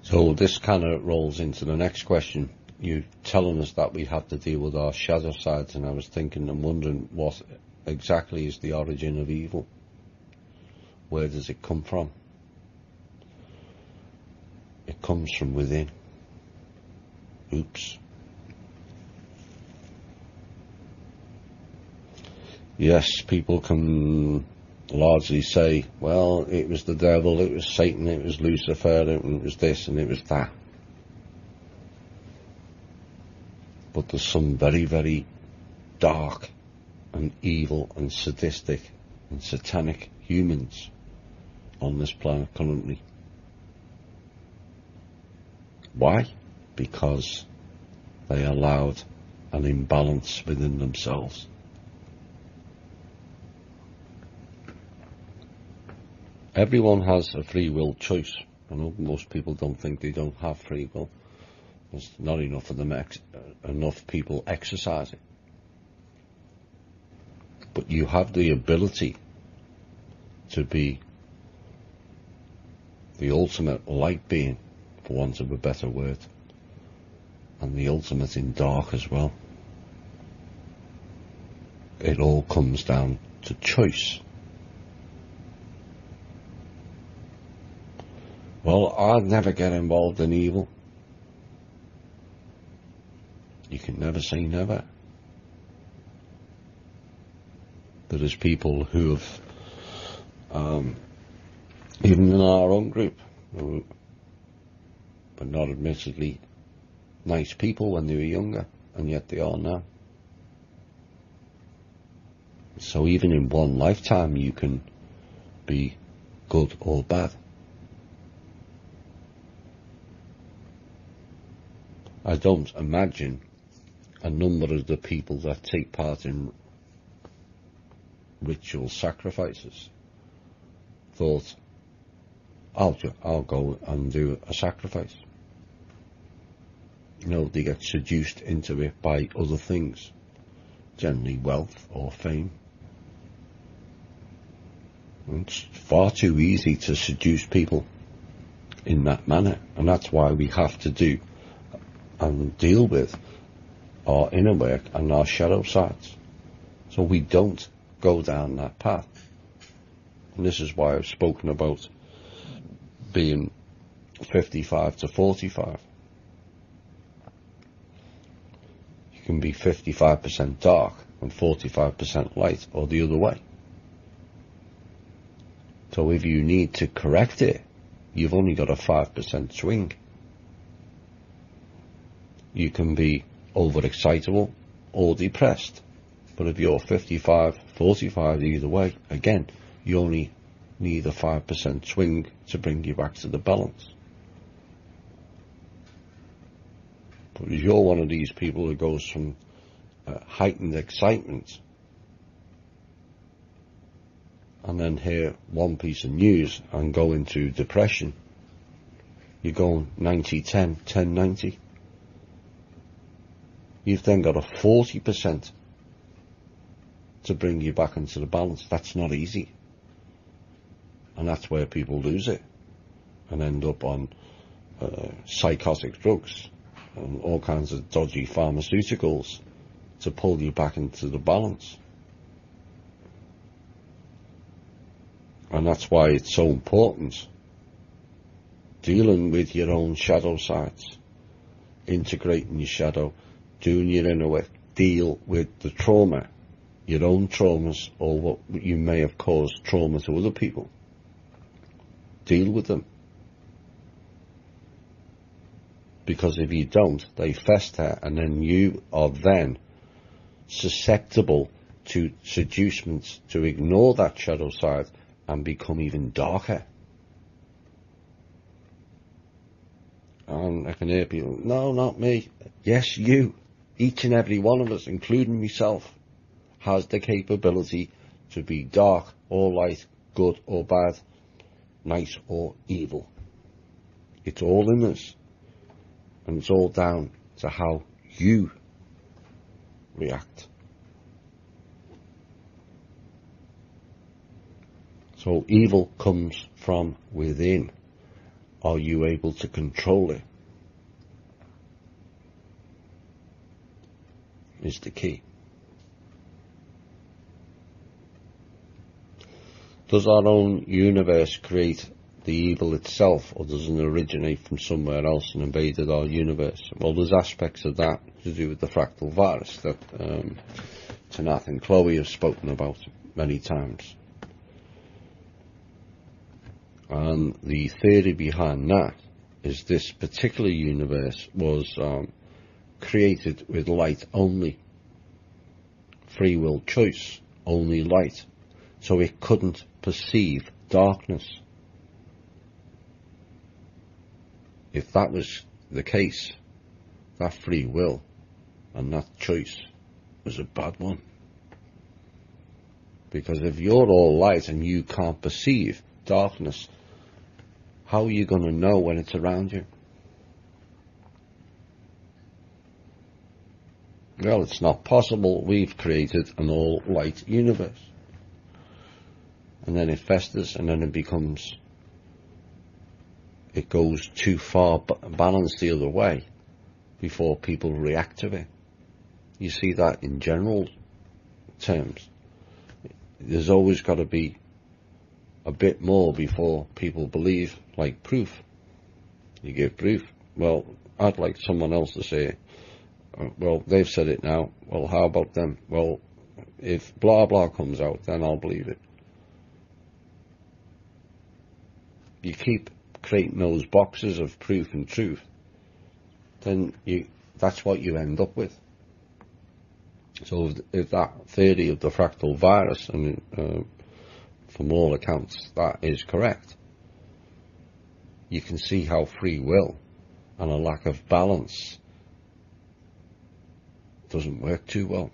So this kind of rolls into the next question. You're telling us that we have to deal with our shadow sides, and I was thinking and wondering, what exactly is the origin of evil? Where does it come from? It comes from within. Oops. Yes, people can largely say, well, it was the devil, it was Satan, it was Lucifer, it was this and it was that. But there's some very, very dark and evil and sadistic and satanic humans on this planet currently. Why? Because they allowed an imbalance within themselves. Everyone has a free will choice. I know most people don't think they don't have free will. There's not enough of them, enough people exercise it. But you have the ability to be the ultimate light being, for want of a better word, and the ultimate in dark as well. It all comes down to choice. Well, I'd never get involved in evil. You can never say never. There is people who have, even in our own group, who were not admittedly nice people when they were younger, and yet they are now. So even in one lifetime you can be good or bad. I don't imagine a number of the people that take part in ritual sacrifices thought, I'll go and do a sacrifice. No, they get seduced into it by other things, generally wealth or fame. And it's far too easy to seduce people in that manner, and that's why we have to do and deal with our inner work and our shadow sides, so we don't go down that path. And this is why I've spoken about being 55 to 45. You can be 55% dark and 45% light, or the other way. So if you need to correct it, you've only got a 5% swing. You can be overexcitable or depressed. But if you're 55, 45 either way, again, you only need a 5% swing to bring you back to the balance. But if you're one of these people who goes from heightened excitement and then hear one piece of news and go into depression, you're going 90-10, 10-90. You've then got a 40% to bring you back into the balance. That's not easy. And that's where people lose it and end up on psychotic drugs and all kinds of dodgy pharmaceuticals to pull you back into the balance. And that's why it's so important dealing with your own shadow sides, integrating your shadow, doing your inner work, deal with the trauma, your own traumas, or what you may have caused trauma to other people. Deal with them. Because if you don't, they fester, and then you are then susceptible to seducements to ignore that shadow side and become even darker. And I can hear people, no, not me. Yes, you. Each and every one of us, including myself, has the capability to be dark or light, good or bad, nice or evil. It's all in us. And it's all down to how you react. So evil comes from within. Are you able to control it? Is the key. Does our own universe create the evil itself, or does it originate from somewhere else and invaded our universe? Well, there's aspects of that to do with the fractal virus that Tanath and Chloe have spoken about many times. And the theory behind that is this particular universe was created with light only, free will choice, only light, so it couldn't perceive darkness. If that was the case, that free will and that choice was a bad one. Because if you're all light and you can't perceive darkness, how are you going to know when it's around you? Well, it's not possible. We've created an all-light universe. And then it festers, and then it goes too far balanced the other way before people react to it. You see that in general terms. There's always got to be a bit more before people believe, like proof. You give proof. Well, I'd like someone else to say, well, they've said it now. Well, how about them? Well, if blah blah comes out, then I'll believe it. You keep creating those boxes of proof and truth, then that's what you end up with. So if that theory of the fractal virus, and from all accounts that is correct, you can see how free will and a lack of balance doesn't work too well.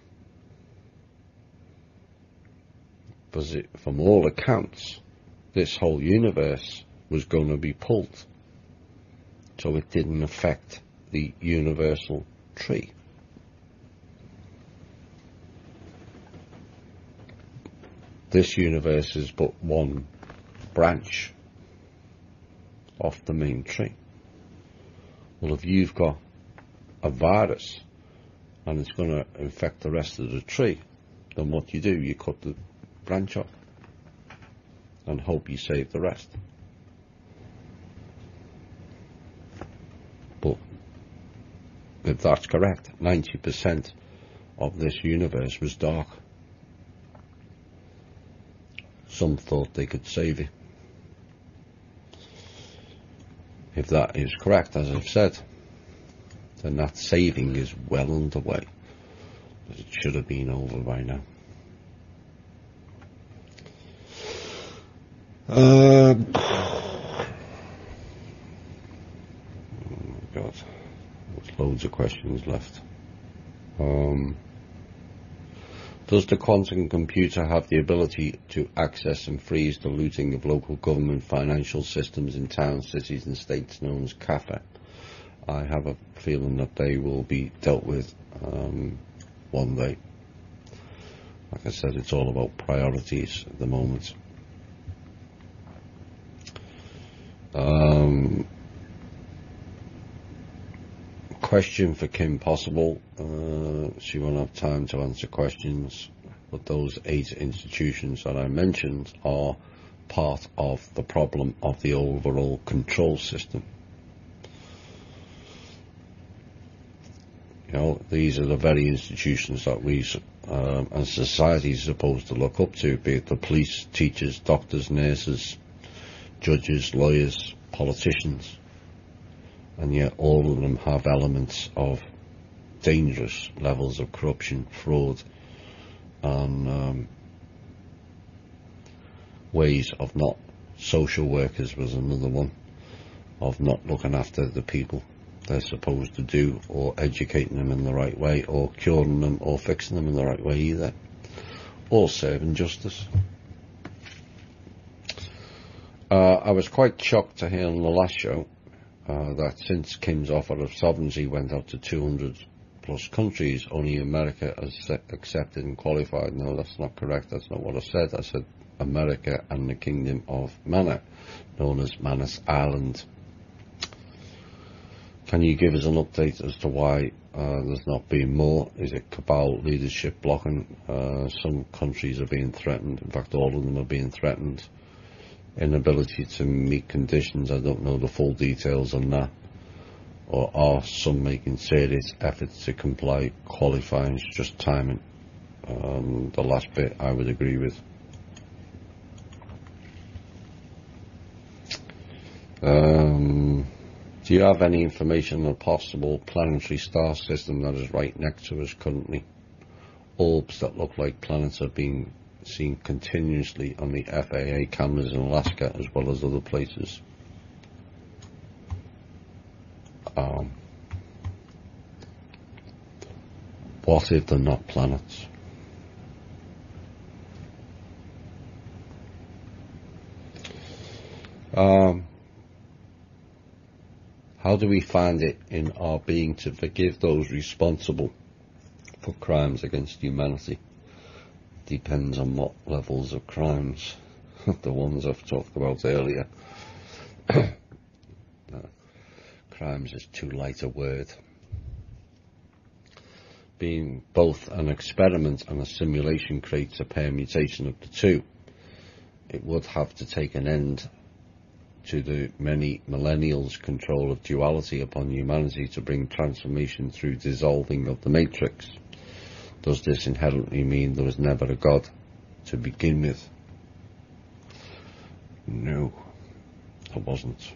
Because from all accounts, this whole universe was going to be pulled, so it didn't affect the universal tree. This universe is but one branch off the main tree. Well, if you've got a virus and it's going to infect the rest of the tree, then what you do, you cut the branch off and hope you save the rest. But if that's correct, 90% of this universe was dark. Some thought they could save it. If that is correct, as I've said, then that saving is well underway. But it should have been over by now. Oh my God, there's loads of questions left. Does the quantum computer have the ability to access and freeze the looting of local government financial systems in towns, cities and states known as CAFA? I have a feeling that they will be dealt with one day. Like I said, it's all about priorities at the moment. Question for Kim Possible. She won't have time to answer questions, but those 8 institutions that I mentioned are part of the problem of the overall control system. You know, these are the very institutions that we as society is supposed to look up to, be it the police, teachers, doctors, nurses, judges, lawyers, politicians. And yet all of them have elements of dangerous levels of corruption, fraud, and ways of not. Social workers was another one, of not looking after the people they're supposed to do, or educating them in the right way, or curing them, or fixing them in the right way either, or serving justice. I was quite shocked to hear on the last show that since Kim's offer of sovereignty went out to 200 plus countries, only America has accepted and qualified. No, that's not correct. That's not what I said. I said America and the Kingdom of Manor, known as Manus Island. Can you give us an update as to why there's not been more? Is it cabal leadership blocking? Some countries are being threatened. In fact, all of them are being threatened. Inability to meet conditions. I don't know the full details on that. Or are some making serious efforts to comply? Qualifying is just timing. The last bit I would agree with. Do you have any information on a possible planetary star system that is right next to us currently? Orbs that look like planets are being seen continuously on the FAA cameras in Alaska as well as other places. What if they're not planets? How do we find it in our being to forgive those responsible for crimes against humanity? Depends on what levels of crimes. The ones I've talked about earlier. Crimes is too light a word. Being both an experiment and a simulation creates a permutation of the two. It would have to take an end to the many millennials' control of duality upon humanity to bring transformation through dissolving of the matrix. Does this inherently mean there was never a God to begin with? No, there wasn't.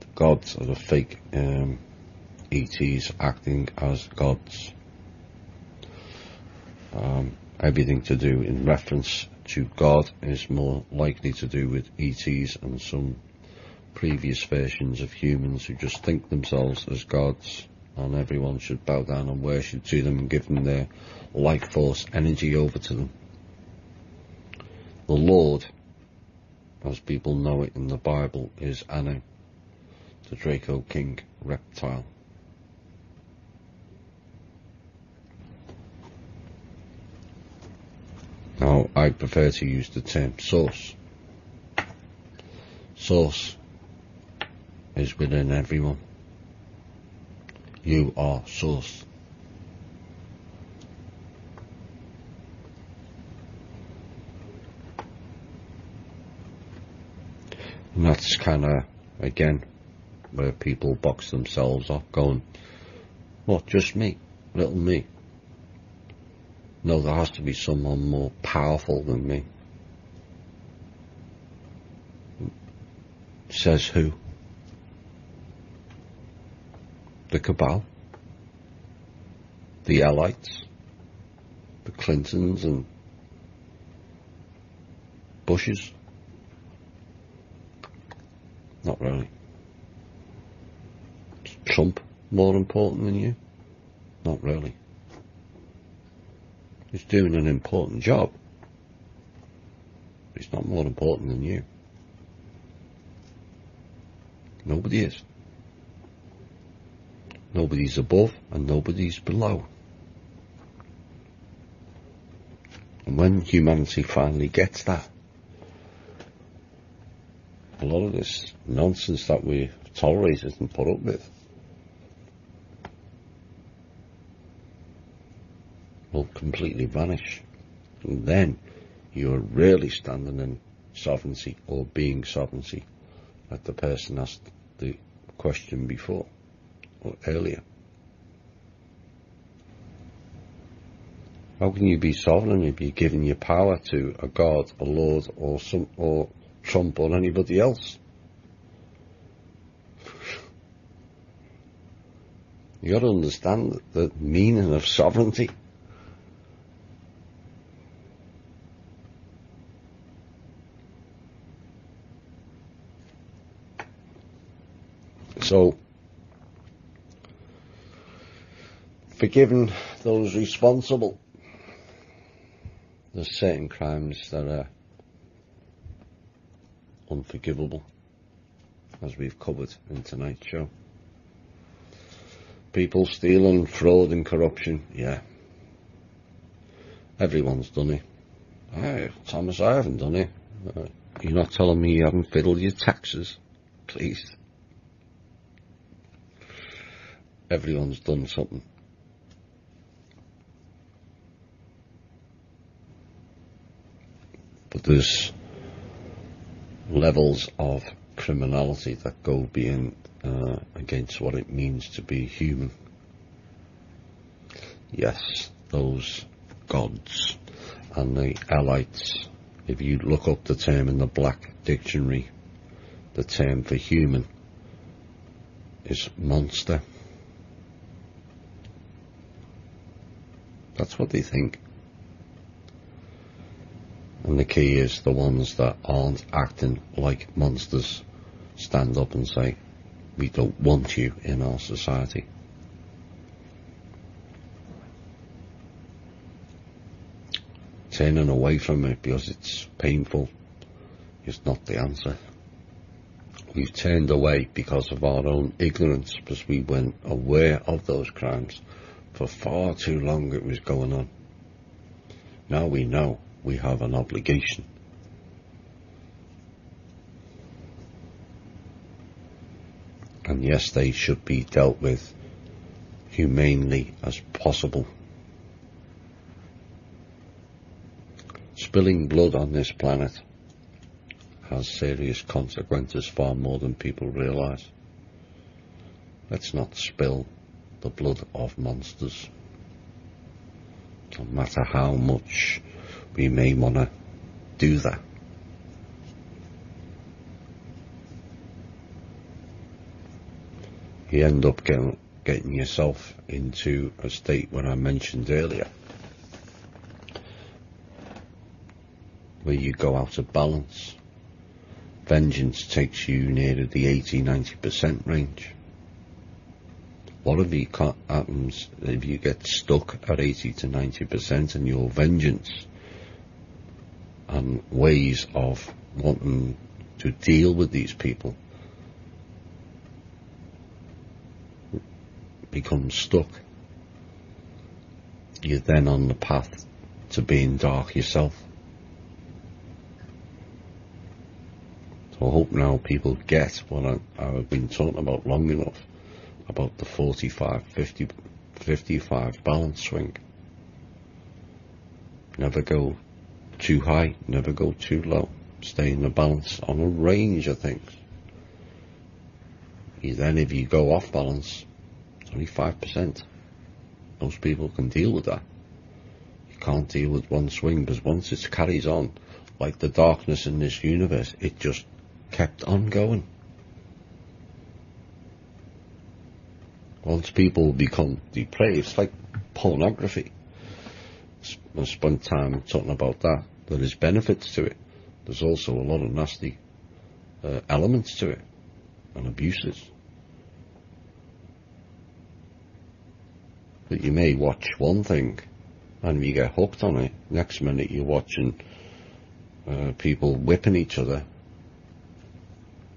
The gods are the fake ETs acting as gods. Everything to do in reference to God is more likely to do with ETs and some previous versions of humans who just think themselves as gods, and everyone should bow down and worship to them and give them their life force energy over to them. The Lord, as people know it in the Bible, is Anu, the Draco King reptile. Now, I prefer to use the term source. Source is within everyone. You are source. And that's kind of, again, where people box themselves up, going, what, just me? Little me? No, there has to be someone more powerful than me. Says who? The cabal? The Allies? The Clintons and Bushes? Not really. Is Trump more important than you? Not really. He's doing an important job. He's not more important than you. Nobody is. Nobody's above and nobody's below. And when humanity finally gets that, a lot of this nonsense that we've tolerated and put up with will completely vanish. And then you're really standing in sovereignty, or being sovereignty, like the person asked the question before, or earlier. How can you be sovereign if you're giving your power to a God, a Lord, or Trump, or anybody else? You got to understand the meaning of sovereignty. So, forgiving those responsible. There's certain crimes that are unforgivable, as we've covered in tonight's show. People stealing, fraud and corruption, yeah. Everyone's done it. Hey, Thomas, I haven't done it. You're not telling me you haven't fiddled your taxes, please. Everyone's done something. But there's levels of criminality that go beyond against what it means to be human. Yes, those gods and the Elites, if you look up the term in the Black Dictionary, the term for human is monster. That's what they think. And the key is the ones that aren't acting like monsters stand up and say, we don't want you in our society. Turning away from it because it's painful is not the answer. We've turned away because of our own ignorance, because we weren't aware of those crimes. For far too long it was going on. Now we know we have an obligation. And yes, they should be dealt with humanely as possible. Spilling blood on this planet has serious consequences, far more than people realise. Let's not spill the blood of monsters. No matter how much we may want to do that. You end up getting yourself into a state where I mentioned earlier, where you go out of balance. Vengeance takes you near the 80-90% range. What if it happens if you get stuck at 80 to 90% and your vengeance and ways of wanting to deal with these people become stuck? You're then on the path to being dark yourself. So I hope now people get what I've been talking about long enough, about the 45-55 balance swing. Never go too high, never go too low. Stay in the balance on a range of things. Then if you go off balance, it's only 5%. Most people can deal with that. You can't deal with one swing, because once it carries on, like the darkness in this universe, it just kept on going. Once people become depraved, it's like pornography. I spent time talking about that. There is benefits to it. There's also a lot of nasty elements to it, and abuses. But you may watch one thing and you get hooked on it. Next minute you're watching people whipping each other.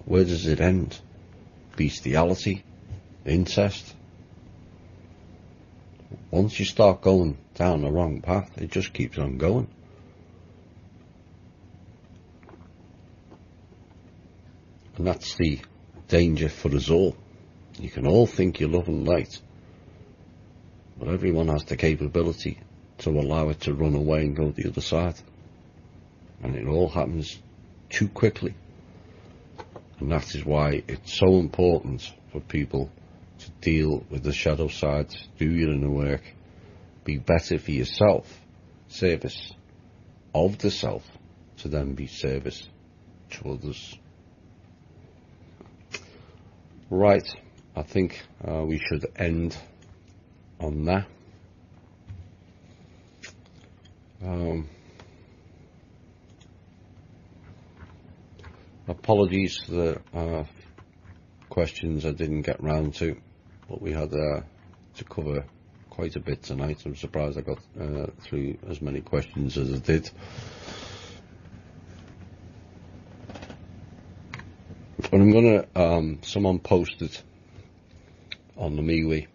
Where does it end? Bestiality, incest. Once you start going down the wrong path, it just keeps on going. And that's the danger for us all. You can all think you're love and light, but everyone has the capability to allow it to run away and go the other side. And it all happens too quickly. And that is why it's so important for people to deal with the shadow sides, do your inner work, be better for yourself, service of the self, to then be service to others. Right, I think we should end on that. Apologies for the questions I didn't get round to, but we had to cover quite a bit tonight. I'm surprised I got through as many questions as I did. But I'm going to, someone posted on the MeWe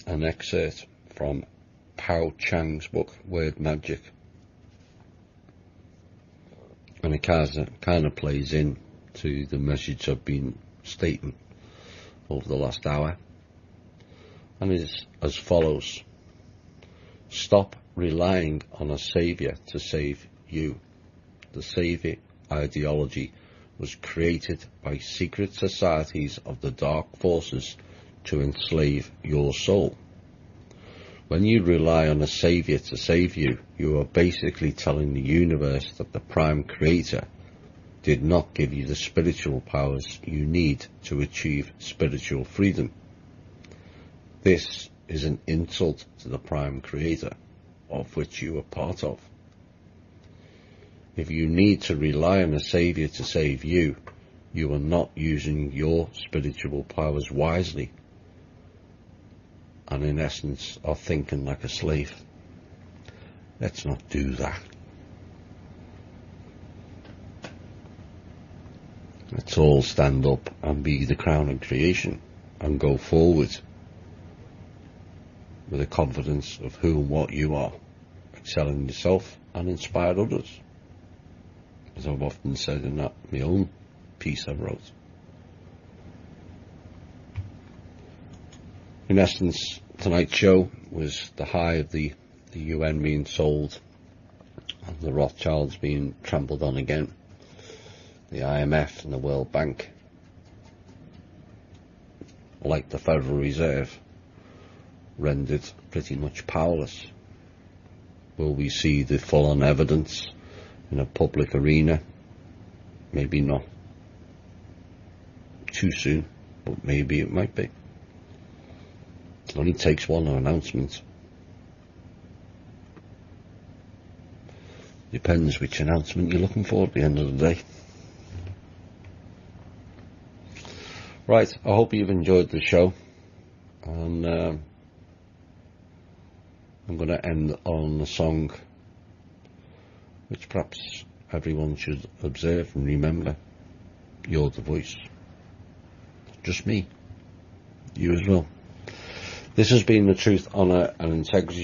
an excerpt from Pao Chang's book, Word Magic. And it kind of plays in to the message I've been stating over the last hour. And it's as follows. Stop relying on a saviour to save you. The saviour ideology was created by secret societies of the dark forces to enslave your soul. When you rely on a saviour to save you, you are basically telling the universe that the Prime Creator did not give you the spiritual powers you need to achieve spiritual freedom. This is an insult to the Prime Creator, of which you are part of. If you need to rely on a saviour to save you, you are not using your spiritual powers wisely, and in essence are thinking like a slave. Let's not do that. Let's all stand up and be the crown of creation and go forward with a confidence of who and what you are, excelling yourself and inspire others. As I've often said in that my own piece I wrote. In essence, tonight's show was the high of the UN being sold and the Rothschilds being trampled on again. The IMF and the World Bank, like the Federal Reserve, rendered pretty much powerless. Will we see the full-on evidence in a public arena? Maybe not. Too soon, but maybe it might be. It only takes one announcement. Depends which announcement you're looking for at the end of the day. Right, I hope you've enjoyed the show, and I'm going to end on a song which perhaps everyone should observe and remember. You're the voice. Just me. You as well. This has been the Truth, Honour and Integrity